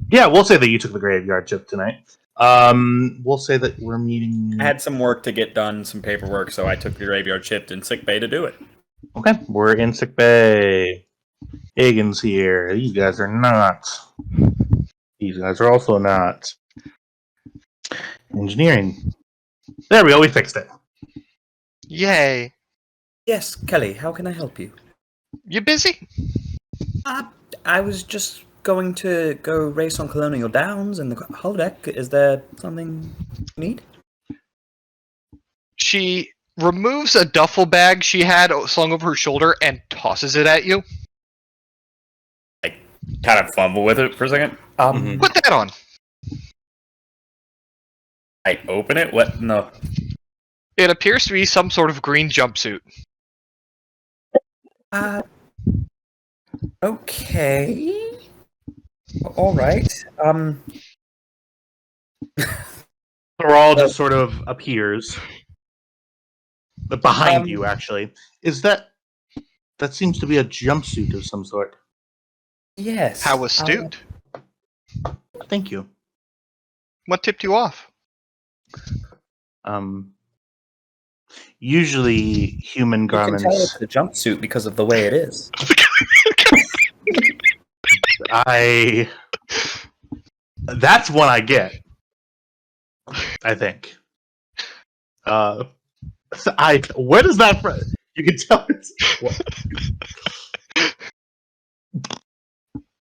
Yeah, we'll say that you took the graveyard shift tonight. We'll say that we're meeting... I had some work to get done, some paperwork, so I took the graveyard shift in sickbay to do it. Okay, we're in sickbay. Hagen's here. These guys are not. These guys are also not. Engineering. There we go, we fixed it. Yay. Yes, Kelly, how can I help you? You busy? I was just going to go race on Colonial Downs in the holodeck. Is there something you need? She removes a duffel bag she had slung over her shoulder and tosses it at you. Kind of fumble with it for a second. Put that on. I open it? What? No. It appears to be some sort of green jumpsuit. Okay. All right. Thrall just sort of appears. But behind you, actually. Is that... That seems to be a jumpsuit of some sort. Yes. How astute. Thank you. What tipped you off? Usually human You can tell garments... it's the jumpsuit because of the way it is. That's one I get. I think. Where does that from? You can tell it's...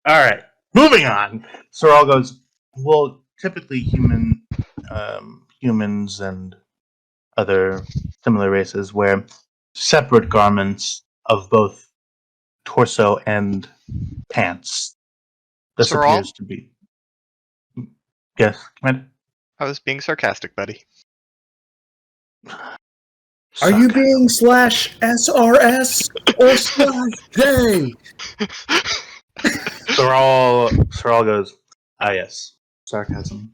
Alright, moving on. Sorrel goes, well, typically humans and other similar races wear separate garments of both torso and pants. This Sorrel? appears to be... Yes, come ahead. I was being sarcastic, buddy. Are you Sarcasm. being /SRS or /J? Thrall goes, ah, yes, sarcasm.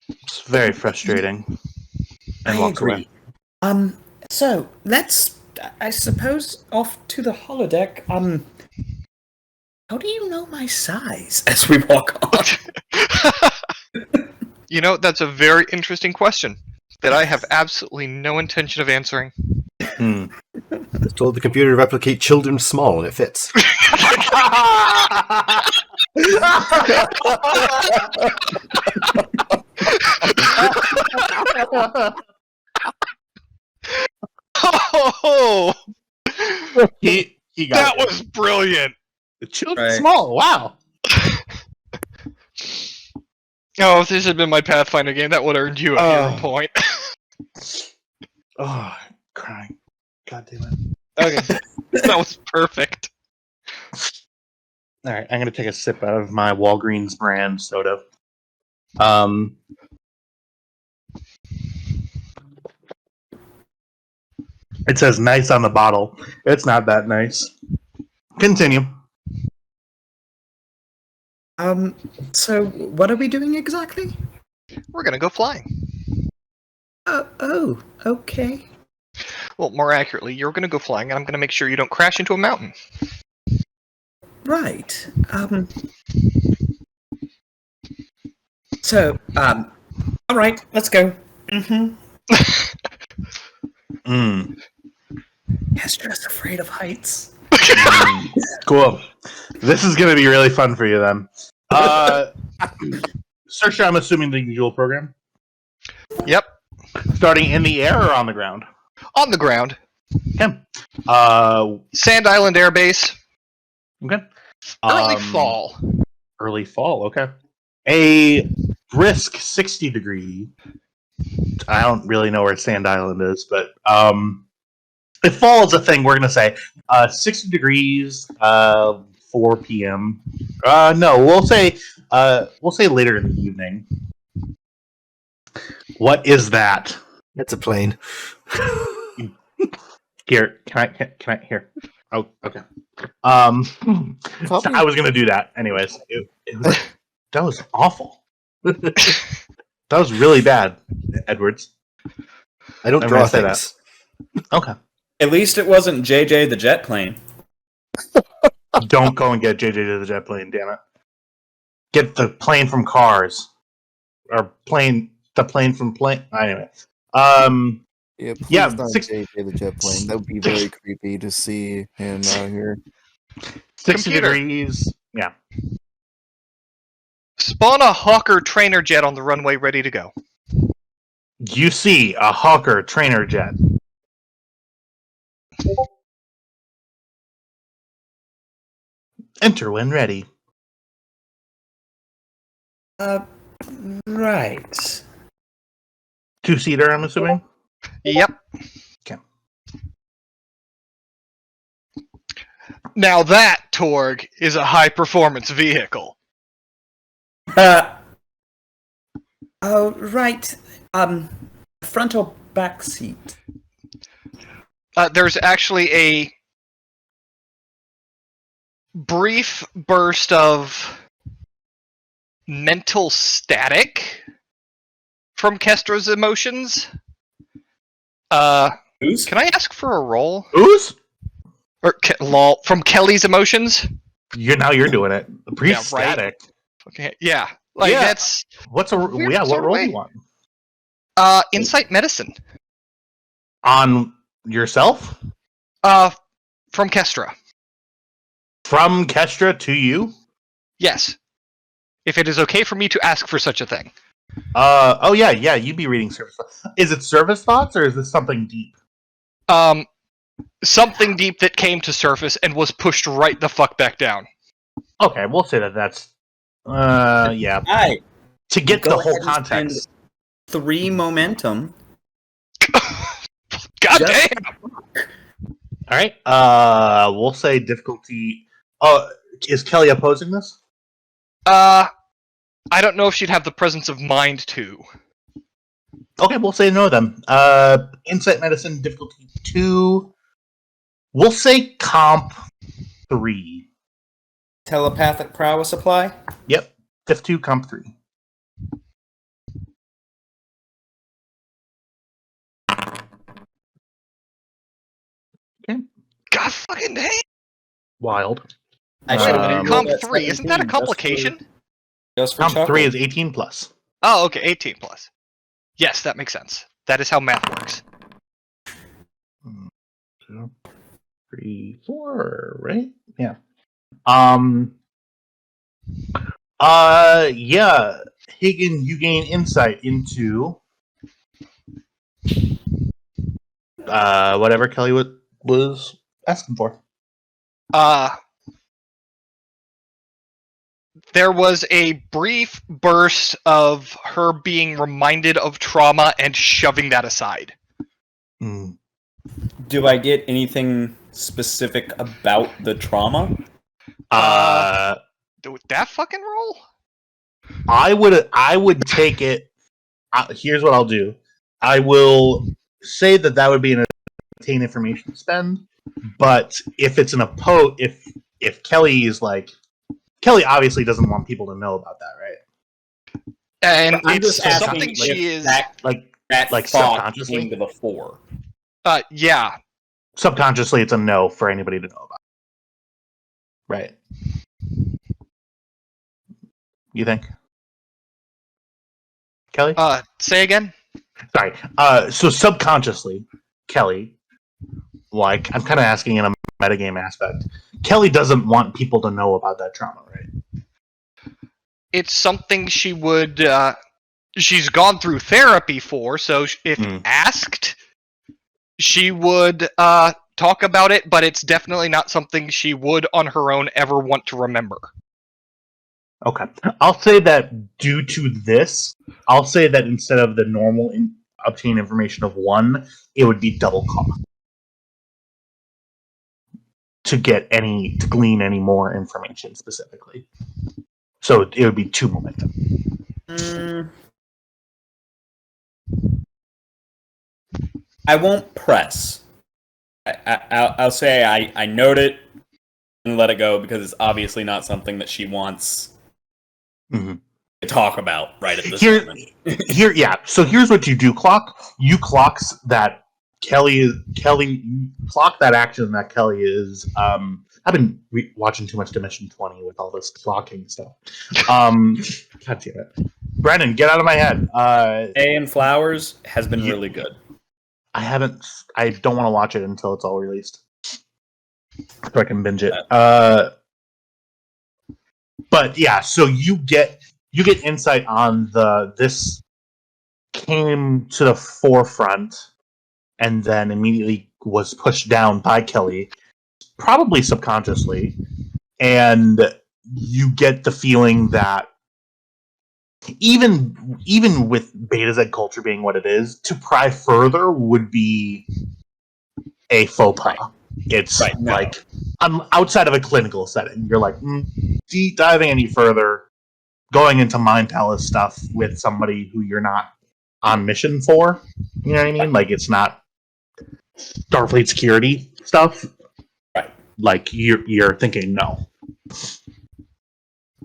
It's very frustrating. And I walks agree. away. So let's, I suppose, off to the holodeck. How do you know my size? As we walk off. You know, that's a very interesting question that I have absolutely no intention of answering. Hmm. I told the computer to replicate children small, and it fits. Oh, he got that was brilliant. the children Right. small. Wow. Oh, if this had been my Pathfinder game, that would have earned you a hero point. Oh, crying. God damn it. Okay, that was perfect. All right, I'm gonna take a sip out of my Walgreens brand soda. It says nice on the bottle. It's not that nice. Continue. So what are we doing exactly? We're gonna go flying. Oh, okay. Well, more accurately, you're gonna go flying, and I'm gonna make sure you don't crash into a mountain. Right. So, all right, let's go. Mm-hmm. Mm. Kestra's afraid of heights. Cool. This is gonna be really fun for you then. Search, I'm assuming the usual program. Yep, Starting in the air or on the ground? on the ground. Okay. Sand Island Air Base. Okay. Early fall. Early fall, okay. A brisk 60 degree. I don't really know where Sand Island is, but if fall is a thing, we're gonna say 60 degrees, 4 p.m. No, we'll say later in the evening. What is that? It's a plane. Here, can I here? Oh, okay. Copy. I was gonna do that anyways. That was awful. That was really bad, Edwards. I don't I'm draw gonna say things. Okay. At least it wasn't JJ the jet plane. Don't go and get JJ to the jet plane, damn it. Get the plane from Cars. Or the plane from plane. Anyway. Yeah, please Yeah, not JJ the jet plane. That would be very creepy to see him out here. 60 Computer. degrees. Yeah. Spawn a Hawker trainer jet on the runway ready to go. You see a Hawker trainer jet. Enter when ready. Right. 2-seater, I'm assuming? Yep. Okay. Now that, Torg, is a high-performance vehicle. Oh, right. Front or back seat? There's actually a brief burst of mental static from Kestra's emotions. Who's? Can I ask for a roll? Ooze? Or lol, from Kelly's emotions? You're doing it. Brief Yeah, right. static. Okay, yeah. Like, Yeah. that's... What's a Weird what sort of role do way. you want? Insight medicine. On yourself? From Kestra. From Kestra to you? Yes. If it is okay for me to ask for such a thing. Oh yeah, you'd be reading service thoughts. Is it service thoughts or is this something deep? Something deep that came to surface and was pushed right the fuck back down. Okay, we'll say that's yeah. Hi. To get Go the whole ahead and spend context. 3 momentum. God Just- damn! Alright. We'll say difficulty. Is Kelly opposing this? I don't know if she'd have the presence of mind to. Okay, we'll say no then. Insight medicine difficulty 2. We'll say comp 3. Telepathic prowess apply. Yep, diff 2, comp 3. Okay, God fucking dang. wild. I Wait should a have minute, been comp at 3, isn't that a 17 complication? Just for Comp chuckle. 3 is 18 plus. Oh, okay, 18 plus. Yes, that makes sense. That is how math works. 2, 3, 4, right? Yeah. Yeah. Hagen, you gain insight into whatever Kelly was asking for. There was a brief burst of her being reminded of trauma and shoving that aside. Mm. Do I get anything specific about the trauma? With that fucking roll? I would take it. Here's what I'll do. I will say that would be an obtain information spend, but if it's an if Kelly is like Kelly obviously doesn't want people to know about that, right? And I'm it's just asking something if she is. that Like thought subconsciously? came to the fore. Yeah. Subconsciously, it's a no for anybody to know about. Right? You think, Kelly? Say again? Sorry. So subconsciously, Kelly, like I'm kind of asking in a metagame aspect. Kelly doesn't want people to know about that trauma, right? It's something she would. She's gone through therapy for, so if asked, she would talk about it, but it's definitely not something she would on her own ever want to remember. Okay. I'll say that due to this, I'll say that instead of the normal obtain information of 1, it would be double cost to glean any more information specifically. So it would be 2 momentum. I won't press. I'll say I note it and let it go because it's obviously not something that she wants to talk about right at this moment. Yeah. So here's what you do, Clock. You clocks that Kelly. You clock that action that Kelly is. I've been watching too much Dimension 20 with all this clocking stuff. God damn it, Brennan, get out of my head. A and Flowers has been really good. I don't want to watch it until it's all released, so I can binge it. But yeah, so you get insight on this came to the forefront and then immediately was pushed down by Kelly, probably subconsciously, and you get the feeling that even with Beta Z culture being what it is, to pry further would be a faux pas. Right. It's like I'm outside of a clinical setting. You're like deep diving any further, going into Mind Palace stuff with somebody who you're not on mission for. You know what I mean? Like it's not Starfleet security stuff. Right. Like you're thinking no.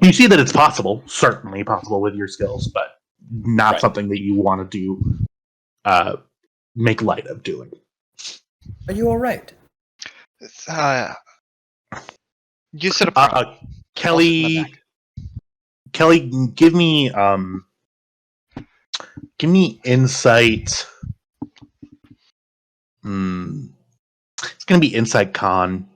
You see that it's possible, certainly possible with your skills, but not something that you want to do. Make light of doing. Are you all right? You said a Kelly, give me insight. It's gonna be insight con.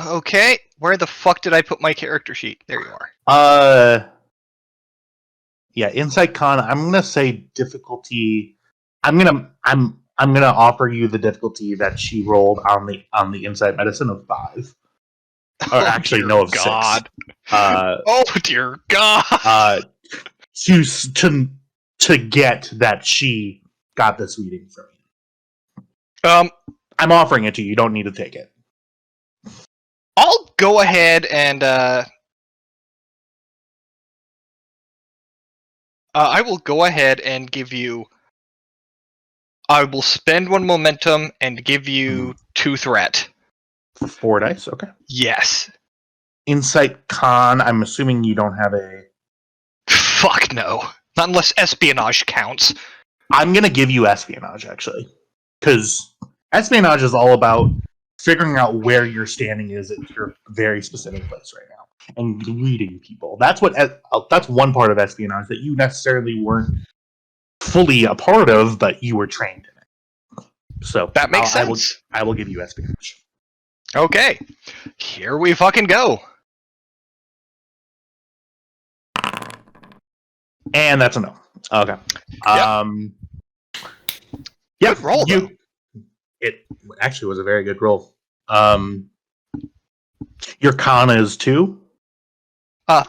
Okay. Where the fuck did I put my character sheet? There you are. Yeah, insight con. I'm gonna say difficulty. I'm gonna offer you the difficulty that she rolled on the insight medicine of 5. Or actually, no, of God. 6. Oh dear God. To get that she got this reading from you. I'm offering it to you. You don't need to take it. I'll go ahead and I will go ahead and give you. I will spend 1 momentum and give you 2 threat. 4 dice, okay. Yes. Insight con, I'm assuming you don't have a... Fuck no. Not unless espionage counts. I'm going to give you espionage, actually. Because espionage is all about figuring out where your standing is at your very specific place right now. And reading people. That's one part of espionage that you necessarily weren't fully a part of, but you were trained in it. So That makes sense. I will give you espionage. Okay. Here we fucking go. And that's a no. Okay. Good roll, though. It actually was a very good roll. Your con is 2?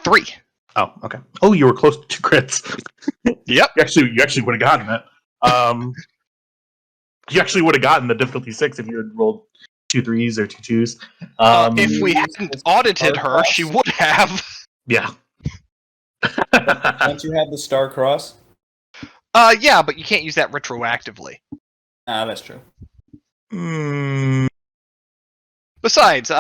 3. Oh, okay. Oh, you were close to 2 crits. Yep. You actually would have gotten it. You actually would have gotten the difficulty 6 if you had rolled 2 3s or 2 2s. If we hadn't audited her, she would have. Yeah. Don't you have the star cross? Yeah, but you can't use that retroactively. Ah, that's true. Besides,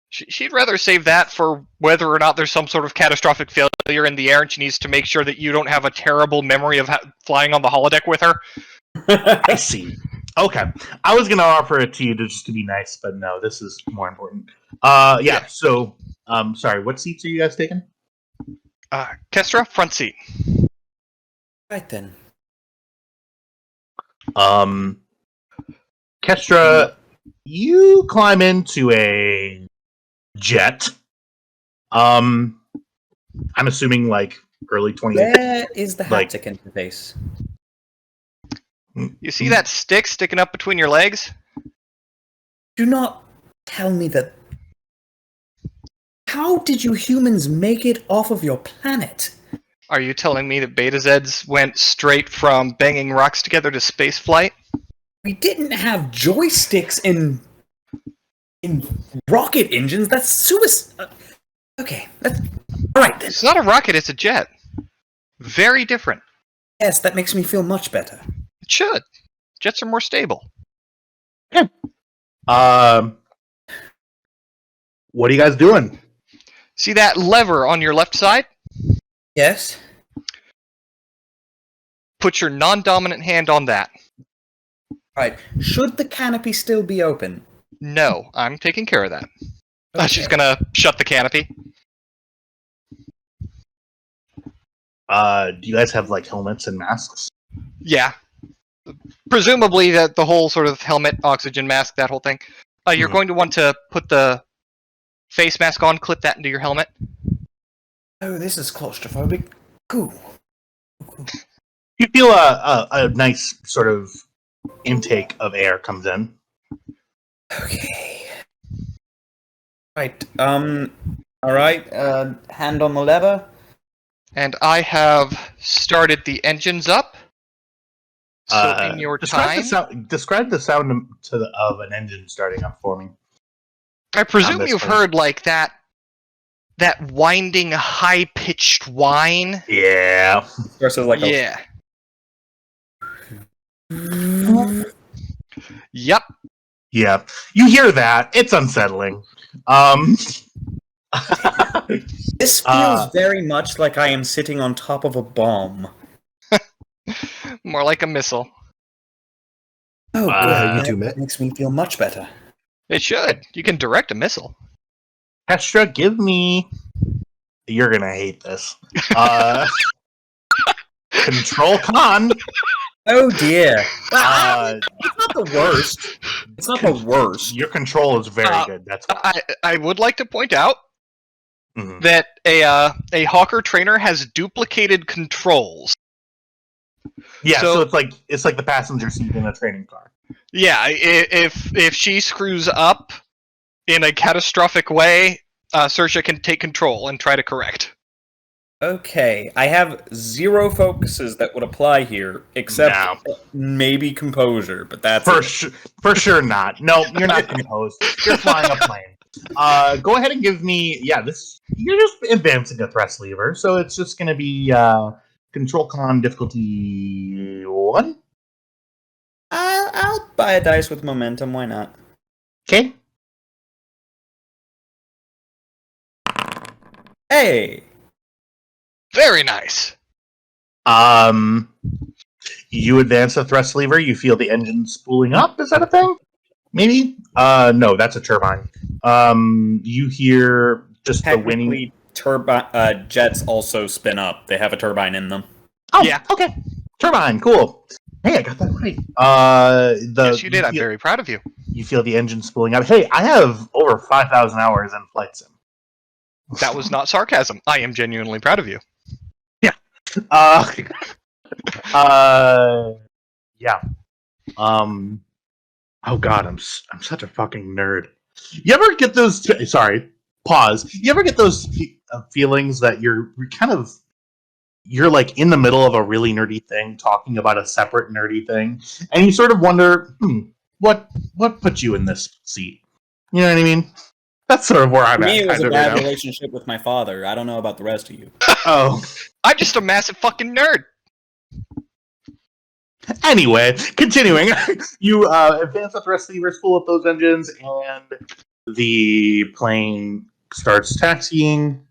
she'd rather save that for whether or not there's some sort of catastrophic failure in the air, and she needs to make sure that you don't have a terrible memory of flying on the holodeck with her. I see. Okay. I was going to offer it to you just to be nice, but no, this is more important. Yeah, so, sorry, what seats are you guys taking? Kestra, front seat. Right then. Kestra, you climb into a jet. I'm assuming like early 20s. Where is the Like- haptic interface? You see that stick sticking up between your legs? Do not tell me that. How did you humans make it off of your planet? Are you telling me that Beta Zeds went straight from banging rocks together to space flight? We didn't have joysticks in rocket engines. That's suicide. Okay, that's all right then. It's not a rocket, it's a jet. Very different. Yes, that makes me feel much better. It should. Jets are more stable. What are you guys doing? See that lever on your left side? Yes. Put your non-dominant hand on that. All right. Should the canopy still be open? No, I'm taking care of that. Okay. She's gonna shut the canopy. Do you guys have like helmets and masks? Yeah. Presumably that the whole sort of helmet, oxygen mask, that whole thing. You're going to want to put the face mask on, clip that into your helmet. Oh, this is claustrophobic. Cool. You feel a nice sort of intake of air comes in. Okay. Right. All right. Hand on the lever. And I have started the engines up. So in your time, describe the sound of an engine starting up for me. I presume this you've one. heard like that winding, high-pitched whine. Yeah. Versus like a Yeah. Yep. Yeah. You hear that. It's unsettling. This feels very much like I am sitting on top of a bomb. More like a missile. Oh, Wow, good. you do, That Matt. makes me feel much better. It should. You can direct a missile. Kestra, give me... You're gonna hate this. Control con. Oh dear. It's not the worst. It's not the worst. Your control is very good. That's why. I would like to point out Mhm. that a Hawker trainer has duplicated controls. Yeah, so- so it's like the passenger seat in a training car. Yeah, if she screws up in a catastrophic way, Saoirse can take control and try to correct. Okay, I have 0 focuses that would apply here, except No. maybe composure, but that's For sure not. No, you're not composed. You're flying a plane. Go ahead and give me... Yeah, this... You're just advancing a thrust lever, so it's just going to be control con difficulty 1. I'll buy a dice with momentum. Why not? Okay. Hey, Very nice. You advance the thrust lever. You feel the engine spooling up. Is that a thing? Maybe. No, that's a turbine. You hear just the winning. Technically, jets also spin up. They have a turbine in them. Oh, Yeah. Okay. Turbine. Cool. Hey, I got that right. Yes, you did. I'm very proud of you. You feel the engine spooling up. Hey, I have over 5,000 hours in flight sim. That was not sarcasm. I am genuinely proud of you. Uh, yeah. Oh God, I'm such a fucking nerd. You ever get those? Sorry, pause. You ever get those feelings that you're like in the middle of a really nerdy thing, talking about a separate nerdy thing, and you sort of wonder, what put you in this seat? You know what I mean? That's sort of where I'm For me, at. it was kind a of, bad you know? relationship with my father. I don't know about the rest of you. Oh. I'm just a massive fucking nerd. Anyway, continuing, you advance the thrust levers, pull up those engines, and the plane starts taxiing,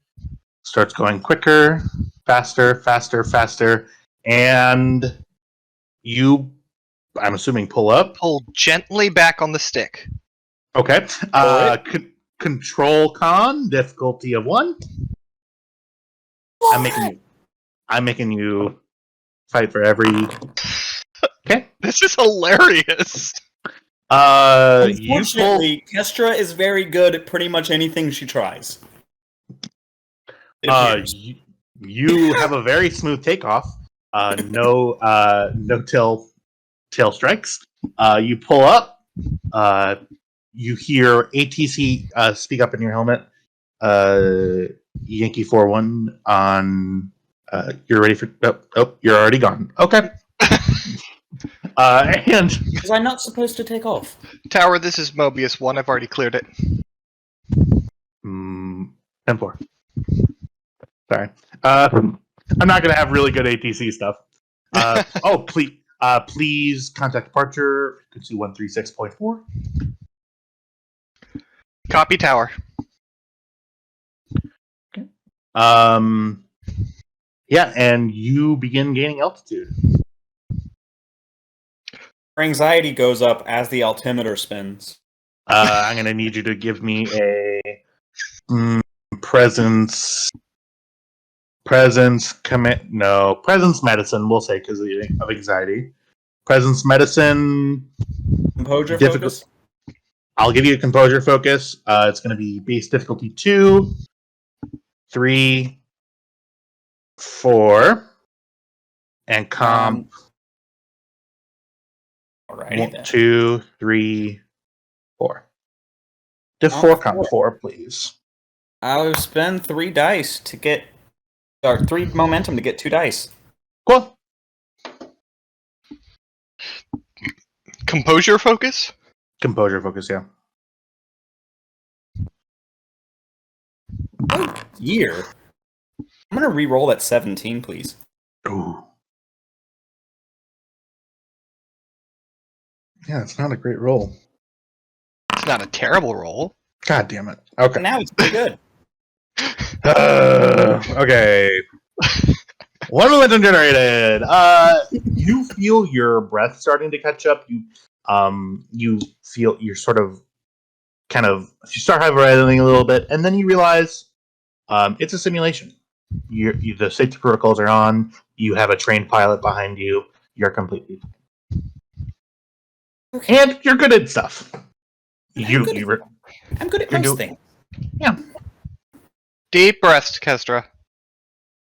starts going quicker, faster, faster, faster, and you, I'm assuming, pull up. Pull gently back on the stick. Okay. Control con difficulty of 1. I'm making you fight for every. Okay. This is hilarious. Unfortunately, Kestra is very good at pretty much anything she tries. It appears. You have a very smooth takeoff. No tail strikes. You pull up. You hear ATC speak up in your helmet. Yankee 4-1 on. You're ready for. Oh, you're already gone. Okay. And Was I not supposed to take off? Tower, this is Mobius 1. I've already cleared it. 10-4. Sorry. I'm not going to have really good ATC stuff. Please contact departure. Frequency 136.4. Copy, Tower. Okay. Yeah, and you begin gaining altitude. Her anxiety goes up as the altimeter spins. I'm going to need you to give me a presence medicine, we'll say, because of anxiety. Presence medicine. Composure focus? I'll give you a composure focus. It's going to be base difficulty 2, 3, 4, and comp. Alrighty then. 2, 3, 4. Diff 4, comp 4, please. I'll spend 3 dice to get, or 3 momentum to get 2 dice. Cool. Composure focus? Composure focus, yeah. Oh, year. I'm gonna re-roll that 17, please. Ooh. Yeah, it's not a great roll. It's not a terrible roll. God damn it. Okay. Now it's pretty good. Okay. One momentum generated. You feel your breath starting to catch up. You feel you're sort of you start hyperventilating a little bit, and then you realize it's a simulation. The safety protocols are on. You have a trained pilot behind you. You're completely fine. Okay. And you're good at stuff. I'm good at most things. Yeah. Deep breaths, Kestra.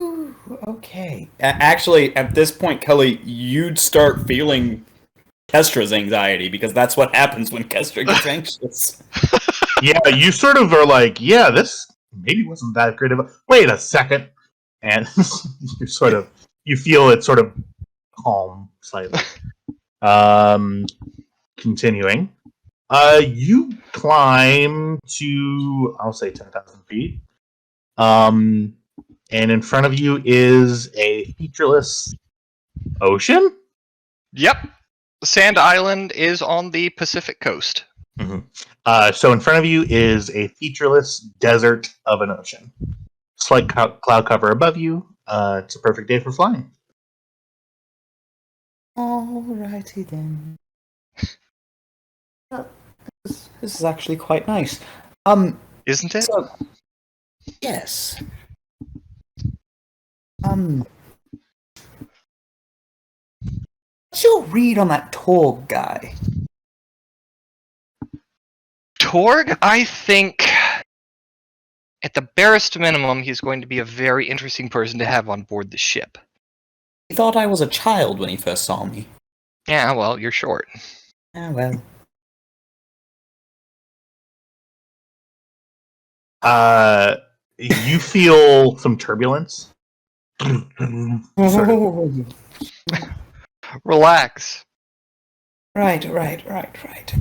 Ooh, okay. Actually, at this point, Kelly, you'd start feeling Kestra's anxiety, because that's what happens when Kestra gets anxious. Yeah, you sort of are like, yeah, this maybe wasn't that great of a... Wait a second. And you feel it sort of calm slightly. Continuing. You climb to, I'll say 10,000 feet. and in front of you is a featureless ocean. Yep. Sand Island is on the Pacific coast. So in front of you is a featureless desert of an ocean. Slight cloud cover above you. It's a perfect day for flying. Alrighty then. This is actually quite nice. Isn't it? So, yes. What's your read on that Torg guy? Torg, I think, at the barest minimum, he's going to be a very interesting person to have on board the ship. He thought I was a child when he first saw me. Yeah, well, you're short. Ah, well. You feel some turbulence. Relax. Right.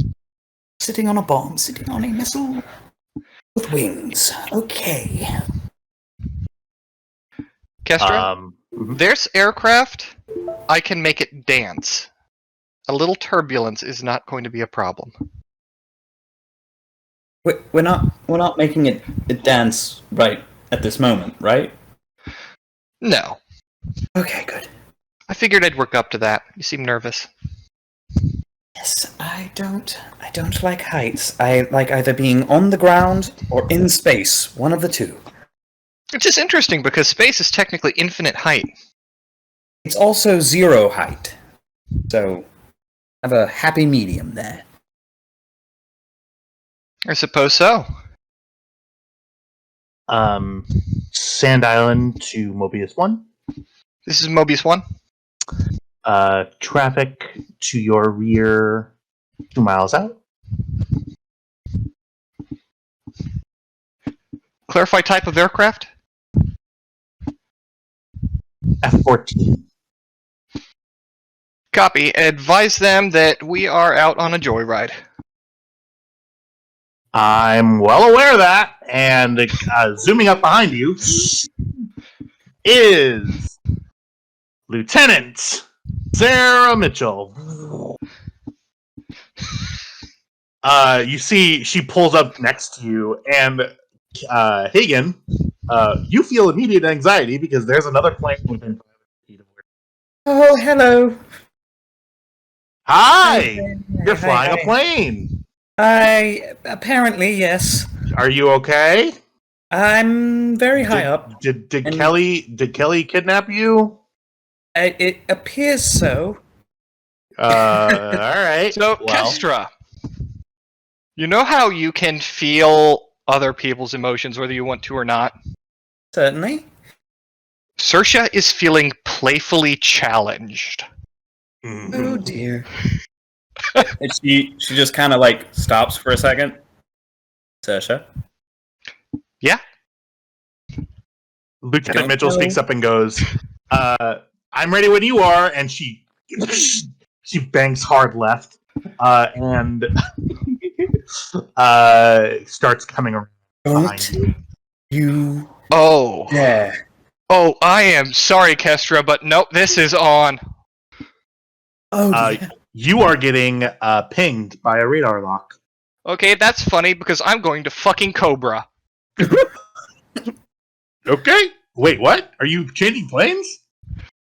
Sitting on a bomb, sitting on a missile with wings. Okay. Kestra, there's aircraft. I can make it dance. A little turbulence is not going to be a problem. We're not making it dance right at this moment, right? No. Okay, good. I figured I'd work up to that. You seem nervous. Yes, I don't like heights. I like either being on the ground or in space. One of the two. Which is interesting because space is technically infinite height. It's also zero height. So, I have a happy medium there. I suppose so. Sand Island to Mobius 1. This is Mobius 1. Traffic to your rear 2 miles out. Clarify type of aircraft? F-14. Copy. Advise them that we are out on a joyride. I'm well aware of that, and zooming up behind you is Lieutenant Sarah Mitchell. You see, she pulls up next to you, and Hagen, you feel immediate anxiety because there's another plane within 500 feet of where. Oh, hello. Hi! You're Hi, flying hi. a plane. Apparently, yes. Are you okay? I'm very high up. Did And- Kelly kidnap you? It appears so. All right. So, Kestra, you know how you can feel other people's emotions whether you want to or not? Certainly. Saoirse is feeling playfully challenged. Oh dear. And she just kind of like stops for a second. Saoirse? Yeah. Lieutenant Don't Mitchell know. speaks up and goes, "I'm ready when you are." And she bangs hard left and starts coming around behind Don't you. you Oh. dare. Oh, I am sorry, Kestra, but nope, this is on. Oh Uh, dear. You are getting pinged by a radar lock. Okay, that's funny because I'm going to fucking Cobra. Okay. Wait, what? Are you changing planes?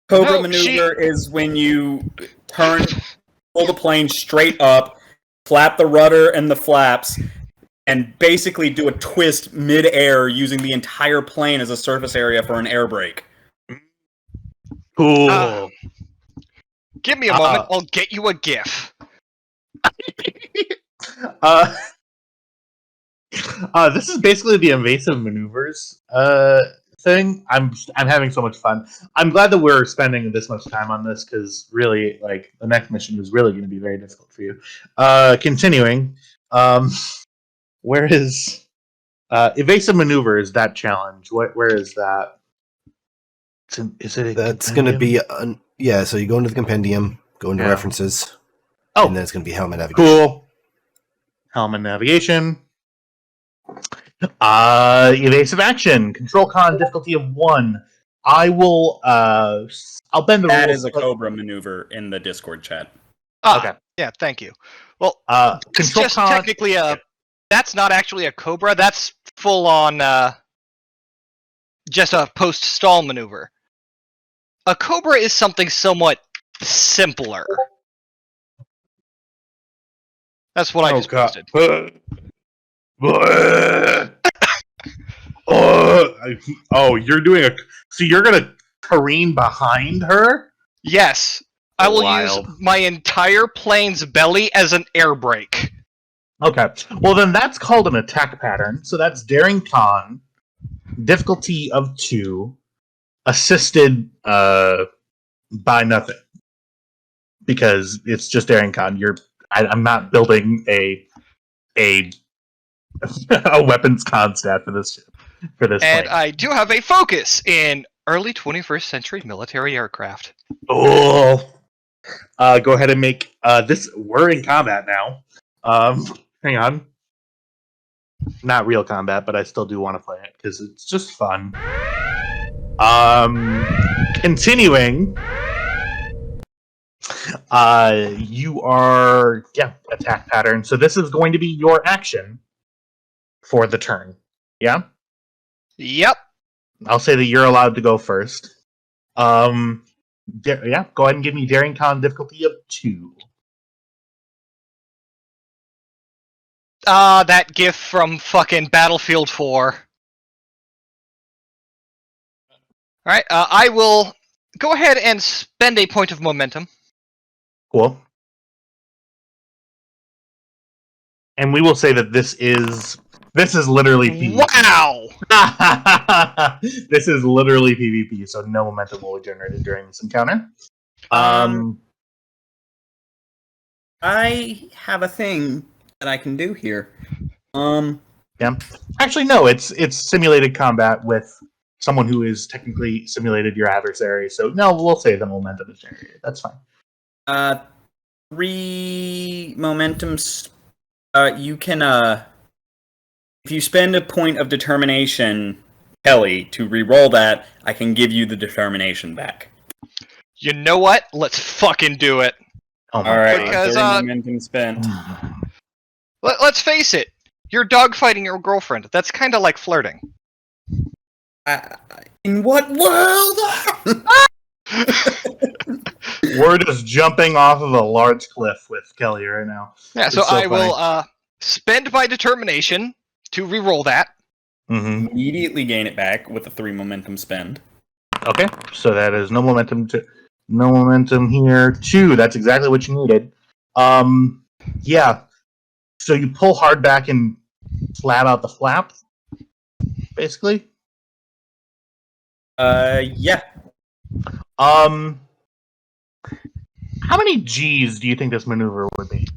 Cobra No, maneuver is when you pull the plane straight up, flap the rudder and the flaps, and basically do a twist mid-air using the entire plane as a surface area for an air brake. Cool. Give me a moment, I'll get you a GIF. This is basically the invasive maneuvers thing. I'm having so much fun. I'm glad that we're spending this much time on this because really, like, the next mission is really going to be very difficult for you. Continuing, where is evasive maneuvers? That challenge? Where is that? Is it? That's going to be yeah. So you go into the compendium, go into references, and then it's going to be helmet navigation. Cool. Helmet navigation. Evasive action. Control con difficulty of 1. I will. I'll bend the That rules. is a Cobra maneuver in the Discord chat. Okay. Yeah, thank you. Well, it's Control just con. technically that's not actually a Cobra. That's full on just a post stall maneuver. A Cobra is something somewhat simpler. That's what I just posted. You're doing a. So you're gonna careen behind her? Yes, I will Wild. use my entire plane's belly as an air brake. Okay. Well, then that's called an attack pattern. So that's daring con, difficulty of 2, assisted by nothing, because it's just daring con. I'm not building a a weapons con stat for this And plane. I do have a focus in early 21st century military aircraft. Oh. Go ahead and make this. We're in combat now. Hang on. Not real combat, but I still do want to play it because it's just fun. Continuing. You are attack pattern. So this is going to be your action for the turn. Yeah. Yep. I'll say that you're allowed to go first. Go ahead and give me daring con difficulty of 2. That gif from fucking Battlefield 4. Alright, I will go ahead and spend a point of momentum. Cool. And we will say that this is literally PvP. Wow! This is literally PvP, so no momentum will be generated during this encounter. I have a thing that I can do here. Yeah. Actually, no. It's simulated combat with someone who is technically simulated your adversary. So no, we'll say the momentum is generated. That's fine. 3 momentums. You can if you spend a point of determination, Kelly, to re-roll that, I can give you the determination back. You know what? Let's fucking do it. Oh my All right, God. Because, 30 momentum spent. Let's face it. You're dogfighting your girlfriend. That's kind of like flirting. In what world? We're just jumping off of a large cliff with Kelly right now. Yeah, so, It's so I will spend my determination to re-roll that. Mm-hmm. Immediately gain it back with a 3 momentum spend. Okay, so that is no momentum here. 2. That's exactly what you needed. Yeah. So you pull hard back and flat out the flap, basically. Yeah. How many G's do you think this maneuver would be?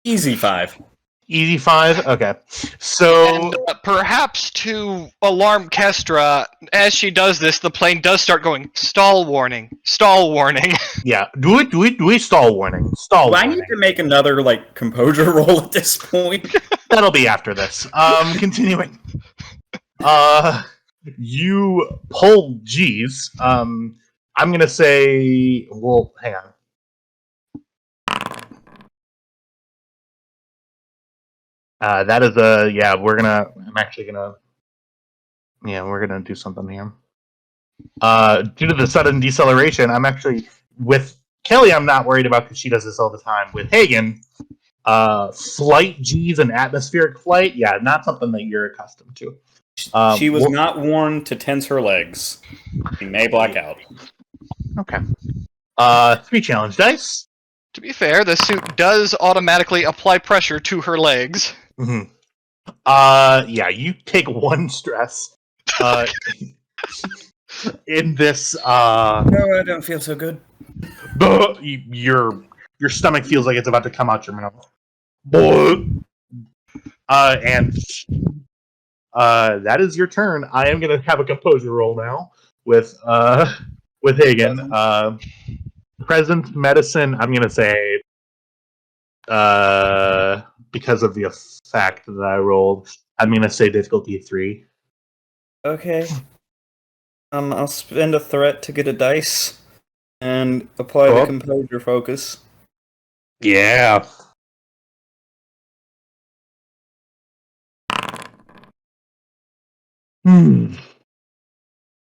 Easy 5. Easy 5? Okay. So... And perhaps to alarm Kestra, as she does this, the plane does start going, stall warning, stall warning. Yeah, do it, stall warning. Stall Do I warning. need to make another, composure roll at this point? That'll be after this. Continuing. You pull G's. I'm gonna say... Well, hang on. That is a... Yeah, we're gonna do something here. Due to the sudden deceleration, I'm actually... With Kelly, I'm not worried about because she does this all the time. With Hagen, flight G's and atmospheric flight, yeah, not something that you're accustomed to. She was not warned to tense her legs. She may black out. Okay. 3 challenge dice. To be fair, the suit does automatically apply pressure to her legs. Mm-hmm. Yeah, you take 1 stress. In this, No, I don't feel so good. your stomach feels like it's about to come out your mouth. And that is your turn. I am gonna have a composure roll now with Hagen. Present medicine. I'm gonna say, because of the effect that I rolled, I'm gonna say difficulty 3. Okay. I'll spend a threat to get a dice and apply the Cool. composure focus. Yeah.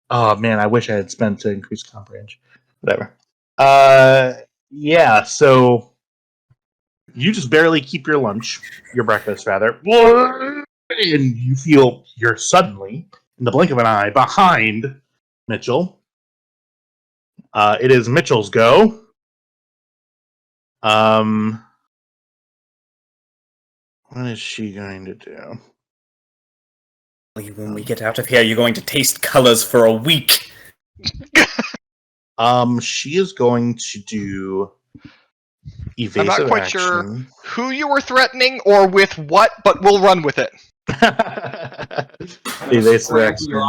Oh man, I wish I had spent to increase comprehension. Whatever. Yeah. So you just barely keep your breakfast rather, and you feel you're suddenly, in the blink of an eye, behind Mitchell. It is Mitchell's go. What is she going to do? When we get out of here, you're going to taste colors for a week. She is going to do evasive I'm not quite action. sure who you were threatening or with what, but we'll run with it. Evasive action. Your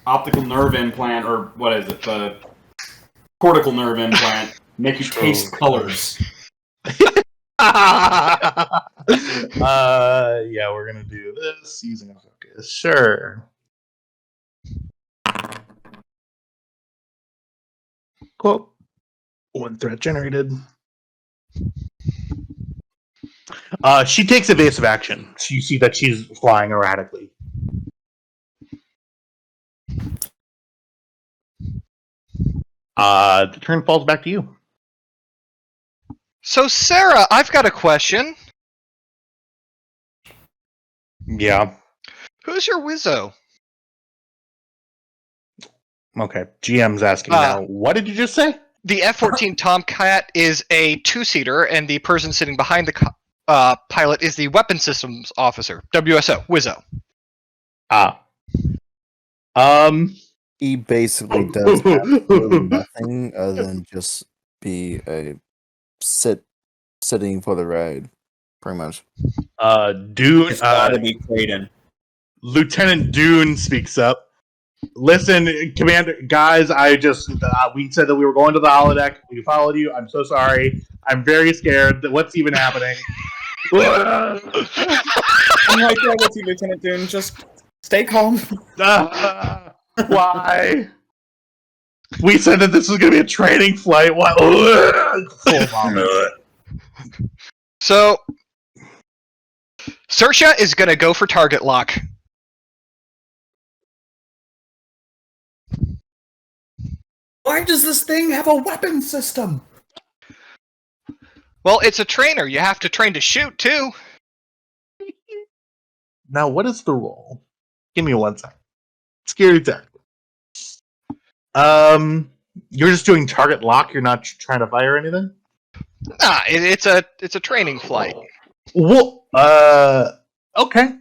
optical nerve implant, or what is it? The cortical nerve implant. Make you taste colors. Yeah, we're gonna do this using a focus. Sure. Cool. 1 threat generated. She takes evasive action. So you see that she's flying erratically. The turn falls back to you. So, Sarah, I've got a question. Yeah. Who's your wizzo? Okay. GM's asking now. What did you just say? The F-14 Tomcat is a two-seater, and the person sitting behind the pilot is the Weapon Systems Officer, WSO, Wizzo. He basically does absolutely nothing other than just be a sitting for the ride, pretty much. Dune. It's gotta be Clayton. Lieutenant Dune speaks up. Listen, Commander, guys, I just, we said that we were going to the holodeck. We followed you. I'm so sorry. I'm very scared. What's even happening? I'm right there with you, Lieutenant Dune. Just stay calm. Why? We said that this was going to be a training flight. Why? So, Sersha is going to go for target lock. Why does this thing have a weapon system? Well, it's a trainer. You have to train to shoot, too. Now, what is the roll? Give me 1 second. Scary tech. You're just doing target lock. You're not trying to fire anything. Nah, it's a training flight. Well, okay.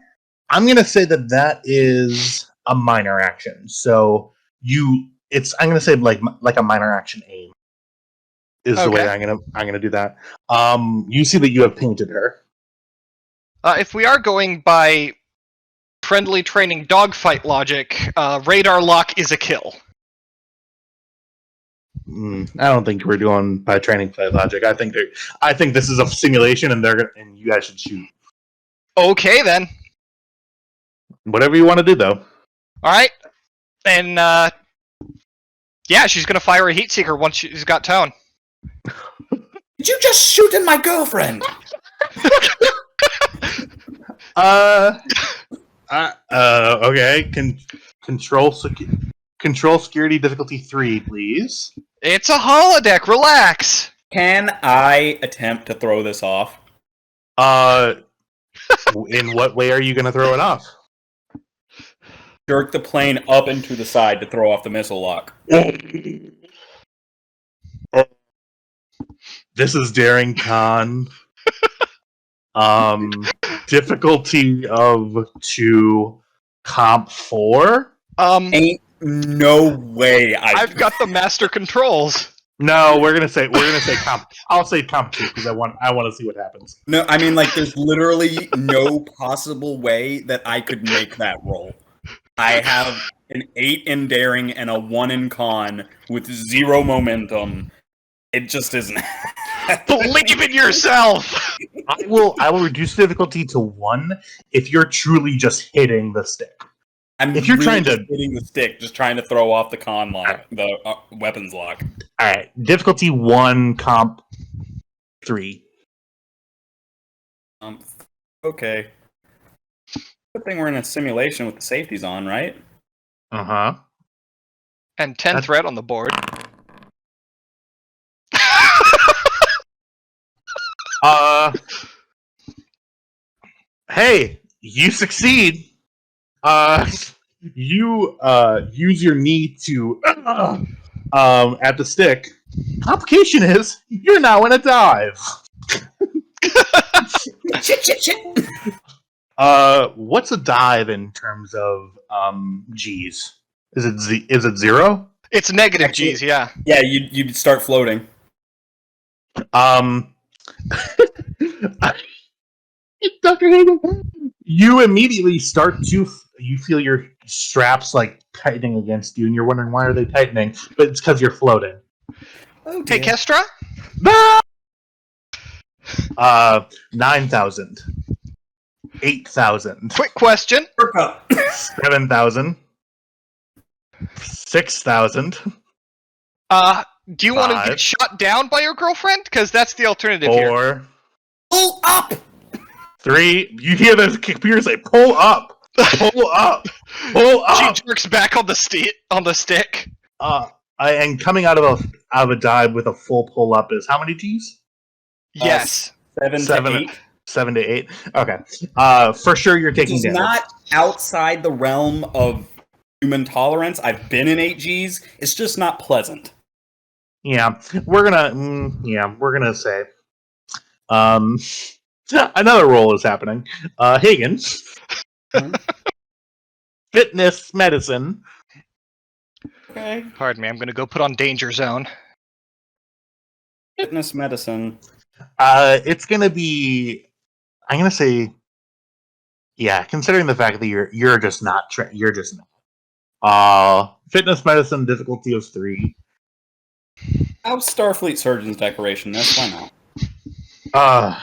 I'm gonna say that is a minor action. So I'm gonna say like a minor action aim is the way I'm gonna do that. You see that you have painted her. If we are going by friendly training dogfight logic, radar lock is a kill. I don't think we're doing by training play logic. I think this is a simulation, and and you guys should shoot. Okay, then. Whatever you want to do, though. All right, and yeah, she's gonna fire a heat seeker once she's got tone. Did you just shoot at my girlfriend? Okay. Control security difficulty 3, please. It's a holodeck. Relax. Can I attempt to throw this off? In what way are you going to throw it off? Jerk the plane up and to the side to throw off the missile lock. This is Daring Con. Difficulty of 2, comp 4. Ain't no way. I've got the master controls. No, we're gonna say comp. I'll say comp 2 because I want to see what happens. No, I mean, like, there's literally no possible way that I could make that roll. I have an 8 in daring and a 1 in con with 0 momentum. It just isn't. Believe in yourself. I will reduce difficulty to 1 if you're truly just hitting the stick. I'm If you're really trying to- just hitting the stick, just trying to throw off the con lock, the weapons lock. All right, difficulty 1, comp 3. Okay. Good thing we're in a simulation with the safeties on, right? Uh huh. And 10 That's- threat on the board. Hey, you succeed. You use your knee to at the stick. Complication is you're now in a dive. Shit. What's a dive in terms of G's? Is it 0? It's negative Actually- G's, yeah. Yeah, you'd start floating. Dr. Hagen, you immediately start to you feel your straps like tightening against you, and you're wondering why are they tightening? But it's because you're floating. Hey, Kestra? 9,000, 8,000, Quick question. 7,000, 6,000, Do you want to 5, get shot down by your girlfriend? Because that's the alternative here. 4, Pull up! 3. You hear the computer say, "Pull up, pull up, pull She up." jerks back on the stick. And coming out of a dive with a full pull up is how many G's? Yes. 7 7 to 8. 7 to 8. Okay. For sure, you're taking It's damage. not outside the realm of human tolerance. I've been in 8Gs. It's just not pleasant. Yeah, we're gonna say. Another roll is happening. Hagen. Fitness medicine. Okay. Pardon me, I'm going to go put on Danger Zone. Fitness medicine. It's gonna be. I'm gonna say. Yeah, considering the fact that you're just not you're just not. Fitness medicine difficulty of 3. How's Starfleet Surgeon's decoration? That's why not.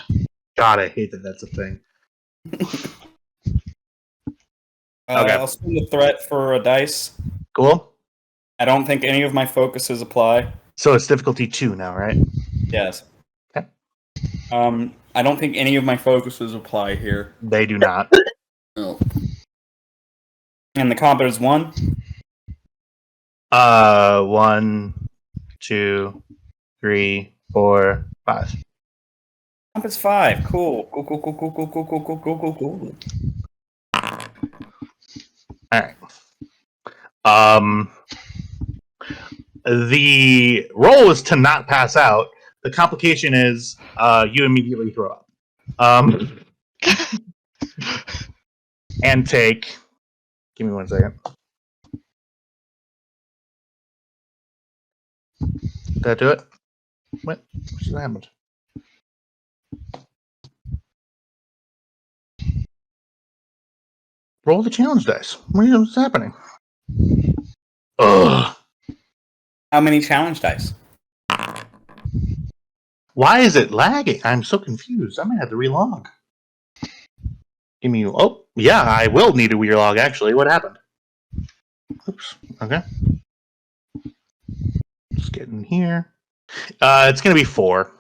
God, I hate that that's a thing. Okay. I'll spend a threat for a dice. Cool. I don't think any of my focuses apply. So it's difficulty 2 now, right? Yes. Okay. I don't think any of my focuses apply here. They do not. No. And the combat is 1. 1, 2, 3, 4, 5. Combat's 5. Cool. Cool. Alright. The roll is to not pass out. The complication is you immediately throw up. And take. Give me 1 second. Did that do it? What just happened? Roll the challenge dice. What's happening? Ugh. How many challenge dice? Why is it lagging? I'm so confused. I might have to relog. Give me. Oh, yeah, I will need a relog, actually. What happened? Oops. Okay. Just get in here. It's going to be 4.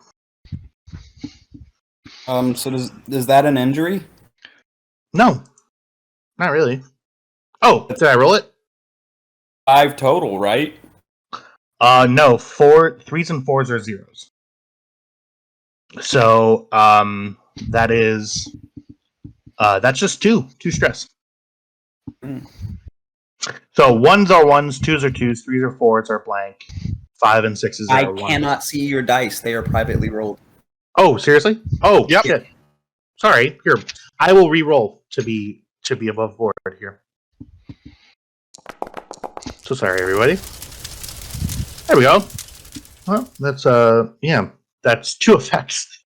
So is that an injury? No. Not really. Oh, did I roll it? 5 total, right? No. 3s and 4s are 0s. So, that is... that's just 2 stress. Mm. So 1s are 1s, 2s are 2s, 3s are 4s are blank, 5 and 6s I are 1. cannot see your dice. They are privately rolled. Oh, seriously? Oh, Yep. shit. Sorry. Here, I will re-roll to be above board here. So sorry, everybody. There we go. Well, that's yeah, that's 2 effects.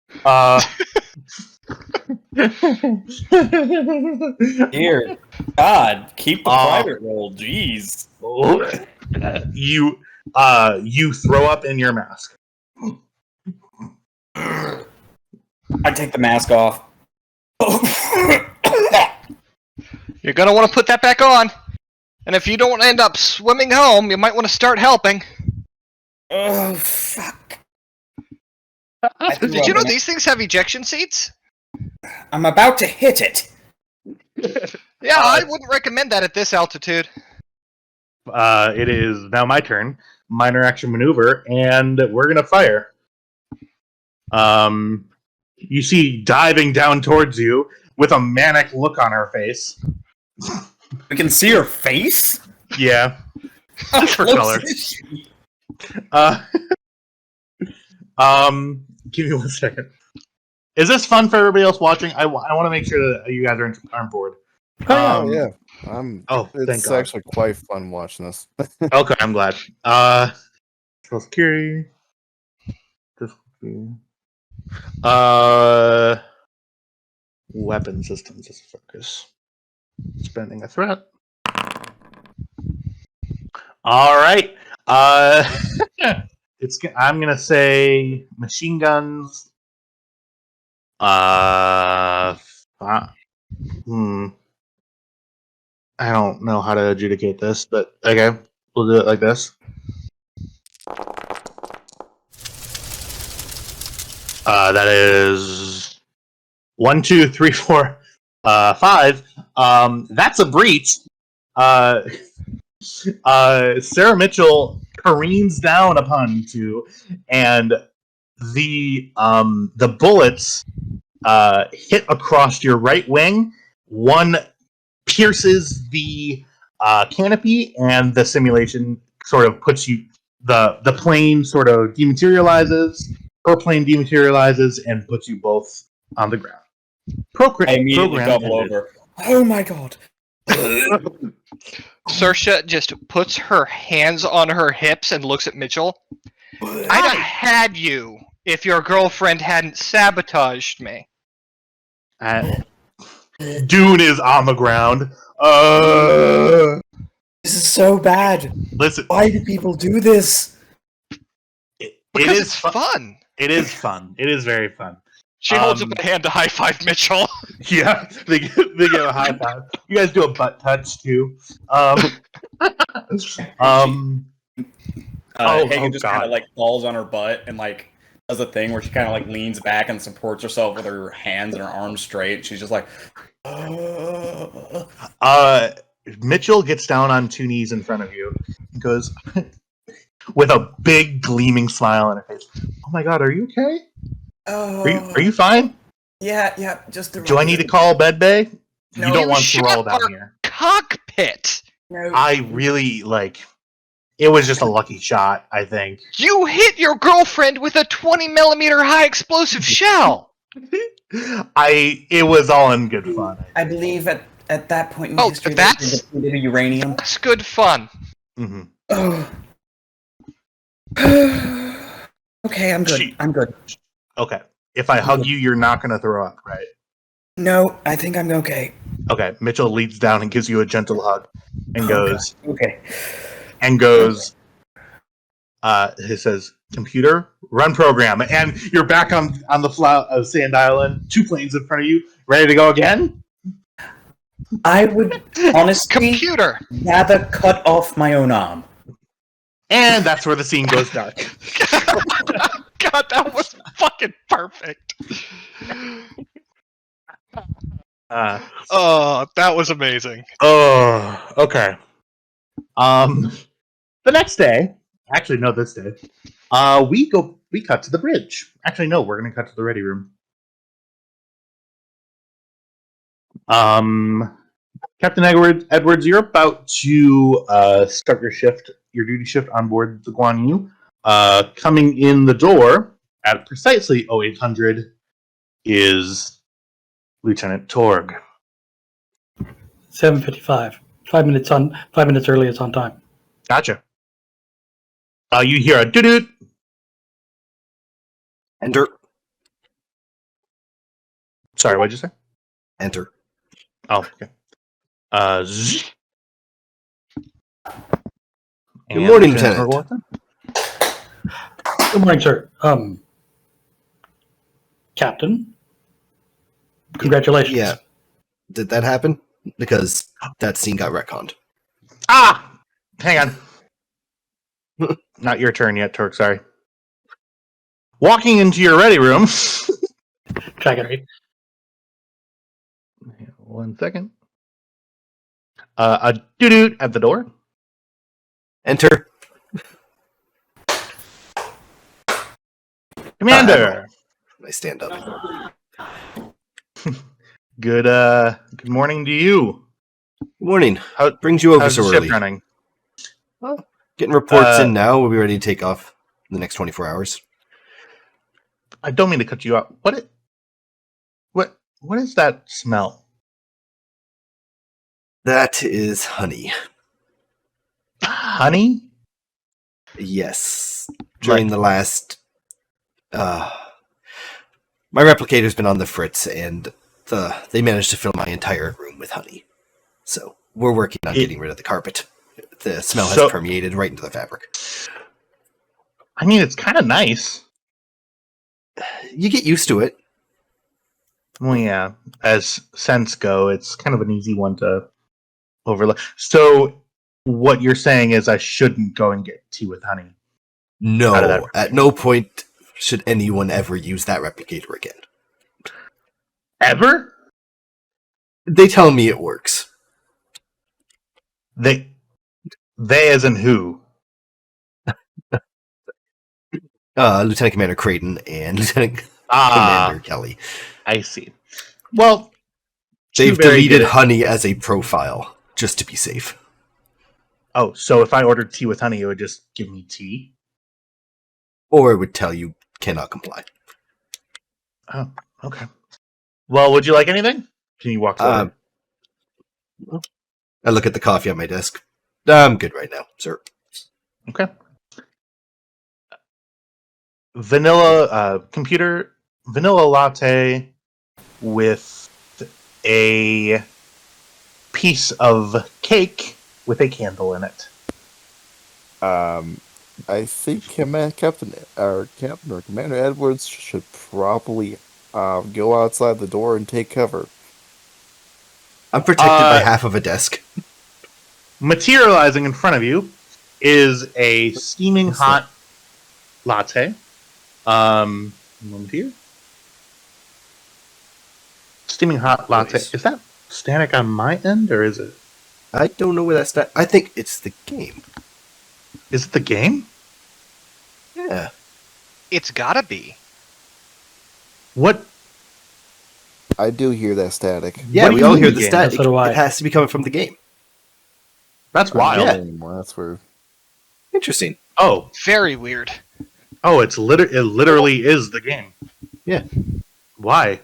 Dear God, keep the private roll. Jeez. You throw up in your mask. I take the mask off. You're gonna want to put that back on. And if you don't end up swimming home, you might want to start helping. Oh, fuck. Did you know these things have ejection seats? I'm about to hit it. Yeah, I wouldn't recommend that at this altitude. It is now my turn. Minor action maneuver, and we're gonna fire. You see diving down towards you with a manic look on her face. We can see her face? Yeah. Just for color. Give me 1 second. Is this fun for everybody else watching? I want to make sure that you guys are on board. Oh yeah, thank it's God. actually quite fun watching this. Okay, I'm glad. Social security. Weapon systems is focus. Spending a threat. All right. I'm gonna say machine guns. I don't know how to adjudicate this, but okay, we'll do it like this. That is 1, 2, 3, 4, 5. That's a breach. Sarah Mitchell careens down upon you two, and the bullets hit across your right wing. One pierces the canopy, and the simulation sort of puts you. The plane sort of dematerializes. Her plane dematerializes and puts you both on the ground. I immediately double over. Oh my god. Saoirse just puts her hands on her hips and looks at Mitchell. I'd have had you if your girlfriend hadn't sabotaged me. Dune is on the ground. This is so bad. Listen, why do people do this? Because it's fun. It is fun. It is very fun. She holds up a hand to high five Mitchell. Yeah, they give a high five. You guys do a butt touch too. Hagen just God. kind of like falls on her butt and like does a thing where she kind of like leans back and supports herself with her hands and her arms straight. She's just like, Mitchell gets down on 2 knees in front of you and goes with a big gleaming smile on her face. Oh my god, are you okay? Are you fine? Yeah, just Do I need to call Bed Bay? No, you don't want shut Thrall down our here. Cockpit. No. I really it was just a lucky shot, I think. You hit your girlfriend with a 20mm high explosive shell. It was all in good fun. I believe at that point in Oh, history, that's- they depleted uranium. That's good fun. Mm-hmm. Oh. Okay, I'm good. I'm good. Okay. If I hug you, you're not going to throw up, right? No, I think I'm okay. Okay. Mitchell leads down and gives you a gentle hug and goes, Okay. he says, computer, run program. And you're back on the Sand Island, 2 planes in front of you, ready to go again? I would honestly Computer. rather cut off my own arm. And that's where the scene goes dark. God, that was fucking perfect. Oh, that was amazing. Oh, okay. The next day, actually, no, this day, we cut to the bridge. Actually, no, we're gonna cut to the ready room. Captain Edwards, you're about to start your duty shift on board the Guan Yu. Coming in the door at precisely 0800 is Lieutenant Torg. 7:55. 5 minutes on. 5 minutes early. It's on time. Gotcha. You hear a doo-doo. Enter. Sorry, what'd you say? Enter. Oh, okay. Zzz. Good morning, Lieutenant. Good morning, sir. Captain. Congratulations. Yeah. Did that happen? Because that scene got retconned. Ah! Hang on. Not your turn yet, Turk, sorry. Walking into your ready room. Dragon. 1 second. A doo-doo at the door. Enter. Commander! I stand up. Good morning to you. Morning. How Brings you over how's so the ship early? running? Well, getting reports in now. We'll be ready to take off in the next 24 hours. I don't mean to cut you off. What is that smell? That is honey. Honey? Yes. During the last... my replicator's been on the fritz, and they managed to fill my entire room with honey. So, we're working on getting rid of the carpet. The smell has permeated right into the fabric. I mean, it's kind of nice. You get used to it. Well, yeah. As scents go, it's kind of an easy one to overlook. So, what you're saying is I shouldn't go and get tea with honey? No, at no point should anyone ever use that replicator again. Ever? They tell me it works. They as in who? Lieutenant Commander Creighton and Lieutenant Commander Kelly. I see. Well, they've deleted honey as a profile just to be safe. Oh, so if I ordered tea with honey, it would just give me tea? Or it would tell you cannot comply. Oh, okay. Well, would you like anything? Can you walk over? I look at the coffee on my desk. I'm good right now, sir. Okay. Vanilla latte with a piece of cake with a candle in it. I think Captain or Commander Edwards should probably go outside the door and take cover. I'm protected by half of a desk. Materializing in front of you is a steaming hot latte. Moment here. Steaming hot latte. Is that static on my end, or is it? I don't know where that's at. I think it's the game. Is it the game? Yeah. It's gotta be. What? I do hear that static. Yeah, we all hear the static. So do I. It has to be coming from the game. That's wild. Yeah. That's weird. Interesting. Oh. Very weird. Oh, it literally is the game. Yeah. Why?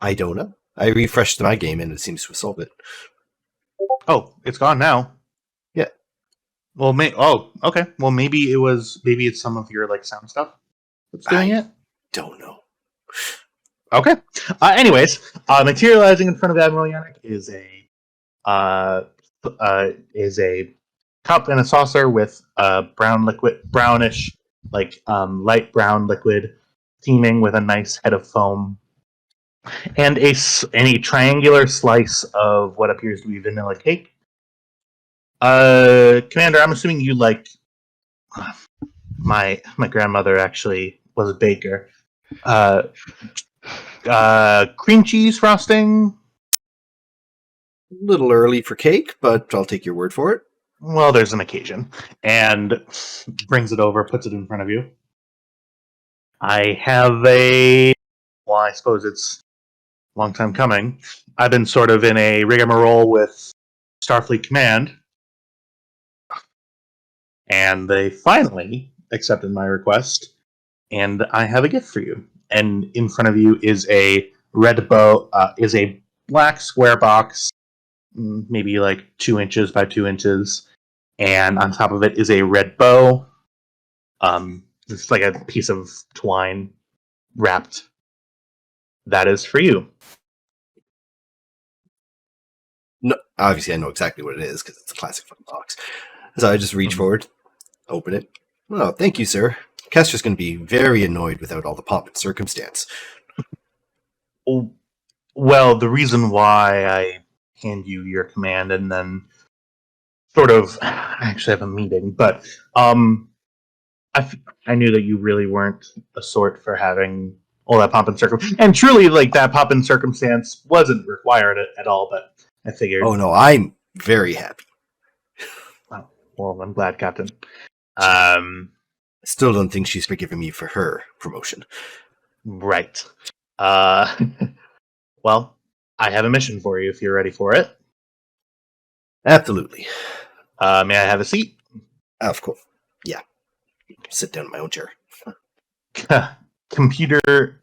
I don't know. I refreshed my game and it seems to have solved it. Oh, it's gone now. Yeah. Well, okay. Well, maybe it's some of your sound stuff that's doing it. Don't know. Okay. Anyways, materializing in front of Admiral Yannick is a cup and a saucer with brownish, light brown liquid, steaming with a nice head of foam, and a triangular slice of what appears to be vanilla cake. Commander, I'm assuming you like. My grandmother actually was a baker. Cream cheese frosting. A little early for cake, but I'll take your word for it. Well, there's an occasion. And brings it over, puts it in front of you. I have I suppose it's a long time coming. I've been sort of in a rigmarole with Starfleet Command. And they finally accepted my request. And I have a gift for you. And in front of you is a is a black square box, maybe 2 inches by 2 inches, and on top of it is a red bow. It's like a piece of twine wrapped. That is for you. No, obviously I know exactly what it is because it's a classic fucking box. So I just reach forward, open it. Oh, thank you, sir. Kestra's going to be very annoyed without all the pomp and circumstance. Well, the reason why I hand you your command and then sort of I actually have a meeting, but I knew that you really weren't a sort for having all that pomp and circumstance, and truly, like that pomp and circumstance wasn't required at all. But I figured, Oh no, I'm very happy. well, I'm glad, Captain. Still don't think she's forgiven me for her promotion. Right. Well, I have a mission for you if you're ready for it. Absolutely. May I have a seat? Of course. Yeah. Sit down in my own chair. Computer,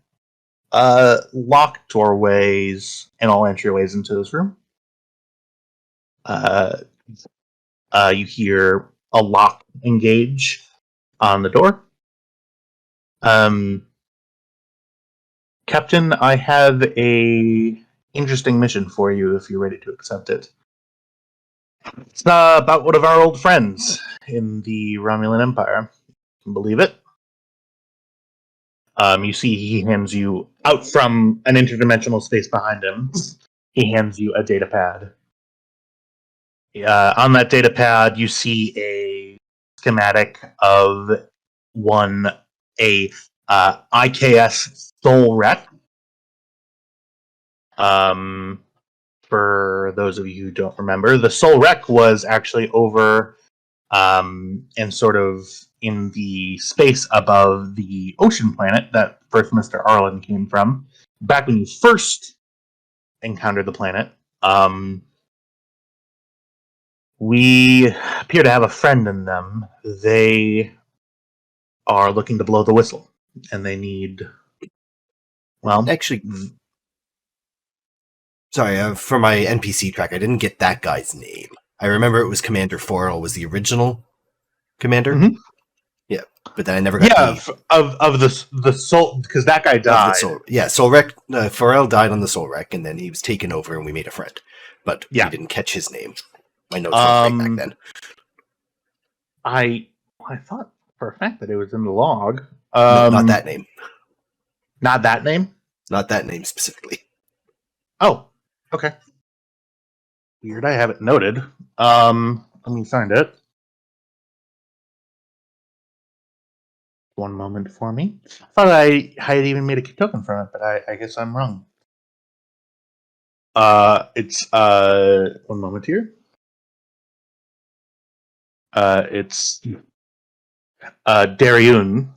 locked doorways and all entryways into this room. You hear a lock engage on the door. Captain, I have a interesting mission for you if you're ready to accept it. It's about one of our old friends in the Romulan Empire. Can you believe it? You see he hands you, out from an interdimensional space behind him, he hands you a data pad. On that data pad, you see a schematic of a IKS Soul Wreck. For those of you who don't remember, the Soul Wreck was actually over and sort of in the space above the ocean planet that first Mr. Arlen came from. Back when you first encountered the planet, we appear to have a friend in them. They are looking to blow the whistle, and they need, well, Actually, sorry, for my NPC track, I didn't get that guy's name. I remember it was Commander Forel was the original commander. Mhm. Yeah, but then I never got of the soul, because that guy died. Soul Wreck. Forel died on the Soul Wreck, and then he was taken over, and we made a friend. But we didn't catch his name. My notes weren't right back then. I thought for a fact that it was in the log. No, not that name. Not that name? Not that name specifically. Oh, okay. Weird, I have it noted. Let me find it. One moment for me. I thought I had even made a token from it, but I guess I'm wrong. It's one moment here. It's Dariun.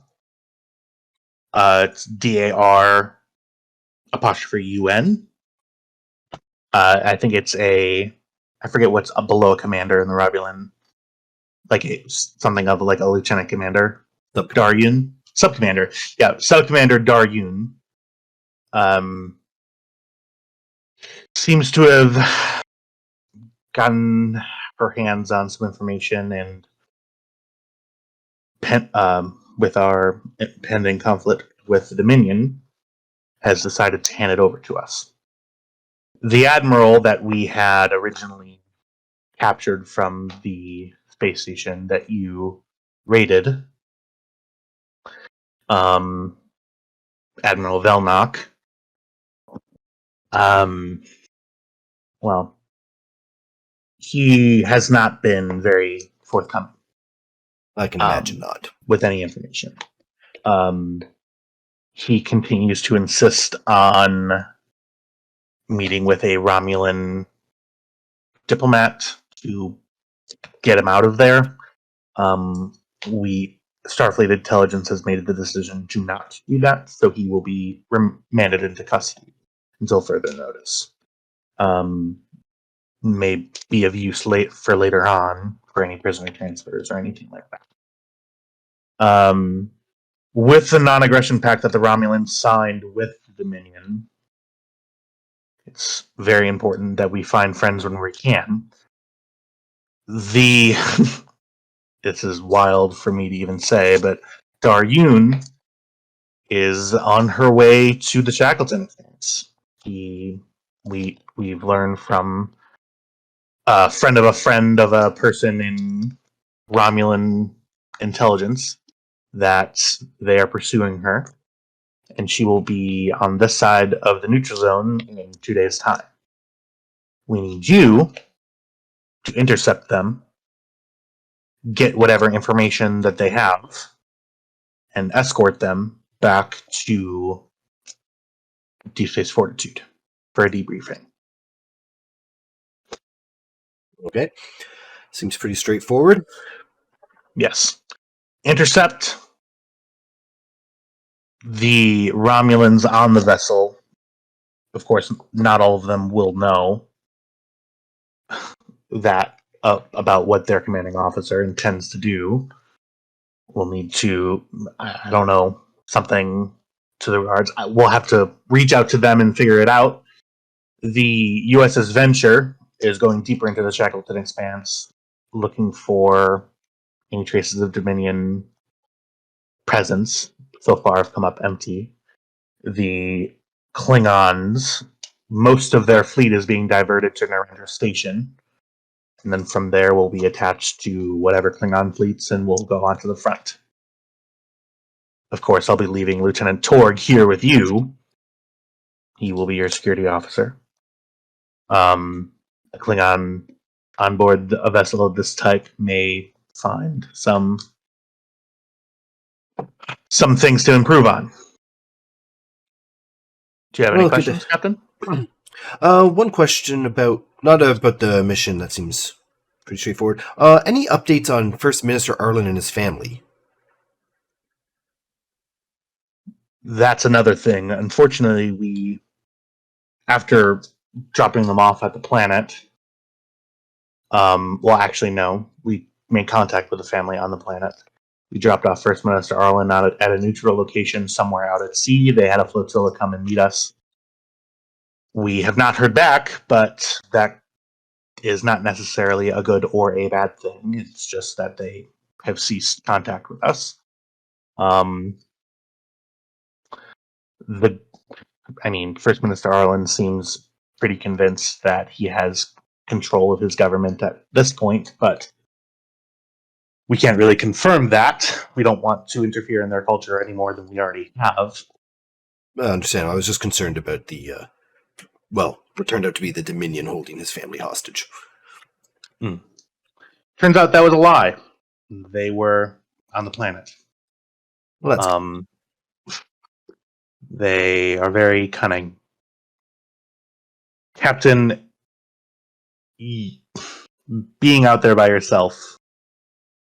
It's DAR apostrophe UN. I think it's I forget what's below a commander in the Romulan. Like it's something of like a lieutenant commander. Daryun. Subcommander. Yeah, Subcommander Daryun. Seems to have gotten her hands on some information and with our pending conflict with the Dominion, has decided to hand it over to us. The admiral that we had originally captured from the space station that you raided, Admiral Velnock, well, he has not been very forthcoming. I can imagine not. With any information. He continues to insist on meeting with a Romulan diplomat to get him out of there. Starfleet Intelligence has made the decision to not do that, so he will be remanded into custody until further notice. May be of use for later on for any prisoner transfers or anything like that. With the non-aggression pact that the Romulans signed with the Dominion, it's very important that we find friends when we can. This is wild for me to even say, but Daryun is on her way to the Shackleton things. We've learned from a friend of a person in Romulan intelligence that they are pursuing her, and she will be on this side of the neutral zone in 2 days' time. We need you to intercept them, get whatever information that they have, and escort them back to Deep Space Fortitude for a debriefing. Okay. Seems pretty straightforward. Yes. Intercept the Romulans on the vessel. Of course, not all of them will know that about what their commanding officer intends to do. We'll need to, I don't know, something to the regards. We'll have to reach out to them and figure it out. The USS Venture is going deeper into the Shackleton Expanse, looking for any traces of Dominion presence. So far have come up empty. The Klingons, most of their fleet is being diverted to Narendra Station. And then from there, we'll be attached to whatever Klingon fleets, and we'll go on to the front. Of course, I'll be leaving Lieutenant Torg here with you. He will be your security officer. A Klingon on board a vessel of this type may find some things to improve on. Do you have any Well, questions, Captain? One question about, not about the mission, that seems pretty straightforward. Any updates on First Minister Arlen and his family? That's another thing. Unfortunately, we, after dropping them off at the planet, well, actually, no, we made contact with the family on the planet. We dropped off First Minister Arlen out at a neutral location somewhere out at sea. They had a flotilla come and meet us. We have not heard back, but that is not necessarily a good or a bad thing. It's just that they have ceased contact with us. First Minister Arlen seems pretty convinced that he has control of his government at this point, but we can't really confirm that. We don't want to interfere in their culture any more than we already have. I understand. I was just concerned about the, what turned out to be the Dominion holding his family hostage. Turns out that was a lie. They were on the planet. Well, that's They are very cunning. Captain, being out there by yourself,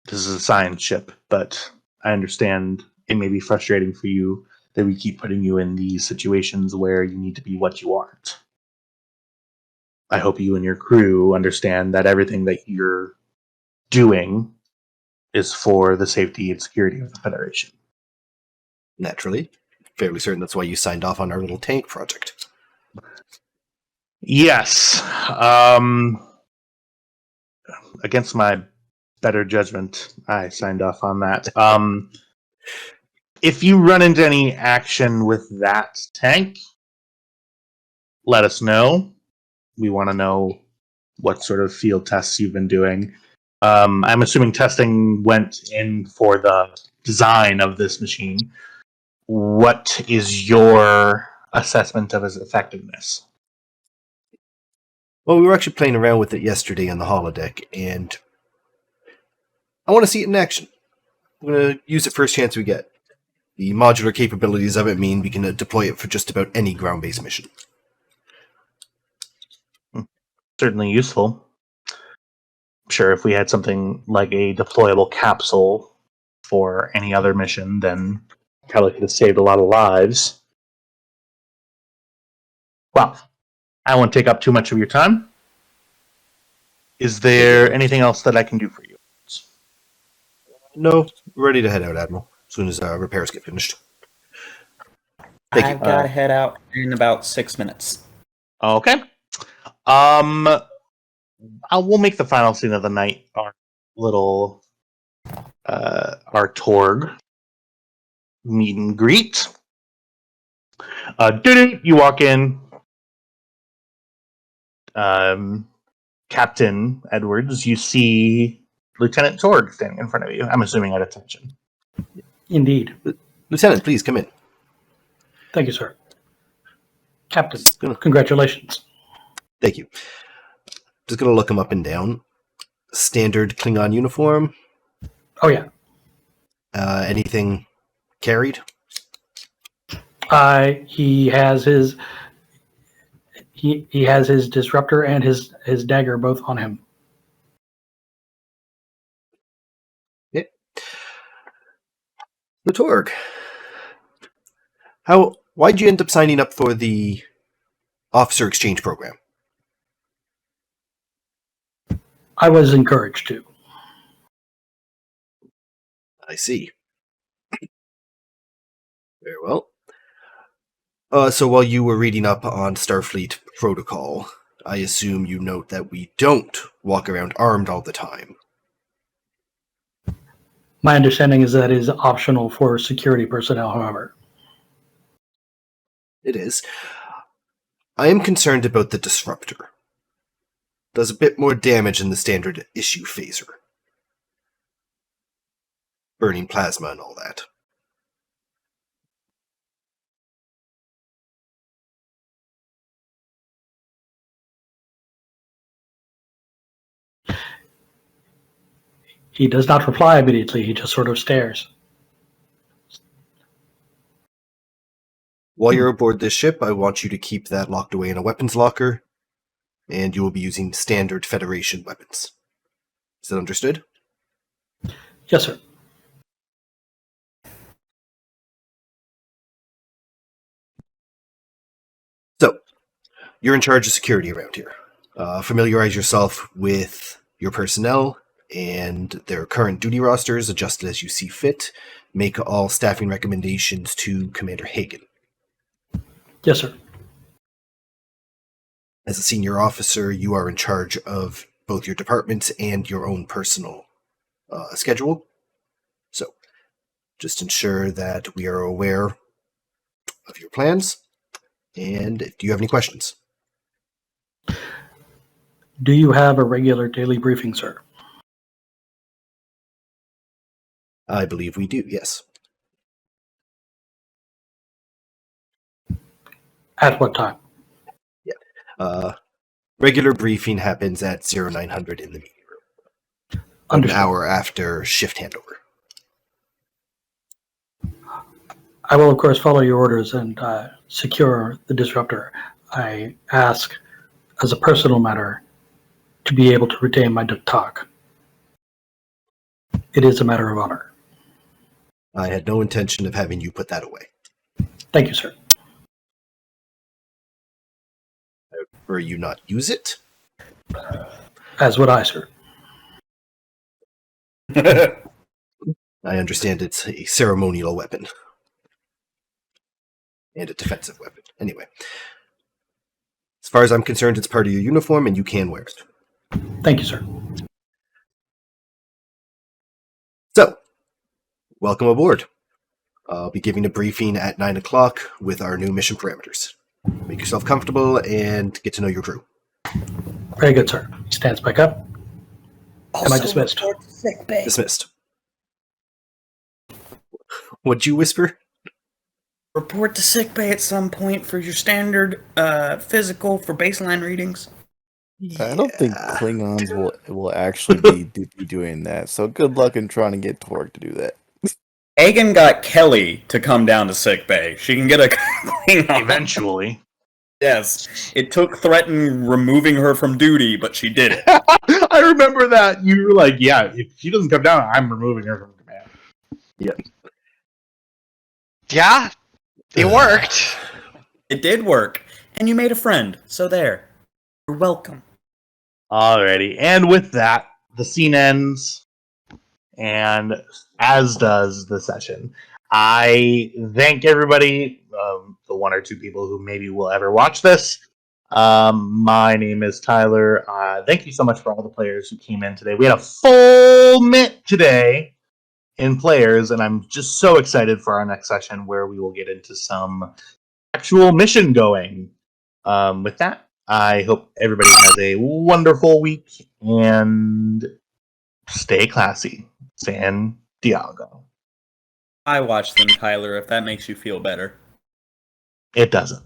this is a science ship, but I understand it may be frustrating for you that we keep putting you in these situations where you need to be what you aren't. I hope you and your crew understand that everything that you're doing is for the safety and security of the Federation. naturally. Fairly certain that's why you signed off on our little tank project. Yes. Against my better judgment, I signed off on that. If you run into any action with that tank, let us know. We want to know what sort of field tests you've been doing. I'm assuming testing went in for the design of this machine. What is your assessment of its effectiveness? Well, we were actually playing around with it yesterday on the holodeck, and I want to see it in action. I'm going to use it first chance we get. The modular capabilities of it mean we can deploy it for just about any ground-based mission. Certainly useful. I'm sure if we had something like a deployable capsule for any other mission, then probably could have saved a lot of lives. Well, I won't take up too much of your time. Is there anything else that I can do for you? No, we're ready to head out, Admiral, as soon as repairs get finished. Thank you. I've got to head out in about 6 minutes. Okay. We'll make the final scene of the night our little our Torg meet and greet. You walk in. Captain Edwards, you see Lieutenant Torg standing in front of you. I'm assuming at attention. Indeed. Lieutenant, please come in. Thank you, sir. Captain, Just gonna- congratulations. Thank you. Just gonna look him up and down. Standard Klingon uniform. Oh, yeah. Anything carried? He has his he has his disruptor and his dagger both on him. Yeah. The Torg. Why'd you end up signing up for the officer exchange program? I was encouraged to. I see. Very well. So while you were reading up on Starfleet protocol, I assume you note that we don't walk around armed all the time. My understanding is that is optional for security personnel, however. It is. I am concerned about the disruptor. Does a bit more damage than the standard issue phaser. Burning plasma and all that. He does not reply immediately. He just sort of stares. While you're aboard this ship, I want you to keep that locked away in a weapons locker, and you will be using standard Federation weapons. Is that understood? Yes, sir. So, you're in charge of security around here. Familiarize yourself with your personnel and their current duty rosters, adjust it as you see fit. Make all staffing recommendations to Commander Hagen. Yes, sir. As a senior officer, you are in charge of both your departments and your own personal schedule. So, just ensure that we are aware of your plans. And do you have any questions? Do you have a regular daily briefing, sir? I believe we do, yes. At what time? Regular briefing happens at 0900 in the meeting room. An Understood. hour after shift handover. I will, of course, follow your orders and secure the disruptor. I ask, as a personal matter, to be able to retain my talk. It is a matter of honor. I had no intention of having you put that away. Thank you, sir. Or you not use it? As would I, sir. I understand it's a ceremonial weapon. And a defensive weapon. Anyway. As far as I'm concerned, it's part of your uniform and you can wear it. Thank you, sir. So, welcome aboard. I'll be giving a briefing at 9 o'clock with our new mission parameters. Make yourself comfortable and get to know your crew. Very good, sir. He stands back up. Am I dismissed? Dismissed. What'd you whisper? Report to sickbay at some point for your standard physical for baseline readings. I don't think Klingons will actually be doing that. So good luck in trying to get Torg to do that. Hagen got Kelly to come down to sickbay. She can get a Klingon. Eventually. Yes. It took threatening removing her from duty, but she did it. I remember that. You were like, yeah, if she doesn't come down, I'm removing her from command. Yeah, it worked. It did work. And you made a friend. So there. You're welcome. Alrighty. And with that, the scene ends. And as does the session. I thank everybody, the one or two people who maybe will ever watch this. My name is Tyler. Thank you so much for all the players who came in today. We had a full MIT today in players, and I'm just so excited for our next session where we will get into some actual mission going. With that, I hope everybody has a wonderful week and stay classy. San Diego. I watched them, Tyler, if that makes you feel better. It doesn't.